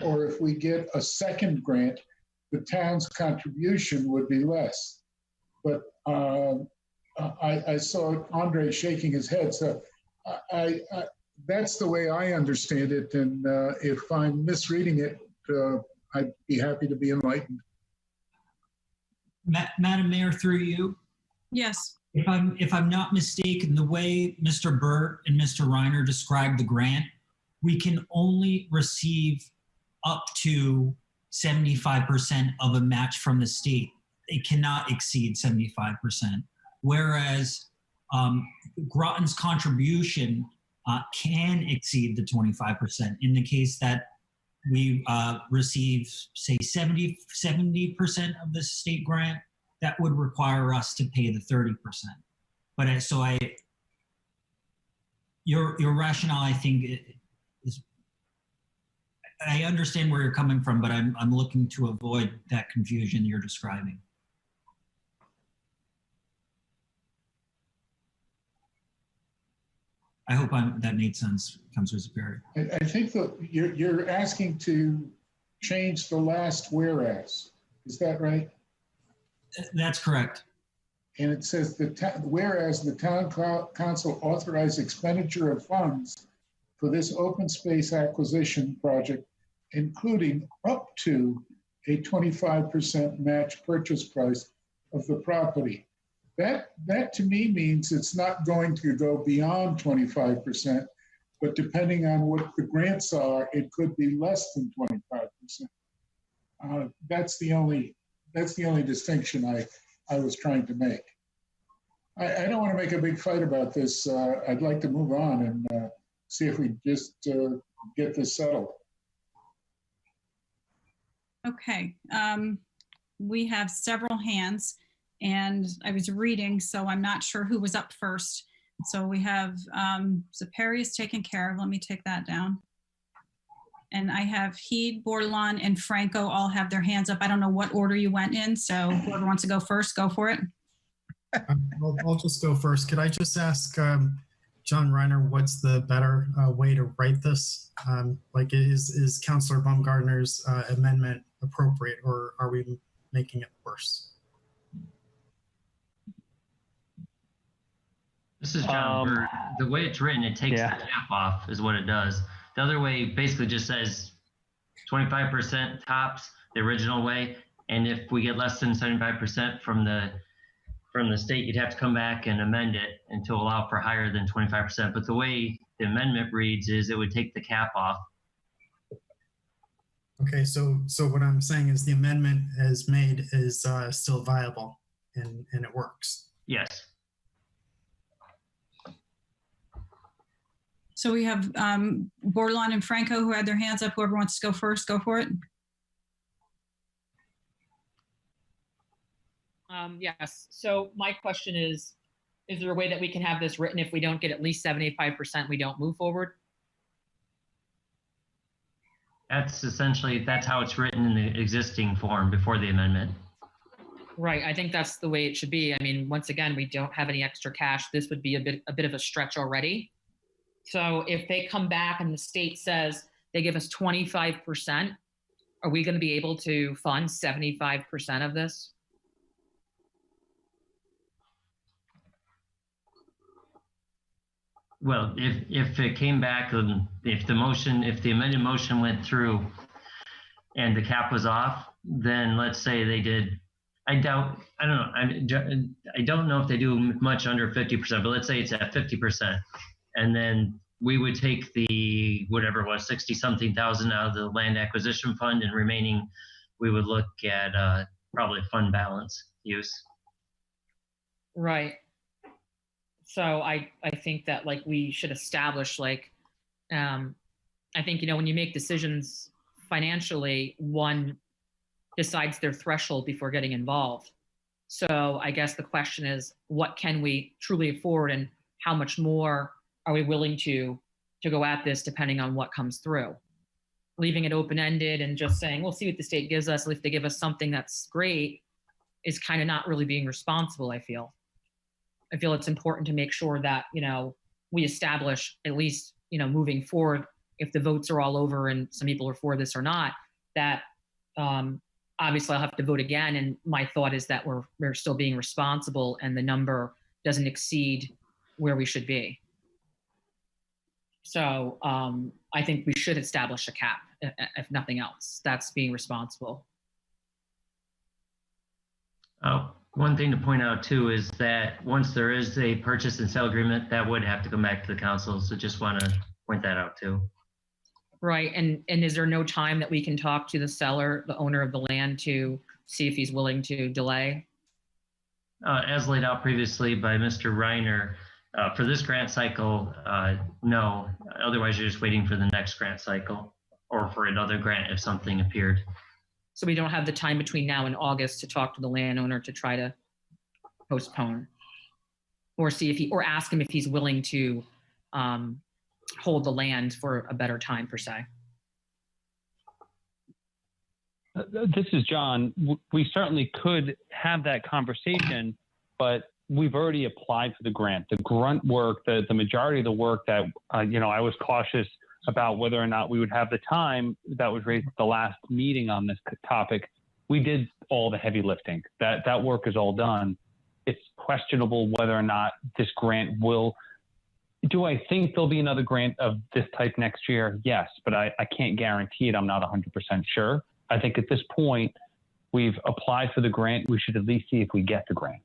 or if we get a second grant, the town's contribution would be less. But I saw Andre shaking his head, so that's the way I understand it. And if I'm misreading it, I'd be happy to be enlightened. Madam Mayor, through you, Yes. If I'm not mistaken, the way Mr. Burt and Mr. Reiner described the grant, we can only receive up to 75% of a match from the state. It cannot exceed 75%. Whereas Groton's contribution can exceed the 25% in the case that we receive, say, 70% of the state grant. That would require us to pay the 30%. But your rationale, I think, is, I understand where you're coming from, but I'm looking to avoid that confusion you're describing. I hope that made sense, Councilor Zeppi. I think that you're asking to change the last whereas. Is that right? That's correct. And it says whereas the town council authorized expenditure of funds for this open space acquisition project, including up to a 25% match purchase price of the property. That to me means it's not going to go beyond 25%, but depending on what the grants are, it could be less than 25%. That's the only distinction I was trying to make. I don't want to make a big fight about this. I'd like to move on and see if we just get this settled. Okay. We have several hands, and I was reading, so I'm not sure who was up first. So we have Zeppi is taken care of. Let me take that down. And I have Heed, Bordelon, and Franco all have their hands up. I don't know what order you went in, so whoever wants to go first, go for it. I'll just go first. Could I just ask John Reiner, what's the better way to write this? Like, is Councilor Baumgartner's amendment appropriate, or are we making it worse? This is John Burt. The way it's written, it takes the cap off is what it does. The other way basically just says 25% tops, the original way. And if we get less than 75% from the state, you'd have to come back and amend it and to allow for higher than 25%. But the way the amendment reads is it would take the cap off. Okay, so what I'm saying is the amendment as made is still viable and it works. Yes. So we have Bordelon and Franco who had their hands up. Whoever wants to go first, go for it. Yes. So my question is there a way that we can have this written if we don't get at least 75%, we don't move forward? That's how it's written in the existing form before the amendment. Right. I think that's the way it should be. I mean, once again, we don't have any extra cash. This would be a bit of a stretch already. So if they come back and the state says they give us 25%, are we going to be able to fund 75% of this? Well, if it came back and if the amended motion went through and the cap was off, then let's say they did, I don't know if they do much under 50%, but let's say it's at 50%. And then we would take the, whatever it was, 60-something thousand out of the land acquisition fund, and remaining, we would look at probably fund balance use. Right. So I think that like we should establish like, I think, when you make decisions financially, one decides their threshold before getting involved. So I guess the question is, what can we truly afford and how much more are we willing to go at this depending on what comes through? Leaving it open-ended and just saying, we'll see what the state gives us. If they give us something that's great, is kind of not really being responsible, I feel it's important to make sure that, we establish at least, moving forward, if the votes are all over and some people are for this or not, that obviously I'll have to vote again. And my thought is that we're still being responsible and the number doesn't exceed where we should be. So I think we should establish a cap, if nothing else. That's being responsible. Oh, One thing to point out too is that once there is a purchase and sale agreement, that would have to come back to the council. So just want to point that out too. Right, and is there no time that we can talk to the seller, the owner of the land, to see if he's willing to delay? As laid out previously by Mr. Reiner, for this grant cycle, no. Otherwise, you're just waiting for the next grant cycle or for another grant if something appeared. So we don't have the time between now and August to talk to the landowner to try to postpone, or see if he, or ask him if he's willing to hold the land for a better time per se. This is John. We certainly could have that conversation, but we've already applied for the grant. The grunt work, the majority of the work that, I was cautious about whether or not we would have the time that was raised at the last meeting on this topic. We did all the heavy lifting. That work is all done. It's questionable whether or not this grant will. Do I think there'll be another grant of this type next year? Yes, but I can't guarantee it. I'm not 100% sure. I think at this point, we've applied for the grant. We should at least see if we get the grant.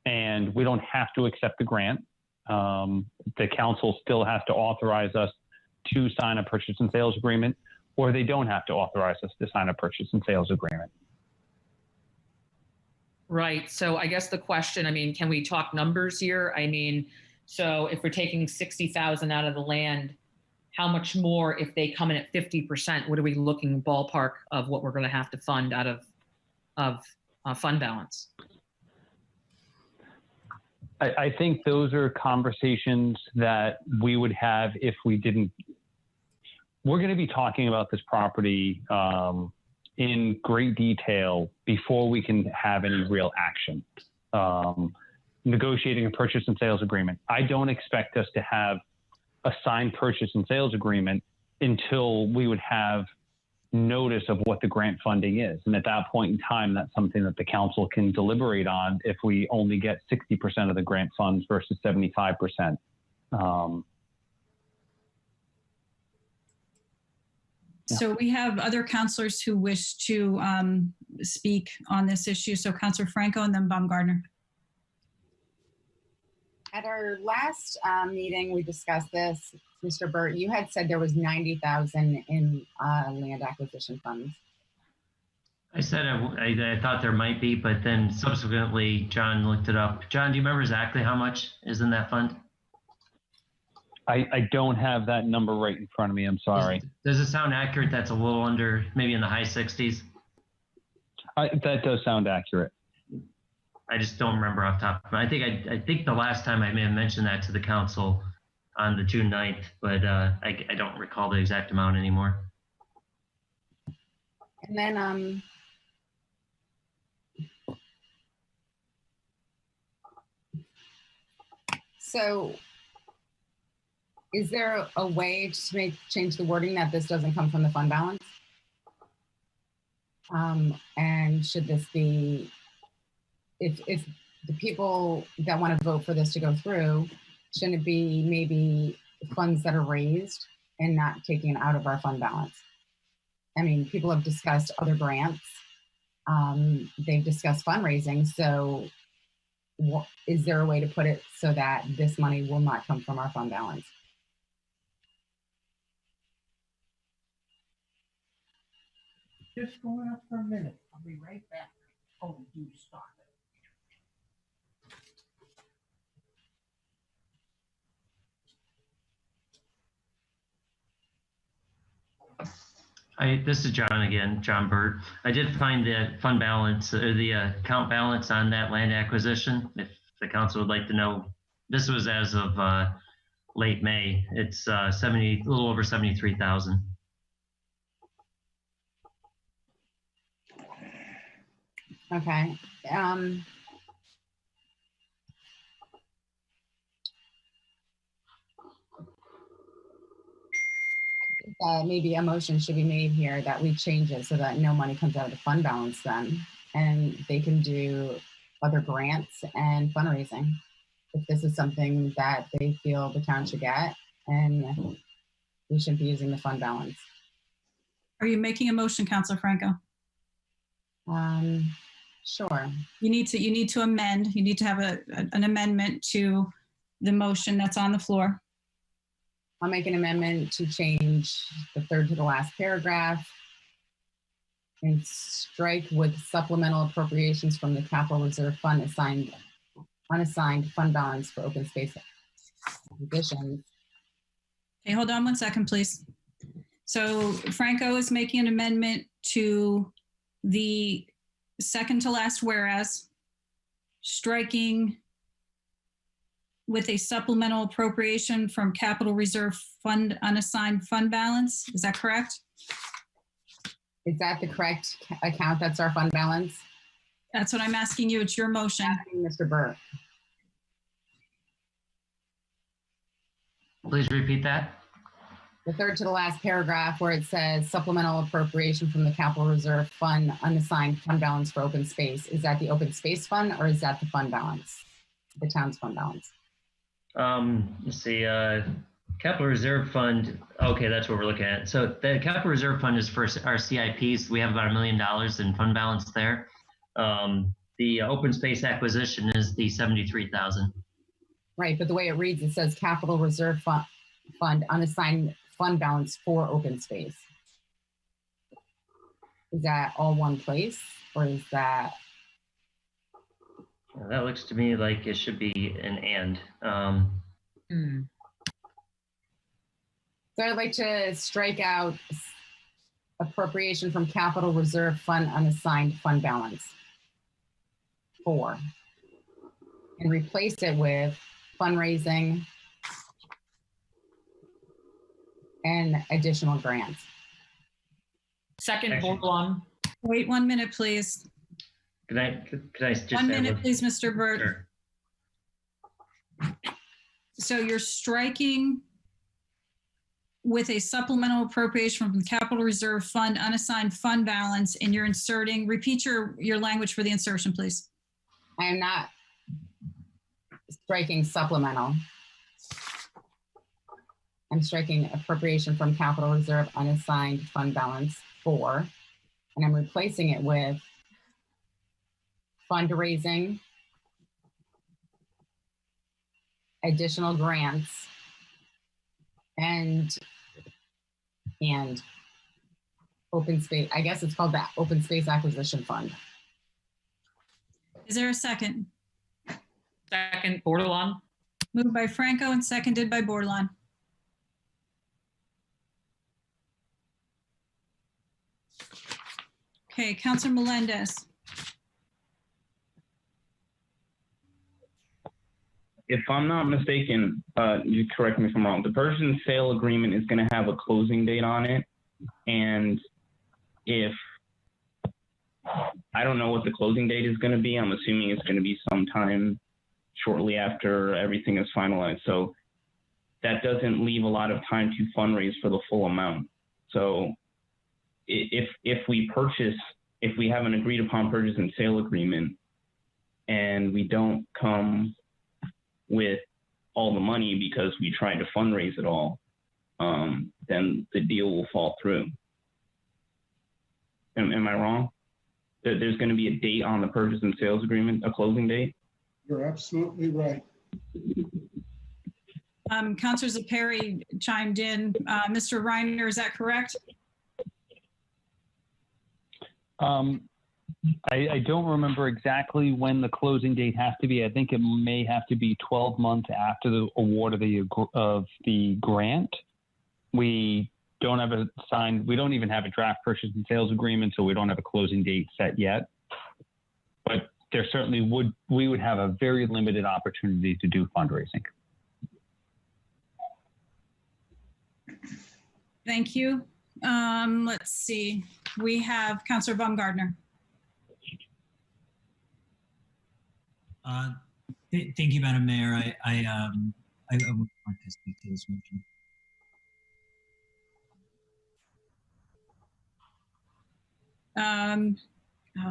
And we don't have to accept the grant. The council still has to authorize us to sign a purchase and sales agreement, or they don't have to authorize us to sign a purchase and sales agreement. Right. So I guess the question, can we talk numbers here? So if we're taking 60,000 out of the land, how much more if they come in at 50%? What are we looking ballpark of what we're going to have to fund out of fund balance? I think those are conversations that we would have if we didn't. We're going to be talking about this property in great detail before we can have any real action. Negotiating a purchase and sales agreement. I don't expect us to have a signed purchase and sales agreement until we would have notice of what the grant funding is. And at that point in time, that's something that the council can deliberate on if we only get 60% of the grant funds versus 75%. So we have other councilors who wish to speak on this issue. So Councilor Franco and then Baumgardner. At our last meeting, we discussed this. Mr. Burt, you had said there was 90,000 in land acquisition funds. I said I thought there might be, but then subsequently John looked it up. John, do you remember exactly how much is in that fund? I don't have that number right in front of me. I'm sorry. Does it sound accurate? That's a little under, maybe in the high 60s. That does sound accurate. I just don't remember off the top. I think the last time I may have mentioned that to the council on the June 9th, but I don't recall the exact amount anymore. And then so is there a way to change the wording that this doesn't come from the fund balance? And should this be, if the people that want to vote for this to go through, shouldn't it be maybe funds that are raised and not taken out of our fund balance? People have discussed other grants. They've discussed fundraising. So is there a way to put it so that this money will not come from our fund balance? Just going up for a minute. I'll be right back. Oh, you stop it. This is John again, John Burt. I did find the fund balance, or the account balance on that land acquisition. If the council would like to know, this was as of late May. It's a little over 73,000. Okay. Maybe a motion should be made here that we change it so that no money comes out of the fund balance then, and they can do other grants and fundraising if this is something that they feel the town should get, and we shouldn't be using the fund balance. Are you making a motion, Councilor Franco? Sure. You need to amend. You need to have an amendment to the motion that's on the floor. I'll make an amendment to change the third to the last paragraph and strike with supplemental appropriations from the capital reserve fund unassigned fund balance for open space additions. Okay, hold on one second, please. So Franco is making an amendment to the second to last whereas, striking with a supplemental appropriation from capital reserve fund unassigned fund balance. Is that correct? Is that the correct account? That's our fund balance? That's what I'm asking you. It's your motion. Mr. Burt. Please repeat that. The third to the last paragraph where it says supplemental appropriation from the capital reserve fund unassigned fund balance for open space. Is that the open space fund or is that the fund balance? The town's fund balance? Let's see, capital reserve fund. Okay, that's what we're looking at. So the capital reserve fund is for our CIPs. We have about $1 million in fund balance there. The open space acquisition is the 73,000. Right, but the way it reads, it says capital reserve fund unassigned fund balance for open space. Is that all one place or is that? Well, that looks to me like it should be an and. So I'd like to strike out appropriation from capital reserve fund unassigned fund balance 4 and replace it with fundraising and additional grants. Second, Bordelon. Wait 1 minute, please. Can I just 1 minute, please, Mr. Burt. Sure. So you're striking with a supplemental appropriation from the capital reserve fund unassigned fund balance, and you're inserting, repeat your language for the insertion, please. I am not striking supplemental. I'm striking appropriation from capital reserve unassigned fund balance 4, and I'm replacing it with fundraising, additional grants, and open space. I guess it's called that open space acquisition fund. Is there a second? Second, Bordelon. Moved by Franco and seconded by Bordelon. Okay, Councilor Melendez. If I'm not mistaken, you correct me if I'm wrong, the purchase and sale agreement is going to have a closing date on it. And if, I don't know what the closing date is going to be, I'm assuming it's going to be sometime shortly after everything is finalized. So that doesn't leave a lot of time to fundraise for the full amount. So if we have an agreed upon purchase and sale agreement and we don't come with all the money because we tried to fundraise it all, then the deal will fall through. Am I wrong? There's going to be a date on the purchase and sales agreement, a closing date? You're absolutely right. Councilor Zeppi chimed in. Mr. Reiner, is that correct? I don't remember exactly when the closing date has to be. I think it may have to be 12 months after the award of the grant. We don't have a signed, we don't even have a draft purchase and sales agreement, so we don't have a closing date set yet. But there certainly we would have a very limited opportunity to do fundraising. Thank you. Let's see. We have Councilor Baumgardner. Thank you, Madam Mayor. I would like to speak to this motion.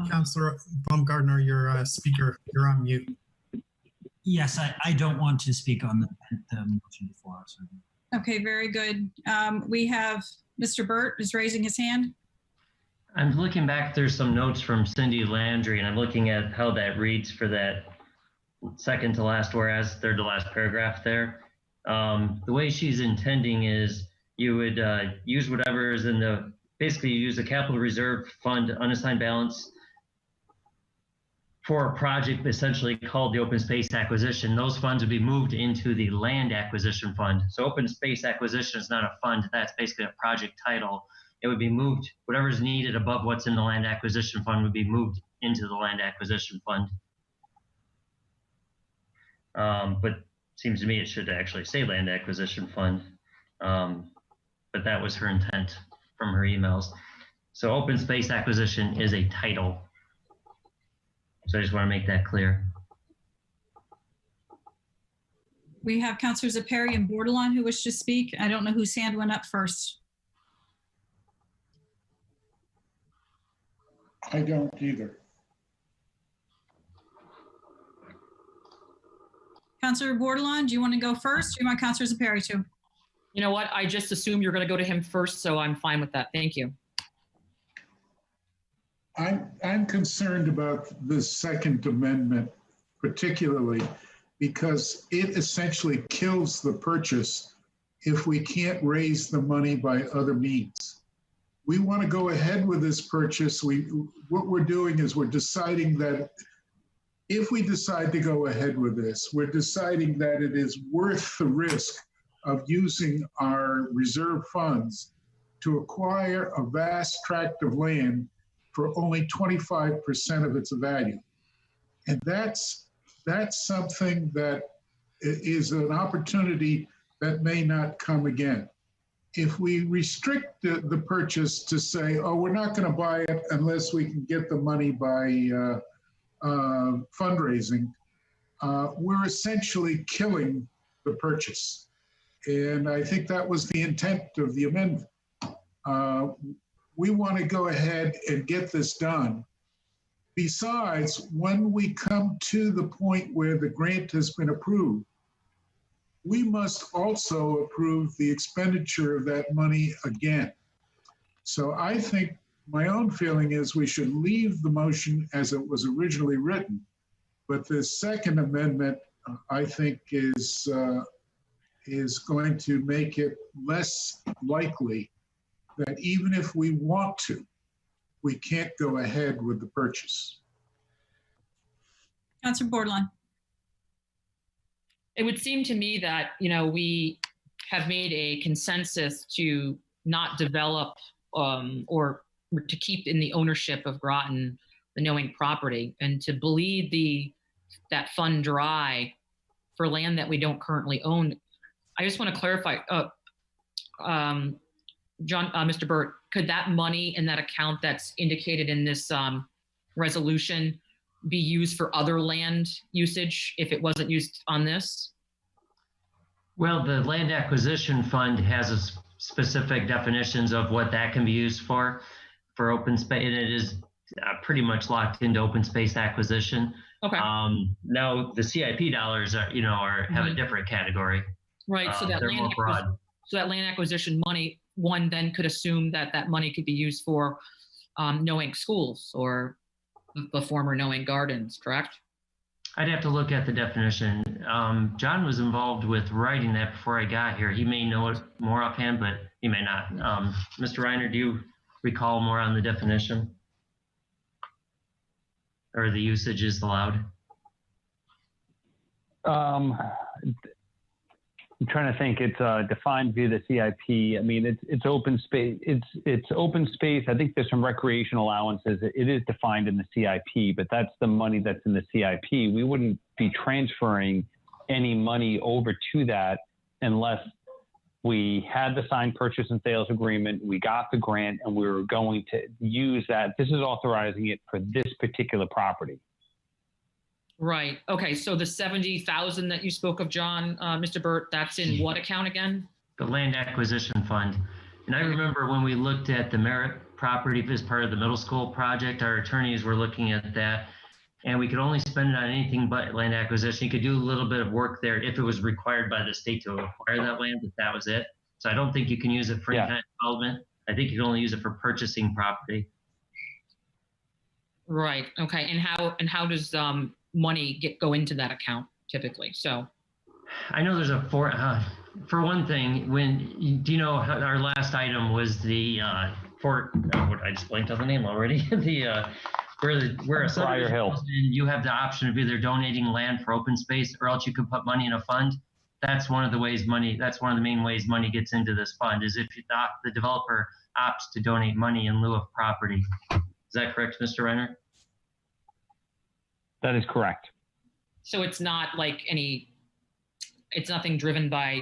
Councilor Baumgardner, your speaker, you're on mute. Yes, I don't want to speak on the motion before us. Okay, very good. We have Mr. Burt is raising his hand. I'm looking back, there's some notes from Cindy Landry, and I'm looking at how that reads for that second to last whereas, third to last paragraph there. The way she's intending is you would use whatever is in the, basically you use the capital reserve fund unassigned balance for a project essentially called the open space acquisition. Those funds would be moved into the land acquisition fund. So open space acquisition is not a fund, that's basically a project title. It would be moved, whatever's needed above what's in the land acquisition fund would be moved into the land acquisition fund. But seems to me it should actually say land acquisition fund. But that was her intent from her emails. So open space acquisition is a title. So I just want to make that clear. We have Councilor Zeppi and Bordelon who wish to speak. I don't know whose hand went up first. I don't either. Councilor Bordelon, do you want to go first? Or do you want Councilor Zeppi to? You know what? I just assumed you're going to go to him first, so I'm fine with that. Thank you. I'm concerned about the Second Amendment, particularly because it essentially kills the purchase if we can't raise the money by other means. We want to go ahead with this purchase. What we're doing is we're deciding that if we decide to go ahead with this, we're deciding that it is worth the risk of using our reserve funds to acquire a vast tract of land for only 25% of its value. And that's something that is an opportunity that may not come again. If we restrict the purchase to say, oh, we're not going to buy it unless we can get the money by fundraising, we're essentially killing the purchase. And I think that was the intent of the amendment. We want to go ahead and get this done. Besides, when we come to the point where the grant has been approved, we must also approve the expenditure of that money again. So I think my own feeling is we should leave the motion as it was originally written, but the Second Amendment, I think, is going to make it less likely that even if we want to, we can't go ahead with the purchase. Councilor Bordelon. It would seem to me that, you know, we have made a consensus to not develop or to keep in the ownership of Groton the knowing property, and to bleed that fund dry for land that we don't currently own. I just want to clarify, Mr. Burt, could that money in that account that's indicated in this resolution be used for other land usage if it wasn't used on this? Well, the land acquisition fund has a specific definitions of what that can be used for open space, and it is pretty much locked into open space acquisition. Okay. Now the CIP dollars are, have a different category. Right. So that land acquisition money, one then could assume that that money could be used for knowing schools or the former knowing gardens, correct? I'd have to look at the definition. John was involved with writing that before I got here. He may know it more offhand, but he may not. Mr. Reiner, do you recall more on the definition? Or the usage is allowed? I'm trying to think. It's defined via the CIP. I mean, it's open space. It's open space. I think there's some recreation allowances. It is defined in the CIP, but that's the money that's in the CIP. We wouldn't be transferring any money over to that unless we had the signed purchase and sales agreement, we got the grant, and we were going to use that. This is authorizing it for this particular property. Right. Okay. So the 70,000 that you spoke of, John, Mr. Burt, that's in what account again? The land acquisition fund. And I remember when we looked at the Merritt property as part of the middle school project, our attorneys were looking at that, and we could only spend it on anything but land acquisition. You could do a little bit of work there if it was required by the state to acquire that land, but that was it. So I don't think you can use it for any kind of development. I think you can only use it for purchasing property. Right. Okay. And how does money go into that account typically? So I know there's for one thing, do you know how our last item was the I just blanked on the name already. Where a Briar Hill. You have the option of either donating land for open space, or else you could put money in a fund. That's one of the main ways money gets into this fund, is if the developer opts to donate money in lieu of property. Is that correct, Mr. Reiner? That is correct. So it's not like it's nothing driven by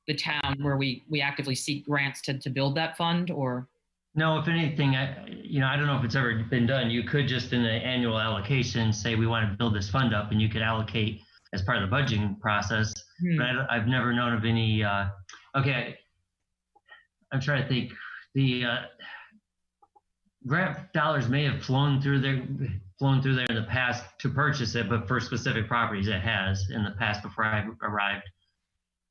the town where we actively seek grants to build that fund, or? No, if anything, I don't know if it's ever been done. You could just in the annual allocation say we want to build this fund up, and you could allocate as part of the budgeting process. But I've never known of any. Okay, I'm trying to think. The grant dollars may have flown through there in the past to purchase it, but for specific properties it has in the past before I arrived.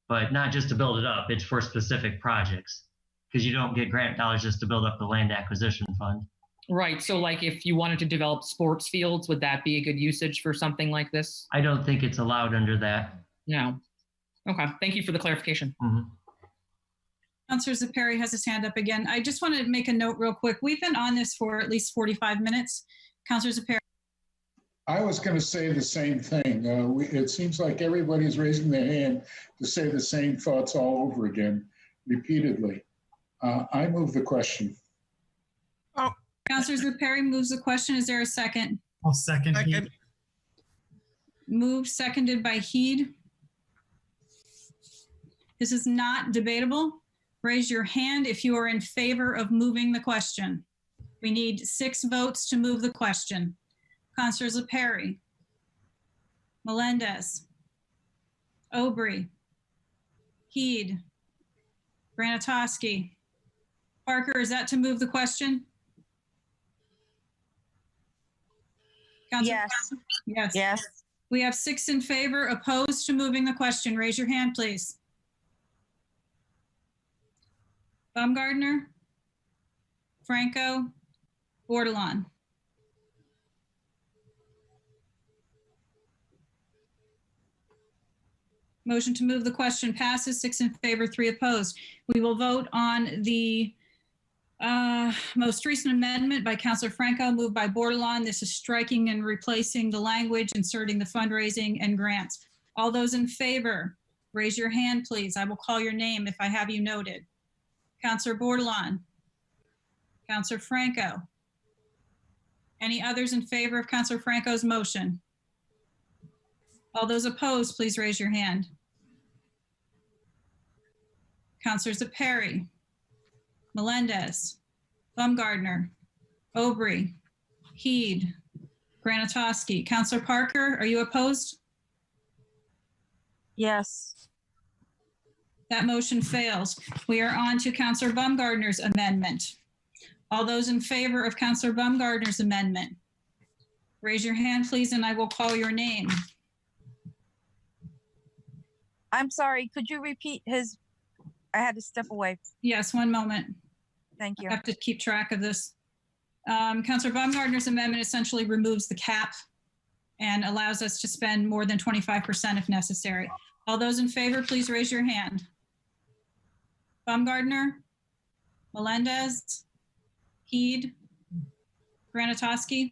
But not just to build it up, it's for specific projects, because you don't get grant dollars just to build up the land acquisition fund. Right. So like if you wanted to develop sports fields, would that be a good usage for something like this? I don't think it's allowed under that. No. Okay. Thank you for the clarification. Mm-hmm. Councilor Zeppi has his hand up again. I just want to make a note real quick. We've been on this for at least 45 minutes. Councilor Zeppi. I was going to say the same thing. It seems like everybody's raising their hand to say the same thoughts all over again, repeatedly. I move the question. Oh, Councilor Zeppi moves the question. Is there a second? I'll second. Second. Moved, seconded by Heed. This is not debatable. Raise your hand if you are in favor of moving the question. We need 6 votes to move the question. Councilor Zeppi, Melendez, Obrey, Heed, Granatowski. Parker, is that to move the question? Yes. Yes. Yes. We have 6 in favor, opposed to moving the question. Raise your hand, please. Baumgartner, Franco, Bordelon. Motion to move the question passes, 6 in favor, 3 opposed. We will vote on the most recent amendment by Councilor Franco, moved by Bordelon. This is striking and replacing the language, inserting the fundraising and grants. All those in favor, raise your hand, please. I will call your name if I have you noted. Councilor Bordelon, Councilor Franco. Any others in favor of Councilor Franco's motion? All those opposed, please raise your hand. Councilor Zeppi, Melendez, Baumgartner, Obrey, Heed, Granatowski. Councilor Parker, are you opposed? Yes. That motion fails. We are on to Councilor Baumgartner's amendment. All those in favor of Councilor Baumgartner's amendment, raise your hand, please, and I will call your name. I'm sorry, could you repeat his? I had to step away. Yes, one moment. Thank you. I have to keep track of this. Councilor Baumgartner's amendment essentially removes the cap and allows us to spend more than 25% if necessary. All those in favor, please raise your hand. Baumgartner, Melendez, Heed, Granatowski.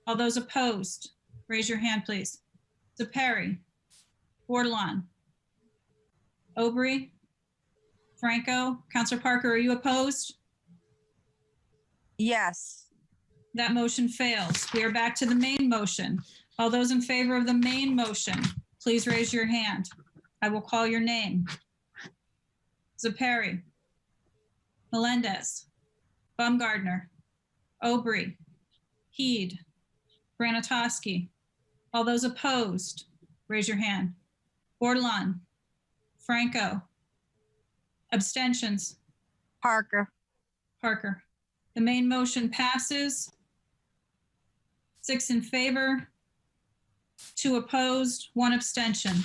All those opposed, raise your hand, please. Zeppi, Bordelon, Obrey, Franco. Councilor Parker, are you opposed? Yes. That motion fails. We are back to the main motion. All those in favor of the main motion, please raise your hand. I will call your name. Zeppi, Melendez, Baumgartner, Obrey, Heed, Granatowski. All those opposed, raise your hand. Bordelon, Franco. Abstentions. Parker. Parker. The main motion passes. 6 in favor, 2 opposed, 1 abstention.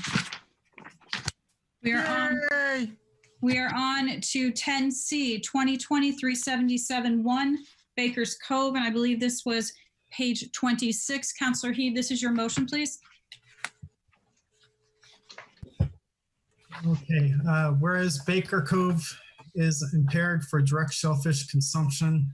We are on to 10C, 2020-377-1, Baker's Cove, and I believe this was page 26. Councilor Heed, this is your motion, please. Okay, whereas Baker Cove is impaired for direct shellfish consumption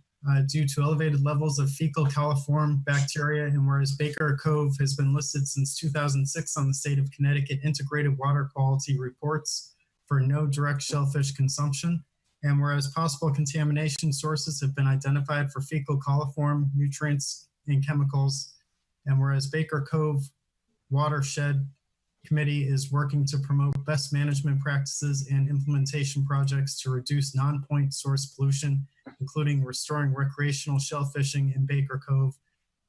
due to elevated levels of fecal coliform bacteria, and whereas Baker Cove has been listed since 2006 on the state of Connecticut integrated water quality reports for no direct shellfish consumption, and whereas possible contamination sources have been identified for fecal coliform, nutrients, and chemicals, and whereas Baker Cove Watershed Committee is working to promote best management practices and implementation projects to reduce non-point source pollution, including restoring recreational shellfishing in Baker Cove,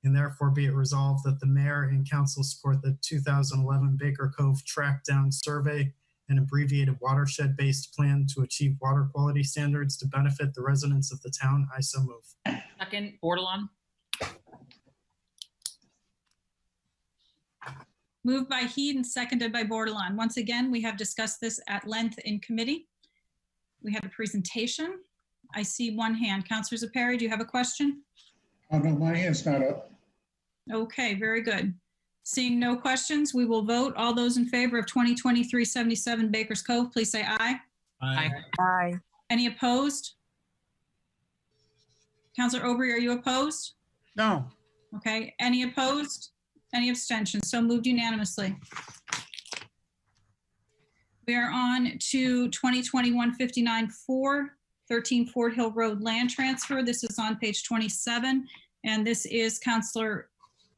and therefore be it resolved that the mayor and council support the 2011 Baker Cove Track Down Survey, an abbreviated watershed-based plan to achieve water quality standards to benefit the residents of the town. I so move. Second, Bordelon. Moved by Heed and seconded by Bordelon. Once again, we have discussed this at length in committee. We have a presentation. I see one hand. Councilor Zeppi, do you have a question? Oh, no, my hand's not up. Okay, very good. Seeing no questions, we will vote. All those in favor of 2023-77 Baker's Cove, please say aye. Aye. Aye. Any opposed? Councilor Obrey, are you opposed? No. Okay, any opposed? Any abstentions? So moved unanimously. We are on to 2021-59-4, 13 Fort Hill Road land transfer. This is on page 27, and this is Councilor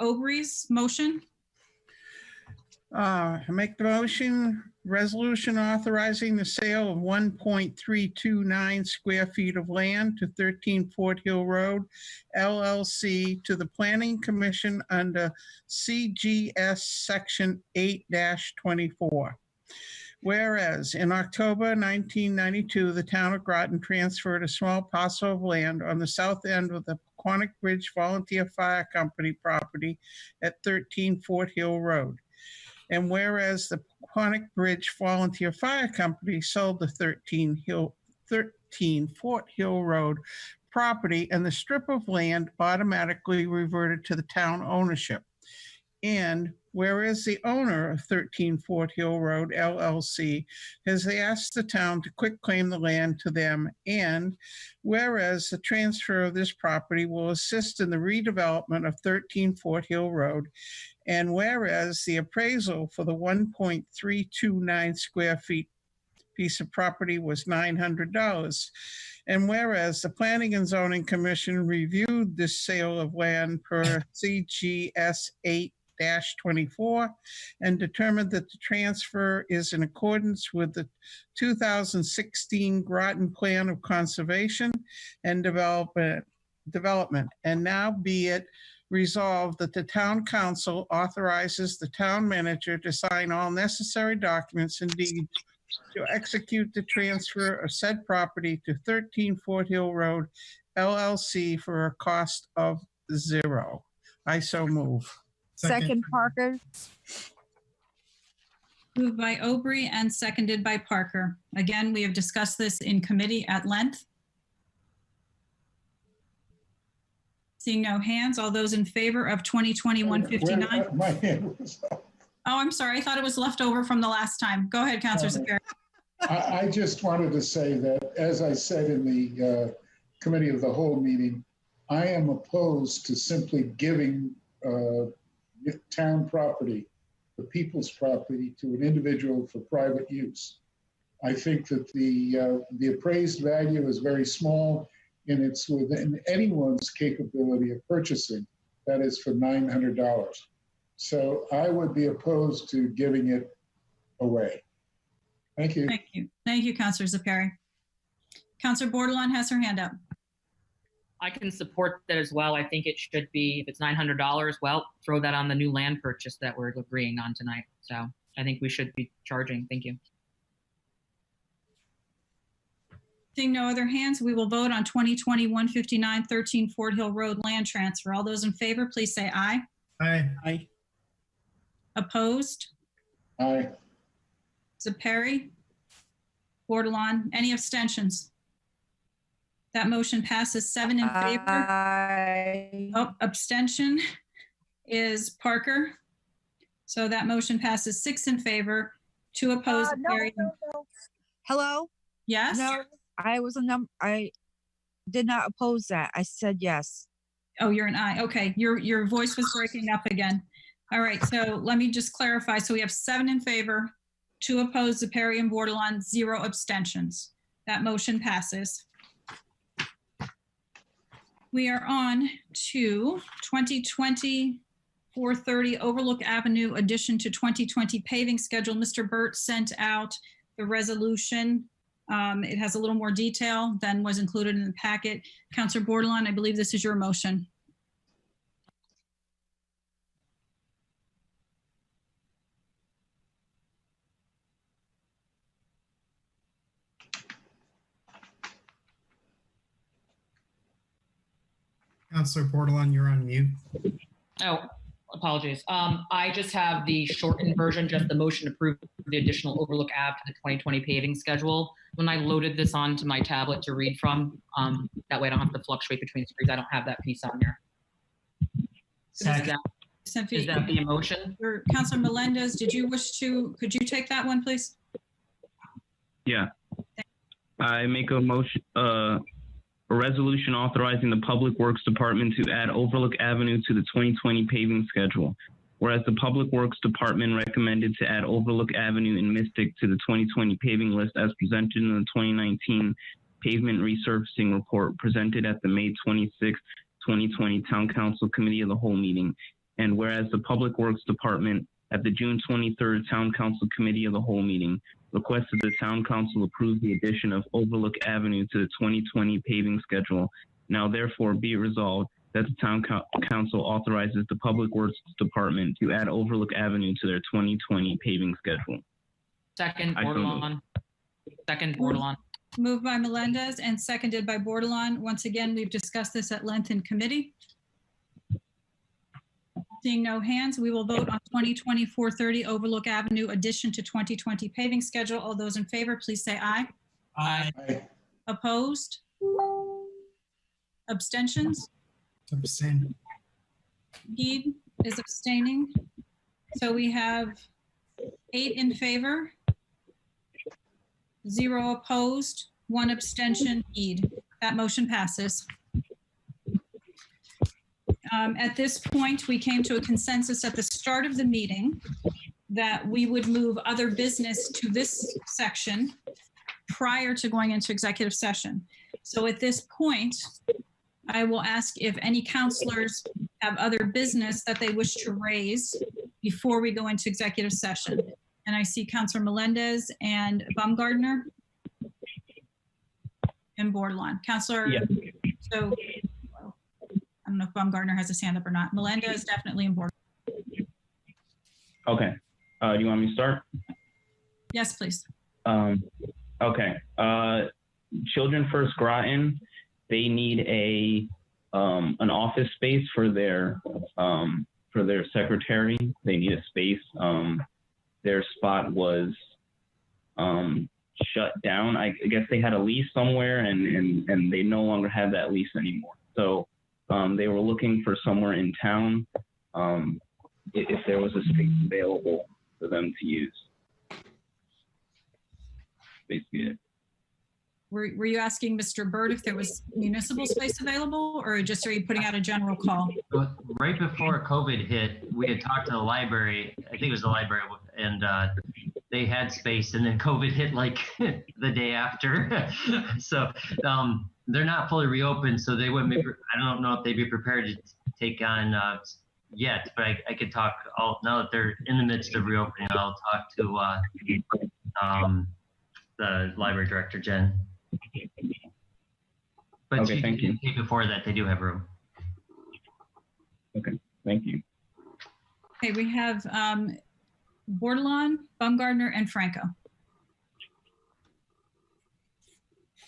Obrey's motion. I make the motion, resolution authorizing the sale of 1.329 square feet of land to 13 Fort Hill Road, LLC, to the Planning Commission under CGS Section 8-24. Whereas in October 1992, the town of Groton transferred a small parcel of land on the south end of the Quonic Bridge Volunteer Fire Company property at 13 Fort Hill Road. And whereas the Quonic Bridge Volunteer Fire Company sold the 13 Fort Hill Road property, and the strip of land automatically reverted to the town ownership. And whereas the owner of 13 Fort Hill Road, LLC, has asked the town to quitclaim the land to them, and whereas the transfer of this property will assist in the redevelopment of 13 Fort Hill Road, and whereas the appraisal for the 1.329 square feet piece of property was $900, and whereas the Planning and Zoning Commission reviewed this sale of land per CGS 8-24 and determined that the transfer is in accordance with the 2016 Groton Plan of Conservation and Development. And now be it resolved that the town council authorizes the town manager to sign all necessary documents and deeds to execute the transfer of said property to 13 Fort Hill Road, LLC, for a cost of $0. I so move. Second Parker. Moved by Obrey and seconded by Parker. Again, we have discussed this in committee at length. Seeing no hands, all those in favor of 2021-59. My hand was up. Oh, I'm sorry. I thought it was left over from the last time. Go ahead, Councilor Zeppi. I just wanted to say that, as I said in the committee of the whole meeting, I am opposed to simply giving town property, the people's property, to an individual for private use. I think that the appraised value is very small, and it's within anyone's capability of purchasing. That is for $900. So I would be opposed to giving it away. Thank you. Thank you. Thank you, Councilor Zeppi. Councilor Bordelon has her hand up. I can support that as well. I think it should be, if it's $900, well, throw that on the new land purchase that we're agreeing on tonight. So I think we should be charging. Thank you. Seeing no other hands, we will vote on 2021-59 13 Fort Hill Road land transfer. All those in favor, please say aye. Aye. Aye. Opposed? Aye. Zeppi? Bordelon? Any abstentions? That motion passes 7 in favor. Oh, abstention is Parker. So that motion passes 6 in favor, 2 opposed. No. Hello? Yes? No, I did not oppose that. I said yes. Oh, you're an aye. Okay, your voice was breaking up again. All right, so let me just clarify. So we have 7 in favor, 2 opposed, Zeppi and Bordelon, 0 abstentions. That motion passes. We are on to 2020-430 Overlook Avenue addition to 2020 paving schedule. Mr. Burt sent out the resolution. It has a little more detail than was included in the packet. Councilor Bordelon, I believe this is your motion. Councilor Bordelon, you're on mute. Oh, apologies. I just have the shortened version, just the motion to approve the additional Overlook Ave to the 2020 paving schedule. When I loaded this onto my tablet to read from, that way I don't have to fluctuate between screens. I don't have that piece on here. Second. Is that the motion? Councilor Melendez, could you take that one, please? Yeah. I make a motion, a resolution authorizing the Public Works Department to add Overlook Avenue to the 2020 paving schedule. Whereas the Public Works Department recommended to add Overlook Avenue in Mystic to the 2020 paving list as presented in the 2019 pavement resurfacing report presented at the May 26, 2020 Town Council Committee of the Whole meeting. And whereas the Public Works Department at the June 23rd Town Council Committee of the Whole meeting requested the Town Council approve the addition of Overlook Avenue to the 2020 paving schedule. Now therefore be it resolved that the Town Council authorizes the Public Works Department to add Overlook Avenue to their 2020 paving schedule. Second, Bordelon. Second, Bordelon. Moved by Melendez and seconded by Bordelon. Once again, we've discussed this at length in committee. Seeing no hands, we will vote on 2020-430 Overlook Avenue addition to 2020 paving schedule. All those in favor, please say aye. Aye. Opposed? Abstentions? Abstain. Heed is abstaining. So we have 8 in favor, 0 opposed, 1 abstention. Heed. That motion passes. At this point, we came to a consensus at the start of the meeting that we would move other business to this section prior to going into executive session. So at this point, I will ask if any counselors have other business that they wish to raise before we go into executive session. And I see Councilor Melendez and Baumgartner and Bordelon. Councilor, yeah. So I don't know if Baumgartner has his hand up or not. Melendez is definitely in board. Okay. Do you want me to start? Yes, please. Okay. Children First Groton, they need an office space for their secretary. They need a space. Their spot was shut down. I guess they had a lease somewhere and they no longer have that lease anymore. So they were looking for somewhere in town if there was a space available for them to use. Basically it. Were you asking Mr. Byrd if there was municipal space available, or just are you putting out a general call? Right before COVID hit, we had talked to the library, I think it was the library, and they had space, and then COVID hit like the day after. So they're not fully reopened, so they wouldn't be, I don't know if they'd be prepared to take on yet, but I could talk, now that they're in the midst of reopening, I'll talk to the library director, Jen. But okay, thank you. Before that, they do have room. Okay, thank you. Okay, we have Bordelon, Baumgartner, and Franco.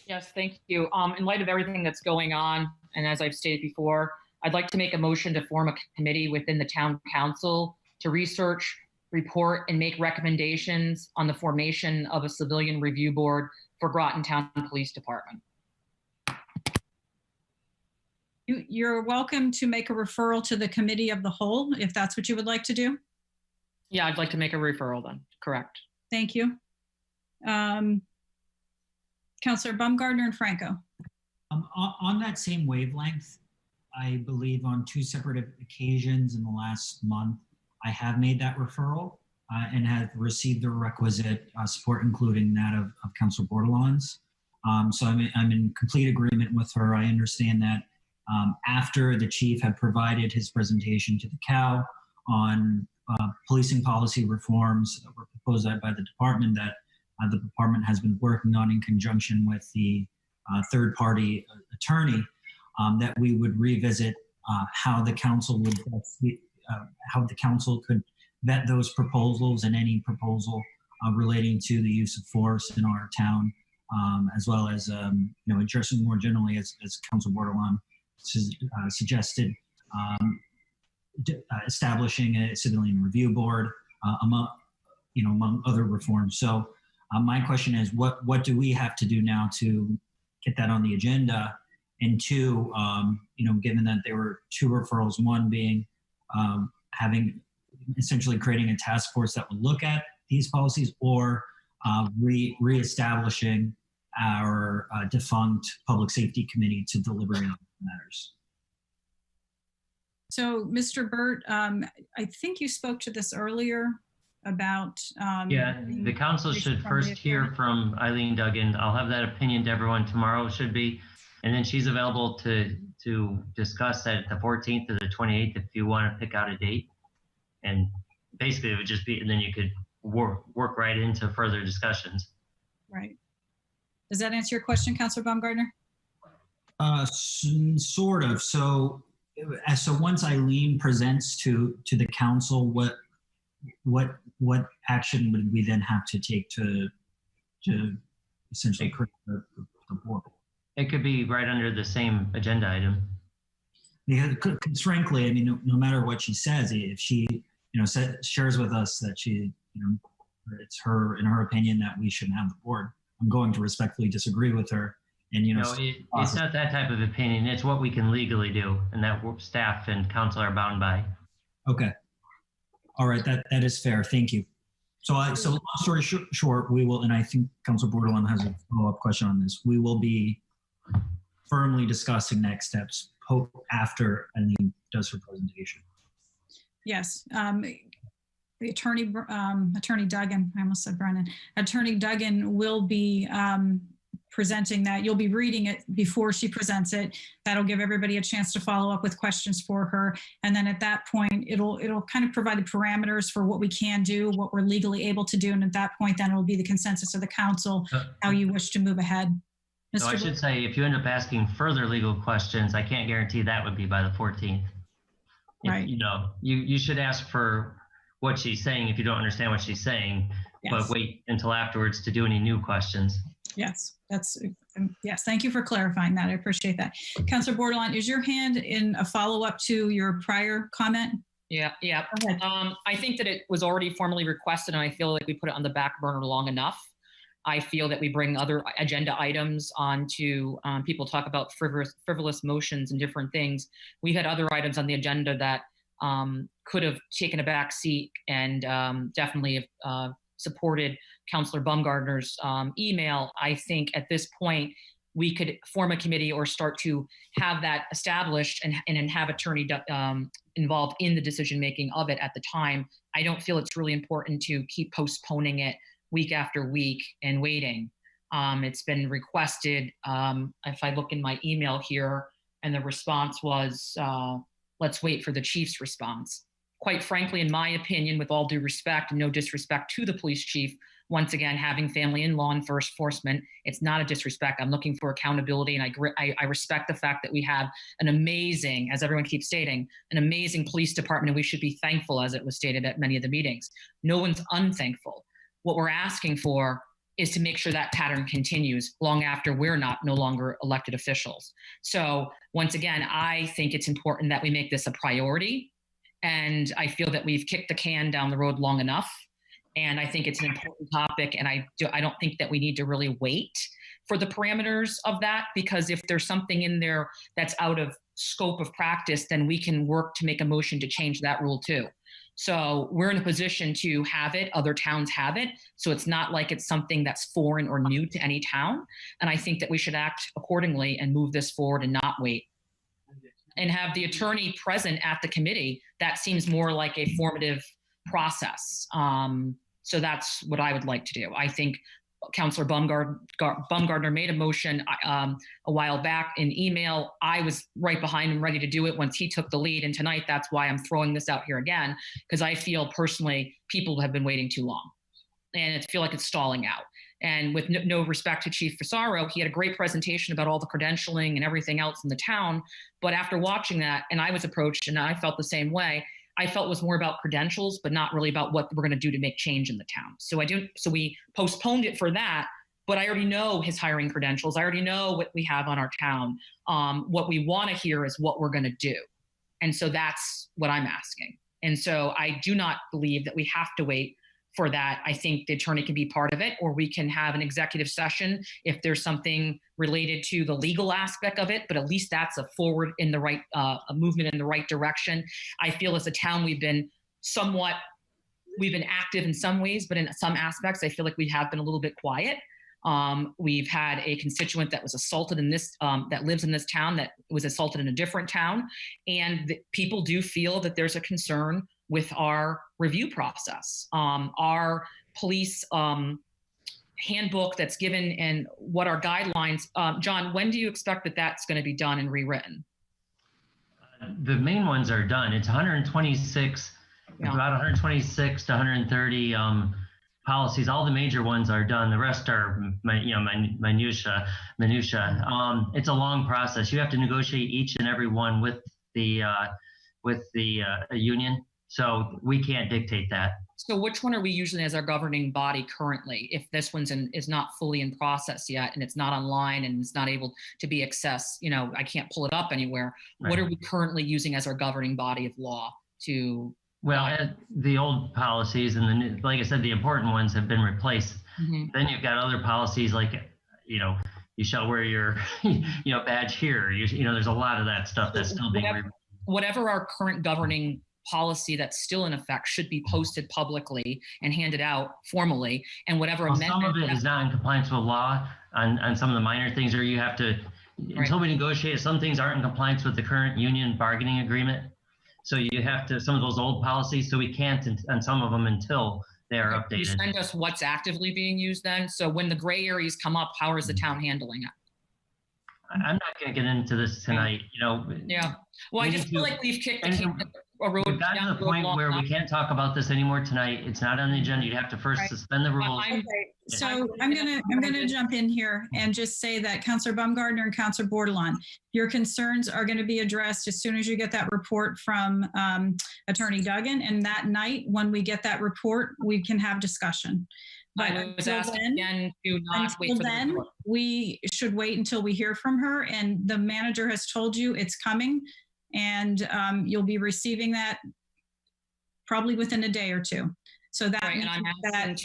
Yes, thank you. In light of everything that's going on, and as I've stated before, I'd like to make a motion to form a committee within the town council to research, report, and make recommendations on the formation of a civilian review board for Groton Town Police Department. You're welcome to make a referral to the committee of the whole, if that's what you would like to do. Yeah, I'd like to make a referral then. Correct. Thank you. Councilor Baumgartner and Franco. On that same wavelength, I believe on 2 separate occasions in the last month, I have made that referral and have received the requisite support, including that of Councilor Bordelon's. So I'm in complete agreement with her. I understand that after the chief had provided his presentation to the COW on policing policy reforms that were proposed by the department that the department has been working on in conjunction with the third-party attorney, that we would revisit how the council would how the council could vet those proposals and any proposal relating to the use of force in our town, as well as addressing more generally, as Councilor Bordelon suggested, establishing a civilian review board, among other reforms. So my question is, what do we have to do now to get that on the agenda? And 2, given that there were 2 referrals, one being having essentially creating a task force that would look at these policies, or reestablishing our defunct public safety committee to deliberate on matters. So, Mr. Burt, I think you spoke to this earlier about. Yeah, the council should first hear from Eileen Duggan. I'll have that opinion to everyone tomorrow, should be. And then she's available to discuss that the 14th or the 28th if you want to pick out a date. And basically it would just be, and then you could work right into further discussions. Right. Does that answer your question, Councilor Baumgartner? Sort of. So once Eileen presents to the council, what action would we then have to take to essentially create the board? It could be right under the same agenda item. Yeah, because frankly, I mean, no matter what she says, if she, shares with us that she, it's in her opinion that we shouldn't have the board, I'm going to respectfully disagree with her. And it's not that type of opinion. It's what we can legally do, and that staff and council are bound by. Okay. All right, that is fair. Thank you. So long story short, we will, and I think Councilor Bordelon has a follow-up question on this. We will be firmly discussing next steps after Eileen does her presentation. Yes. The attorney Duggan, I almost said Brennan. Attorney Duggan will be presenting that. You'll be reading it before she presents it. That'll give everybody a chance to follow up with questions for her. And then at that point, it'll kind of provide the parameters for what we can do, what we're legally able to do. And at that point, then it'll be the consensus of the council, how you wish to move ahead. So I should say, if you end up asking further legal questions, I can't guarantee that would be by the 14th. Right. You should ask for what she's saying if you don't understand what she's saying, yes. But wait until afterwards to do any new questions. Yes, yes. Thank you for clarifying that. I appreciate that. Councilor Bordelon, is your hand in a follow-up to your prior comment? Yeah. I think that it was already formally requested, and I feel like we put it on the back burner long enough. I feel that we bring other agenda items on to people talk about frivolous motions and different things. We had other items on the agenda that could have taken a back seat and definitely supported Councilor Baumgartner's email. I think at this point, we could form a committee or start to have that established and have attorney involved in the decision-making of it at the time. I don't feel it's really important to keep postponing it week after week and waiting. It's been requested. If I look in my email here, and the response was, let's wait for the chief's response. Quite frankly, in my opinion, with all due respect and no disrespect to the police chief, once again, having family in law enforcement, it's not a disrespect. I'm looking for accountability, and I respect the fact that we have an amazing, as everyone keeps stating, an amazing police department, and we should be thankful, as it was stated at many of the meetings. No one's unthankful. What we're asking for is to make sure that pattern continues long after we're no longer elected officials. So once again, I think it's important that we make this a priority. And I feel that we've kicked the can down the road long enough. And I think it's an important topic. And I don't think that we need to really wait for the parameters of that, because if there's something in there that's out of scope of practice, then we can work to make a motion to change that rule too. So we're in a position to have it. Other towns have it. So it's not like it's something that's foreign or new to any town. And I think that we should act accordingly and move this forward and not wait. And have the attorney present at the committee. That seems more like a formative process. So that's what I would like to do. I think Councilor Baumgartner made a motion a while back in email. I was right behind him, ready to do it once he took the lead. And tonight, that's why I'm throwing this out here again, because I feel personally people have been waiting too long, and I feel like it's stalling out. And with no respect to Chief Fasaro, he had a great presentation about all the credentialing and everything else in the town. But after watching that, and I was approached, and I felt the same way. I felt it was more about credentials, but not really about what we're going to do to make change in the town. So we postponed it for that, but I already know his hiring credentials. I already know what we have on our town. What we want to hear is what we're going to do. And so that's what I'm asking. And so I do not believe that we have to wait for that. I think the attorney can be part of it, or we can have an executive session if there's something related to the legal aspect of it, but at least that's a forward in the right, a movement in the right direction. I feel as a town, we've been active in some ways, but in some aspects, I feel like we have been a little bit quiet. We've had a constituent that was assaulted in this, that lives in this town, that was assaulted in a different town. And people do feel that there's a concern with our review process. Our police handbook that's given and what our guidelines. John, when do you expect that that's going to be done and rewritten? The main ones are done. It's 126, about 126 to 130 policies. All the major ones are done. The rest are, minutia. It's a long process. You have to negotiate each and every one with the union. So we can't dictate that. So which one are we using as our governing body currently? If this one's is not fully in process yet, and it's not online and it's not able to be accessed, I can't pull it up anywhere. Right. What are we currently using as our governing body of law to? Well, the old policies and the new, like I said, the important ones have been replaced. Mm-hmm. Then you've got other policies like, you shall wear your, badge here. There's a lot of that stuff that's still being. Whatever our current governing policy that's still in effect should be posted publicly and handed out formally, and whatever amendment. Some of it is not in compliance with law on some of the minor things, or you have to, until we negotiate, some things aren't in compliance with the current union bargaining agreement. So you have to, some of those old policies, so we can't on some of them until they are updated. You send us what's actively being used then. So when the gray areas come up, how is the town handling it? I'm not going to get into this tonight, Yeah. Well, I just feel like we've kicked a road. We've gotten to the point where we can't talk about this anymore tonight. It's not on the agenda. You'd have to first suspend the rules. Okay. So I'm gonna jump in here and just say that Councilor Baumgartner and Councilor Bordelon, your concerns are going to be addressed as soon as you get that report from Attorney Duggan. And that night, when we get that report, we can have discussion. But I was asking again to not wait for the report. We should wait until we hear from her, and the manager has told you it's coming, and you'll be receiving that probably within a day or two. So that means that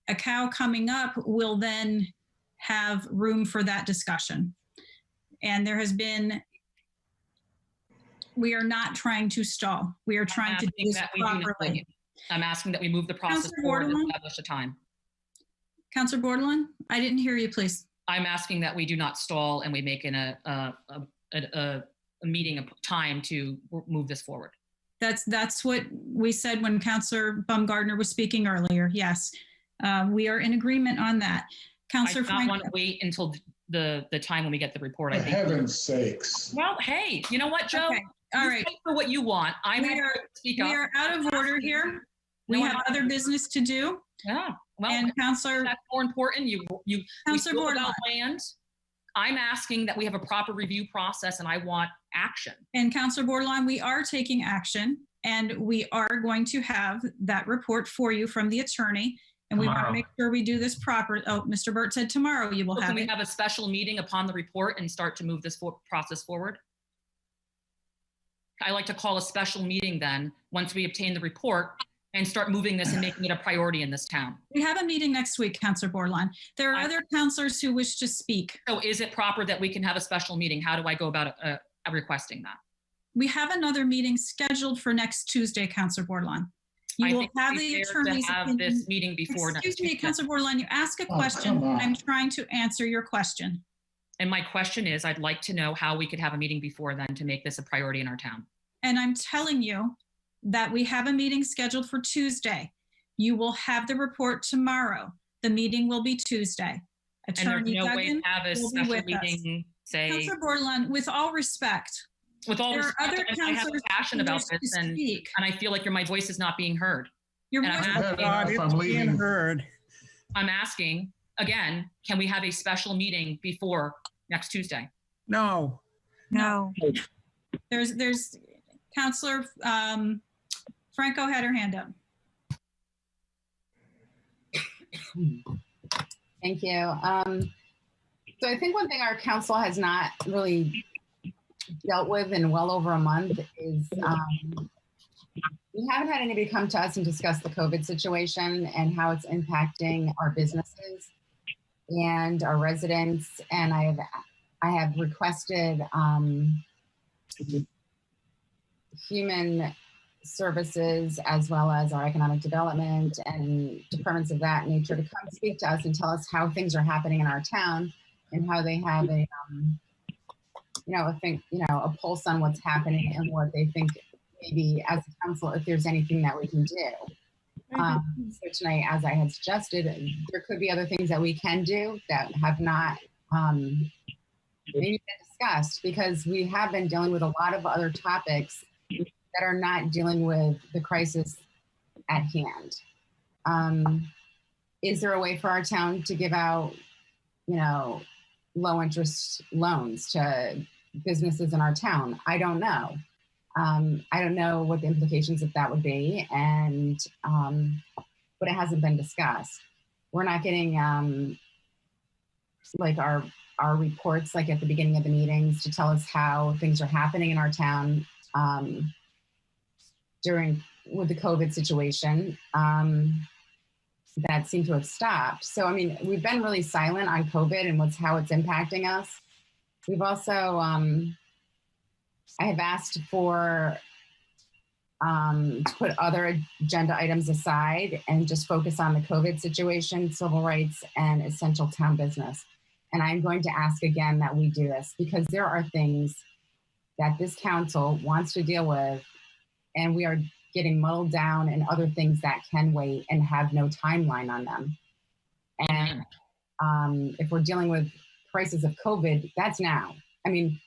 a cow coming up will then have room for that discussion. And there has been, we are not trying to stall. We are trying to do this properly. I'm asking that we move the process forward and establish a time. Councilor Bordelon, I didn't hear you, please. I'm asking that we do not stall and we make a meeting, a time to move this forward. That's what we said when Councilor Baumgartner was speaking earlier. Yes, we are in agreement on that. Councilor, I don't want to wait until the time when we get the report. For heaven's sakes. Well, hey, you know what, Joe? Okay. All right. For what you want. We are out of order here. We have other business to do. Yeah. Well, and Councilor, that's more important. Councilor Borde, about land. I'm asking that we have a proper review process, and I want action. And Councilor Bordelon, we are taking action, and we are going to have that report for you from the attorney. And we want to make sure we do this proper. Oh, Mr. Burt said tomorrow you will have it. Can we have a special meeting upon the report and start to move this process forward? I like to call a special meeting then, once we obtain the report and start moving this and making it a priority in this town. We have a meeting next week, Councilor Borde. There are other councilors who wish to speak. So is it proper that we can have a special meeting? How do I go about requesting that? We have another meeting scheduled for next Tuesday, Councilor Borde. You will have the attorneys. Have this meeting before next Excuse me, Tuesday. Councilor Borde, you ask a question. I'm trying to answer your question. And my question is, I'd like to know how we could have a meeting before then to make this a priority in our town. And I'm telling you that we have a meeting scheduled for Tuesday. You will have the report tomorrow. The meeting will be Tuesday. Attorney and there's no way Duggan to have a will be special with us. meeting, say. Councilor Borde, with all respect, With all there are respect, other I have a councilors passion who about wish this, to and speak. I feel like my voice is not being heard. Your And voice- I'm God, asking, it's being heard. I'm asking again, can we have a special meeting before next Tuesday? No. No. There's Councilor Franco had her hand up. Thank you. So I think one thing our council has not really dealt with in well over a month is we haven't had anybody come to us and discuss the COVID situation and how it's impacting our businesses and our residents. And I have requested human services as well as our economic development and departments of that nature to come speak to us and tell us how things are happening in our town and how they have a a pulse on what's happening and what they think maybe as a council if there's anything that we can do. So tonight, as I had suggested, there could be other things that we can do that have not maybe been discussed because we have been dealing with a lot of other topics that are not dealing with the crisis at hand. Is there a way for our town to give out, low interest loans to businesses in our town? I don't know. I don't know what the implications of that would be, and but it hasn't been discussed. We're not getting like our reports like at the beginning of the meetings to tell us how things are happening in our town with the COVID situation. That seemed to have stopped. So, I mean, we've been really silent on COVID and how it's impacting us. We've also, I have asked for to put other agenda items aside and just focus on the COVID situation, civil rights, and essential town business. And I'm going to ask again that we do this because there are things that this council wants to deal with, and we are getting muddled down in other things that can wait and have no timeline on them. And if we're dealing with crisis of COVID, that's now. I mean,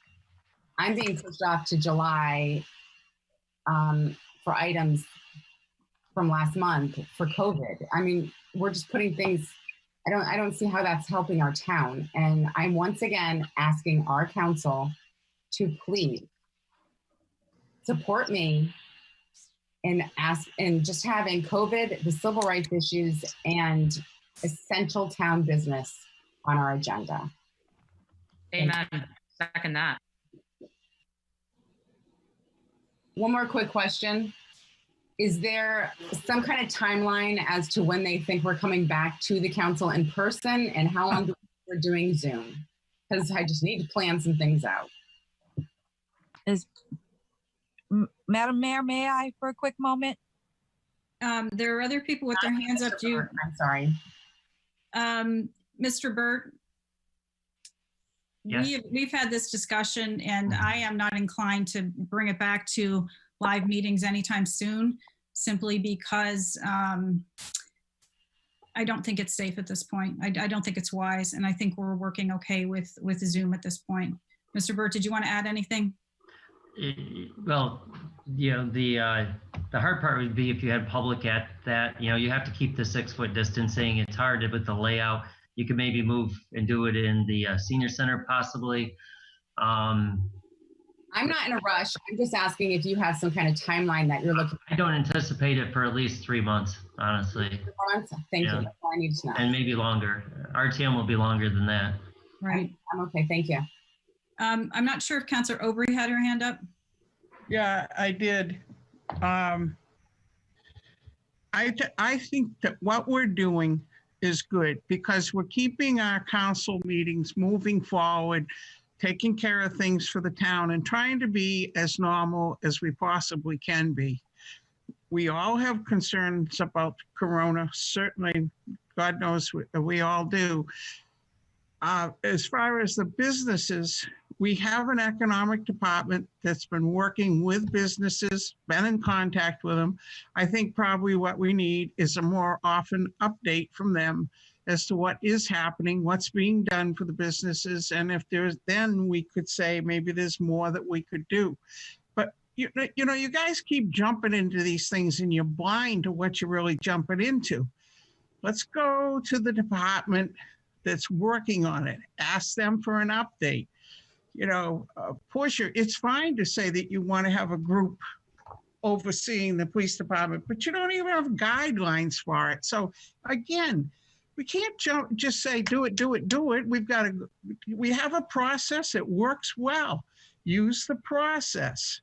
I'm being pushed off to July for items from last month for COVID. I mean, we're just putting things, I don't see how that's helping our town. And I'm once again asking our council to please support me and just having COVID, the civil rights issues, and essential town business on our agenda. Amen. Second that. One more quick question. Is there some kind of timeline as to when they think we're coming back to the council in person and how long we're doing Zoom? Because I just need to plan some things out. Madam Mayor, may I for a quick moment? There are other people with their hands up. I'm sorry. Mr. Burt, Yes. we've had this discussion and I am not inclined to bring it back to live meetings anytime soon, simply because I don't think it's safe at this point. I don't think it's wise. And I think we're working okay with Zoom at this point. Mr. Burt, did you want to add anything? Well, the hard part would be if you had public at that, you have to keep the 6-foot distancing. It's hard with the layout. You could maybe move and do it in the senior center possibly. I'm not in a rush. I'm just asking if you have some kind of timeline that you're looking I don't anticipate it for at least 3 months, honestly. Thank you. That's all I need to know. And maybe longer. RTM will be longer than that. Right. I'm okay. Thank you. I'm not sure if Councilor Obrey had her hand up. Yeah, I did. I think that what we're doing is good because we're keeping our council meetings moving forward, taking care of things for the town and trying to be as normal as we possibly can be. We all have concerns about Corona, certainly, God knows we all do. As far as the businesses, we have an economic department that's been working with businesses, been in contact with them. I think probably what we need is a more often update from them as to what is happening, what's being done for the businesses, and if there's, then we could say maybe there's more that we could do. But you know, you guys keep jumping into these things and you're blind to what you're really jumping into. Let's go to the department that's working on it. Ask them for an update. You know, it's fine to say that you want to have a group overseeing the police department, but you don't even have guidelines for it. So again, we can't just say, do it, do it, do it. We have a process that works well. Use the process.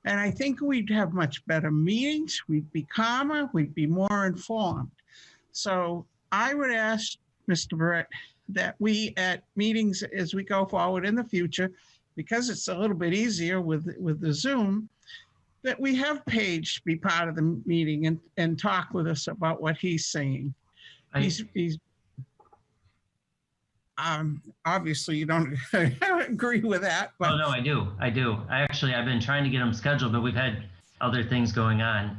And I think we'd have much better meetings. We'd be calmer. We'd be more informed. So I would ask Mr. Brett that we at meetings as we go forward in the future, because it's a little bit easier with the Zoom, that we have Paige be part of the meeting and talk with us about what he's saying. He's obviously you don't agree with that, but oh no, I do. I've been trying to get him scheduled, but we've had other things going on.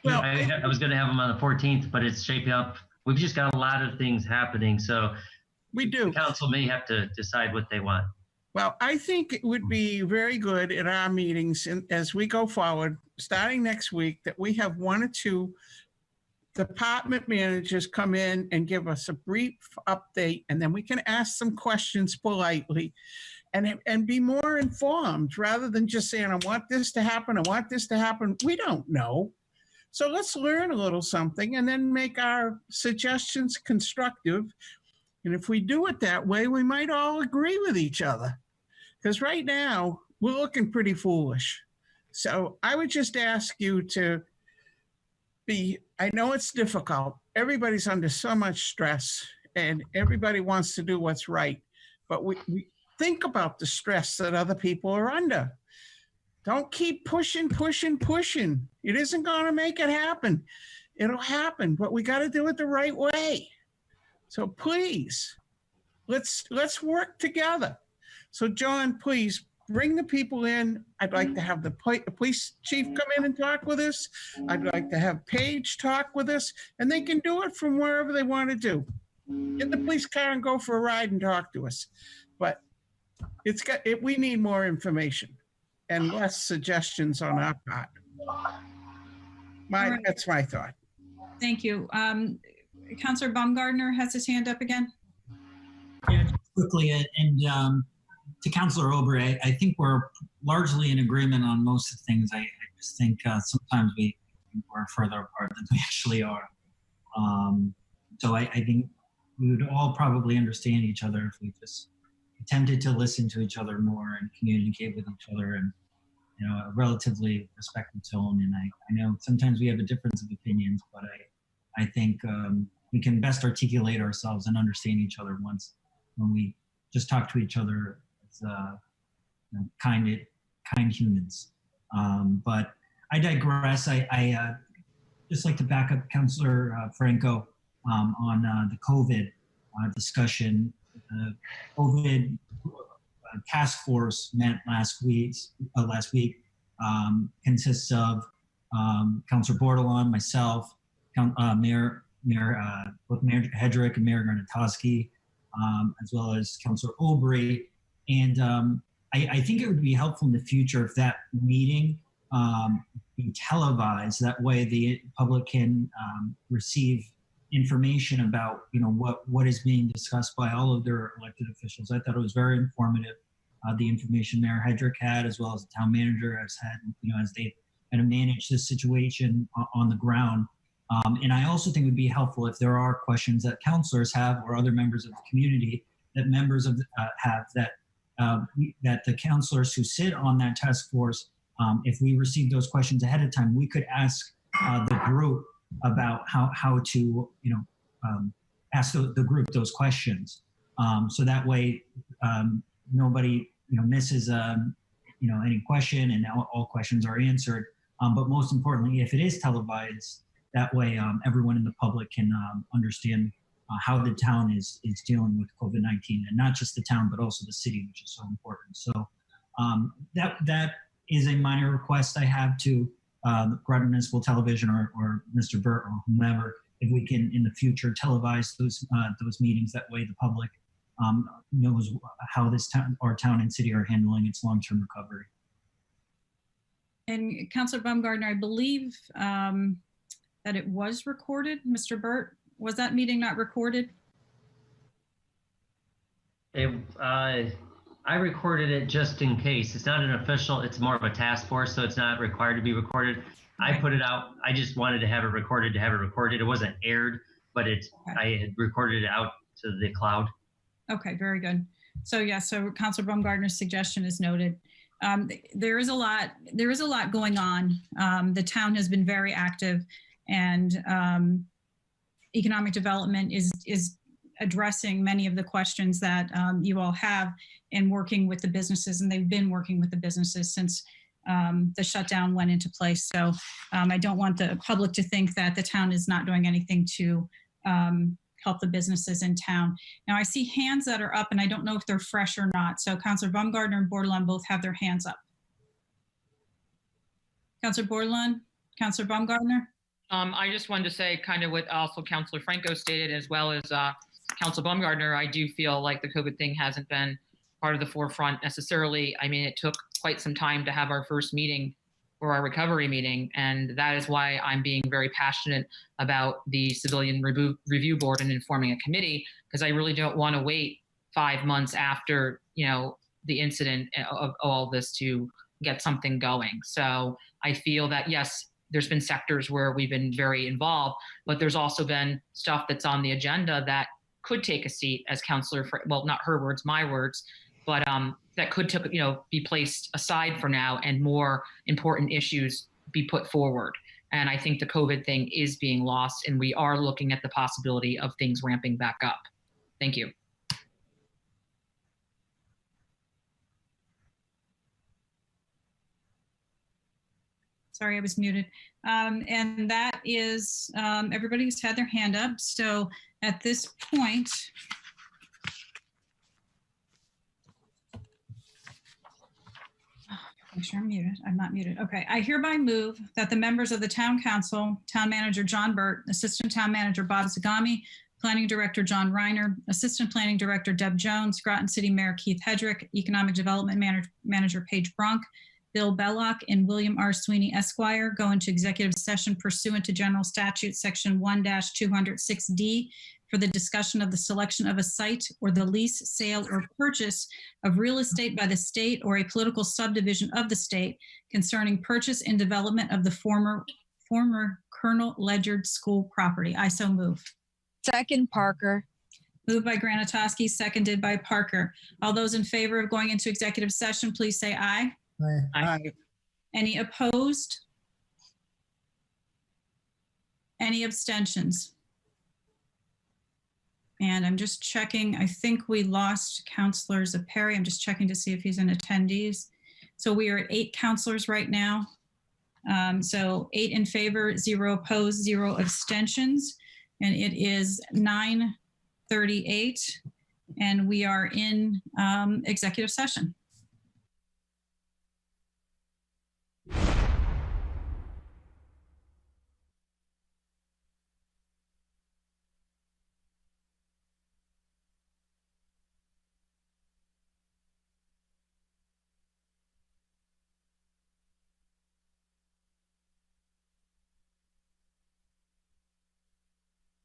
Well, I was going to have him on the 14th, but it's shaping up. We've just got a lot of things happening, so we do. The council may have to decide what they want. Well, I think it would be very good at our meetings and as we go forward, starting next week, that we have 1 or 2 department managers come in and give us a brief update, and then we can ask some questions politely and be more informed rather than just saying, I want this to happen, I want this to happen. We don't know. So let's learn a little something and then make our suggestions constructive. And if we do it that way, we might all agree with each other. Because right now, we're looking pretty foolish. So I would just ask you to I know it's difficult. Everybody's under so much stress and everybody wants to do what's right. But we think about the stress that other people are under. Don't keep pushing. It isn't going to make it happen. It'll happen, but we got to do it the right way. So please, let's work together. So John, please bring the people in. I'd like to have the police chief come in and talk with us. I'd like to have Paige talk with us, and they can do it from wherever they want to do. Get the police car and go for a ride and talk to us. But we need more information and less suggestions on our part. That's my thought. Thank you. Councilor Baumgartner has his hand up again. Yeah, quickly, and to Councilor Obrey, I think we're largely in agreement on most of the things. I just think sometimes we're further apart than we actually are. So I think we would all probably understand each other if we just attempted to listen to each other more and communicate with each other in a relatively respectful tone. And I know sometimes we have a difference of opinions, but I think we can best articulate ourselves and understand each other when we just talk to each other as kind humans. But I digress. I just like to back up Councilor Franco on the COVID discussion. The COVID task force met last week. Consists of Councilor Borde, myself, Mayor Hedrick and Mayor Garnatowski, as well as Councilor Obrey. And I think it would be helpful in the future if that meeting be televised. That way the public can receive information about what is being discussed by all of their elected officials. I thought it was very informative. The information Mayor Hedrick had, as well as the town manager has had, as they kind of manage this situation on the ground. And I also think it would be helpful if there are questions that councilors have or other members of the community that members of have that the councilors who sit on that task force, if we receive those questions ahead of time, we could ask the group about how to, ask the group those questions. So that way, nobody, misses, any question, and all questions are answered. But most importantly, if it is televised, that way everyone in the public can understand how the town is dealing with COVID-19, and not just the town, but also the city, which is so important. So that is a minor request I have to Groton Municipal Television or Mr. Burt or whomever, if we can in the future televise those meetings. That way the public knows how our town and city are handling its long-term recovery. And Councilor Baumgartner, I believe that it was recorded. Mr. Burt, was that meeting not recorded? I recorded it just in case. It's not an official, it's more of a task force, so it's not required to be recorded. I put it out, I just wanted to have it recorded to have it recorded. It wasn't aired, but I had recorded it out to the cloud. Okay, very good. So so Councilor Baumgartner's suggestion is noted. There is a lot going on. The town has been very active, and economic development is addressing many of the questions that you all have, and working with the businesses, and they've been working with the businesses since the shutdown went into place. So I don't want the public to think that the town is not doing anything to help the businesses in town. Now I see hands that are up, and I don't know if they're fresh or not. So Councilor Baumgartner and Bordelon both have their hands up. Councilor Bordelon, Councilor Baumgartner. I just wanted to say kind of what also Councilor Franco stated, as well as Councilor Baumgartner. I do feel like the COVID thing hasn't been part of the forefront necessarily. I mean, it took quite some time to have our first meeting or our recovery meeting, and that is why I'm being very passionate about the Civilian Review Board and informing a committee, because I really don't want to wait 5 months after, the incident of all this to get something going. So I feel that, yes, there's been sectors where we've been very involved, but there's also been stuff that's on the agenda that could take a seat, as Councilor, well, not her words, my words, but that could be placed aside for now, and more important issues be put forward. And I think the COVID thing is being lost, and we are looking at the possibility of things ramping back up. Thank you. Sorry, I was muted. And that is, everybody's had their hand up. So at this point, make sure I'm muted. I'm not muted. Okay. I hereby move that the members of the Town Council, Town Manager John Burt, Assistant Town Manager Bob Zagami, Planning Director John Reiner, Assistant Planning Director Deb Jones, Groton City Mayor Keith Hedrick, Economic Development Manager Paige Brunk, Bill Bellock, and William R. Sweeney Esquire go into executive session pursuant to General Statute Section 1-206D for the discussion of the selection of a site or the lease, sale, or purchase of real estate by the state or a political subdivision of the state concerning purchase and development of the former Colonel Ledyard School property. I so move. Second, Parker. Moved by Granatowski, seconded by Parker. All those in favor of going into executive session, please say aye. Aye. Any opposed? Any abstentions? And I'm just checking. I think we lost Councilor Zeppi. I'm just checking to see if he's in attendees. So we are at 8 councilors right now. So 8 in favor, 0 opposed, 0 abstentions. And it is 9:38, and we are in executive session.